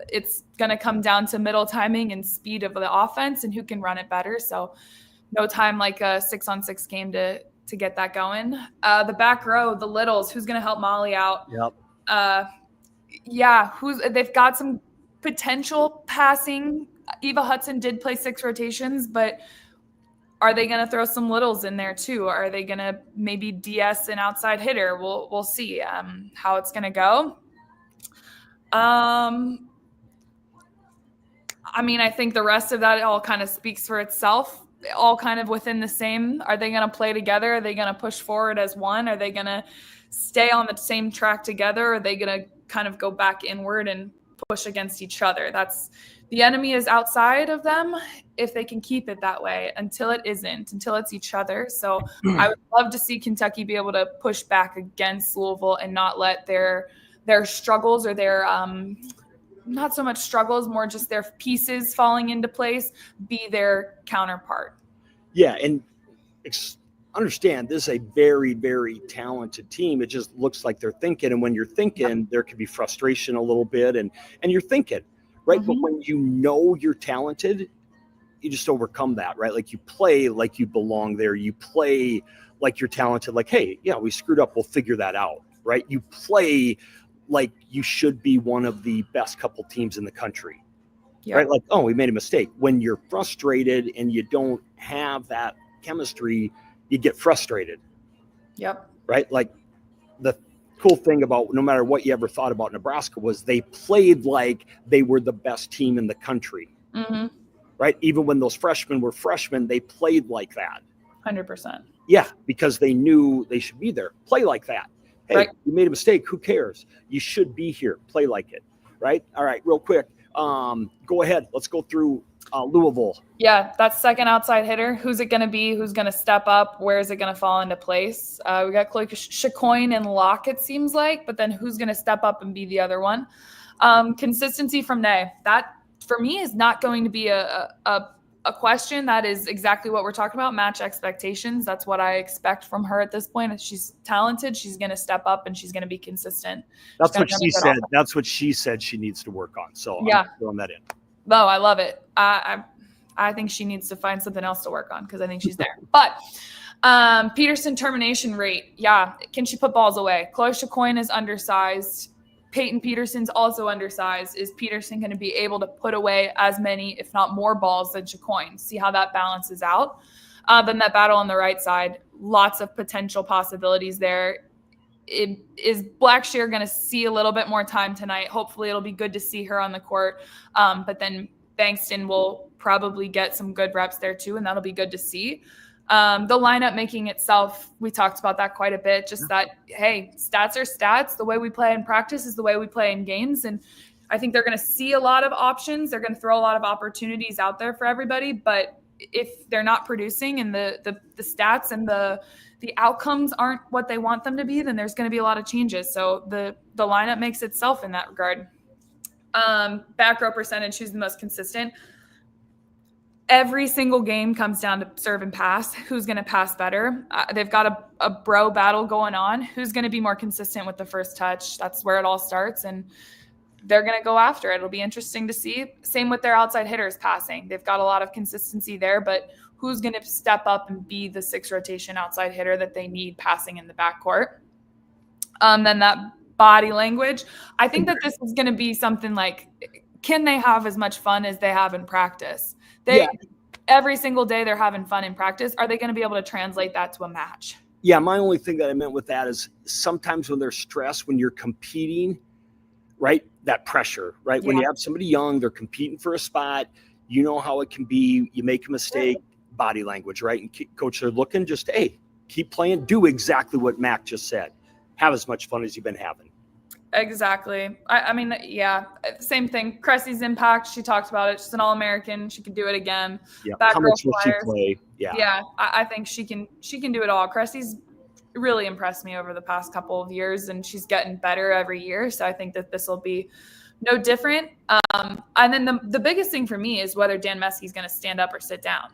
it's going to come down to middle timing and speed of the offense and who can run it better. So no time like a 6-on-6 game to get that going. The back row, the littles, who's going to help Molly out? Yep. They've got some potential passing. Eva Hudson did play 6 rotations, but are they going to throw some littles in there too? Are they going to maybe DS an outside hitter? We'll see how it's going to go. I mean, I think the rest of that all kind of speaks for itself, all kind of within the same. Are they going to play together? Are they going to push forward as one? Are they going to stay on the same track together? Are they going to kind of go back inward and push against each other? The enemy is outside of them if they can keep it that way until it isn't, until it's each other. So I would love to see Kentucky be able to push back against Louisville and not let their struggles or their not so much struggles, more just their pieces falling into place be their counterpart. Yeah, and understand this is a very, very talented team. It just looks like they're thinking, and when you're thinking, there could be frustration a little bit, and you're thinking. Right. Mm-hmm. But when you know you're talented, you just overcome that, right? Like you play like you belong there. You play like you're talented. Like, hey, yeah, we screwed up. We'll figure that out. Right. You play like you should be one of the best couple teams in the country. Yep. Right. Like, oh, we made a mistake. When you're frustrated and you don't have that chemistry, you get frustrated. Yep. Right. Like the cool thing about no matter what you ever thought about Nebraska was they played like they were the best team in the country. Mm-hmm. Right. Even when those freshmen were freshmen, they played like that. 100%. Yeah. Because they knew they should be there. Play like that. Hey, right. You made a mistake. Who cares? You should be here. Play like it. Right. All right. Real quick. Go ahead. Let's go through Louisville. Yeah, that second outside hitter. Who's it going to be? Who's going to step up? Where is it going to fall into place? We got Chloe Chacoin and Locke, it seems like, but then who's going to step up and be the other one? Consistency from Nay. That, for me, is not going to be a question. That is exactly what we're talking about, match expectations. That's what I expect from her at this point. If she's talented, she's going to step up and she's going to be consistent. That's what she said. That's what she said she needs to work on. So yeah. I'm throwing that in. Oh, I love it. I think she needs to find something else to work on because I think she's there. But Peterson termination rate, yeah. Can she put balls away? Chloe Chacoin is undersized. Peyton Peterson's also undersized. Is Peterson going to be able to put away as many, if not more, balls than Chacoin? See how that balances out. Then that battle on the right side, lots of potential possibilities there. is Blackshear going to see a little bit more time tonight? Hopefully it'll be good to see her on the court. But then Bankston will probably get some good reps there too, and that'll be good to see. The lineup making itself, we talked about that quite a bit, just that, hey, stats are stats. The way we play in practice is the way we play in games. And I think they're going to see a lot of options. They're going to throw a lot of opportunities out there for everybody. But if they're not producing and the stats and the outcomes aren't what they want them to be, then there's going to be a lot of changes. So the lineup makes itself in that regard. Back row percentage, who's the most consistent? Every single game comes down to serve and pass. Who's going to pass better? They've got a bro battle going on. Who's going to be more consistent with the first touch? That's where it all starts, and they're going to go after it. It'll be interesting to see. Same with their outside hitters passing. They've got a lot of consistency there, but who's going to step up and be the 6 rotation outside hitter that they need passing in the backcourt? Then that body language. I think that this is going to be something like, can they have as much fun as they have in practice? Every single day they're having fun in practice. Are they going to be able to translate that to a match? Yeah, my only thing that I meant with that is sometimes when they're stressed, when you're competing, right, that pressure, right? Yeah. When you have somebody young, they're competing for a spot, you know how it can be. You make a mistake, body language, right? And coach, they're looking just, hey, keep playing, do exactly what Mac just said. Have as much fun as you've been having. Exactly. I mean, yeah, same thing. Cressy's impact, she talked about it. She's an All-American. She can do it again. Yeah. How much will she play? Yeah. Yeah, I think she can do it all. Cressy's really impressed me over the past couple of years, and she's getting better every year. So I think that this will be no different. And then the biggest thing for me is whether Dan Meskey's going to stand up or sit down.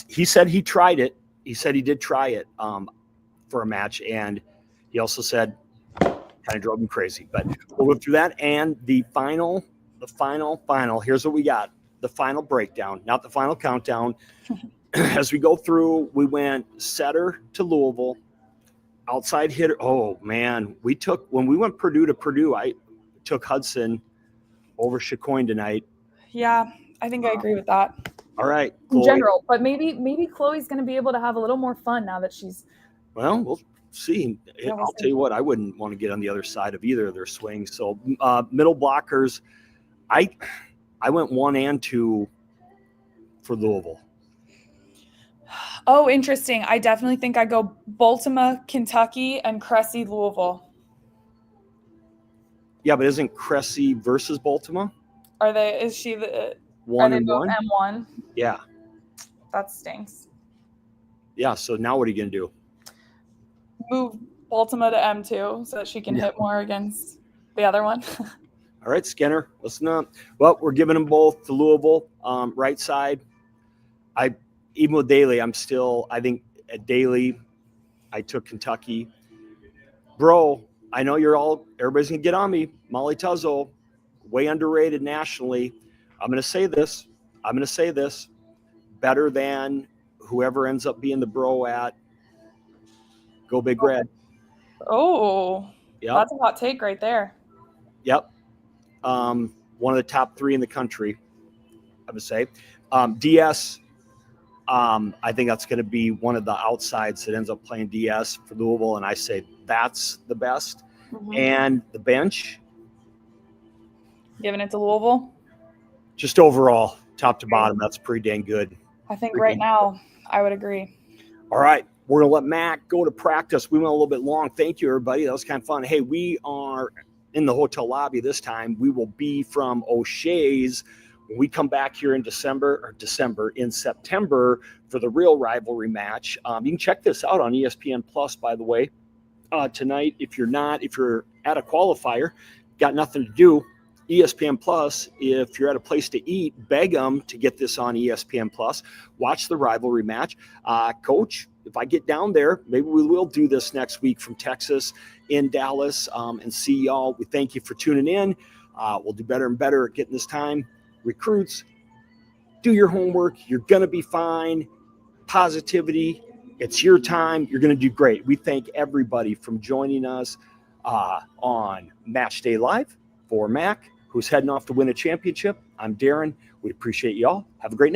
He said he tried it. He said he did try it for a match, and he also said kind of drove him crazy. But we'll go through that. And the final, here's what we got. The final breakdown, not the final countdown. As we go through, we went setter to Louisville, outside hitter. Oh, man. When we went Purdue to Purdue, I took Hudson over Chicoine tonight. Yeah, I think I agree with that. All right. Chloe. In general, but maybe Chloe's going to be able to have a little more fun now that she's. Well, we'll see. I'll tell you what, I wouldn't want to get on the other side of either of their swings. So middle blockers, I went 1 and 2 for Louisville. Oh, interesting. I definitely think I go Baltimore, Kentucky, and Cressy, Louisville. Yeah, but isn't Cressy versus Baltimore? Is she the 1 and 1? M1? Yeah. That stinks. Yeah, so now what are you going to do? Move Baltimore to M2 so that she can hit more against the other one. All right, Skinner, listen up. Well, we're giving them both to Louisville, right side. Even with Daly, I think at Daly, I took Kentucky. Bro, I know everybody's going to get on me. Molly Tuzzo, way underrated nationally. I'm going to say this. Better than whoever ends up being the bro at Go Big Red. Oh, yep. That's a hot take right there. Yep. One of the top 3 in the country, I would say. DS, I think that's going to be one of the outsides that ends up playing DS for Louisville, and I say that's the best. Mm-hmm. And the bench. Giving it to Louisville? Just overall, top to bottom, that's pretty dang good. I think right now, I would agree. All right. We're going to let Mac go to practice. We went a little bit long. Thank you, everybody. That was kind of fun. Hey, we are in the hotel lobby this time. We will be from O'Shea's when we come back here in September for the real rivalry match. You can check this out on ESPN Plus, by the way, tonight. If you're at a qualifier, got nothing to do, ESPN Plus, if you're at a place to eat, beg them to get this on ESPN Plus. Watch the rivalry match. Coach, if I get down there, maybe we will do this next week from Texas in Dallas and see y'all. We thank you for tuning in. We'll do better and better at getting this time. Recruits, do your homework. You're going to be fine. Positivity. It's your time. You're going to do great. We thank everybody from joining us on Matchday Live. For Mac, who's heading off to win a championship, I'm Darren. We appreciate y'all. Have a great night.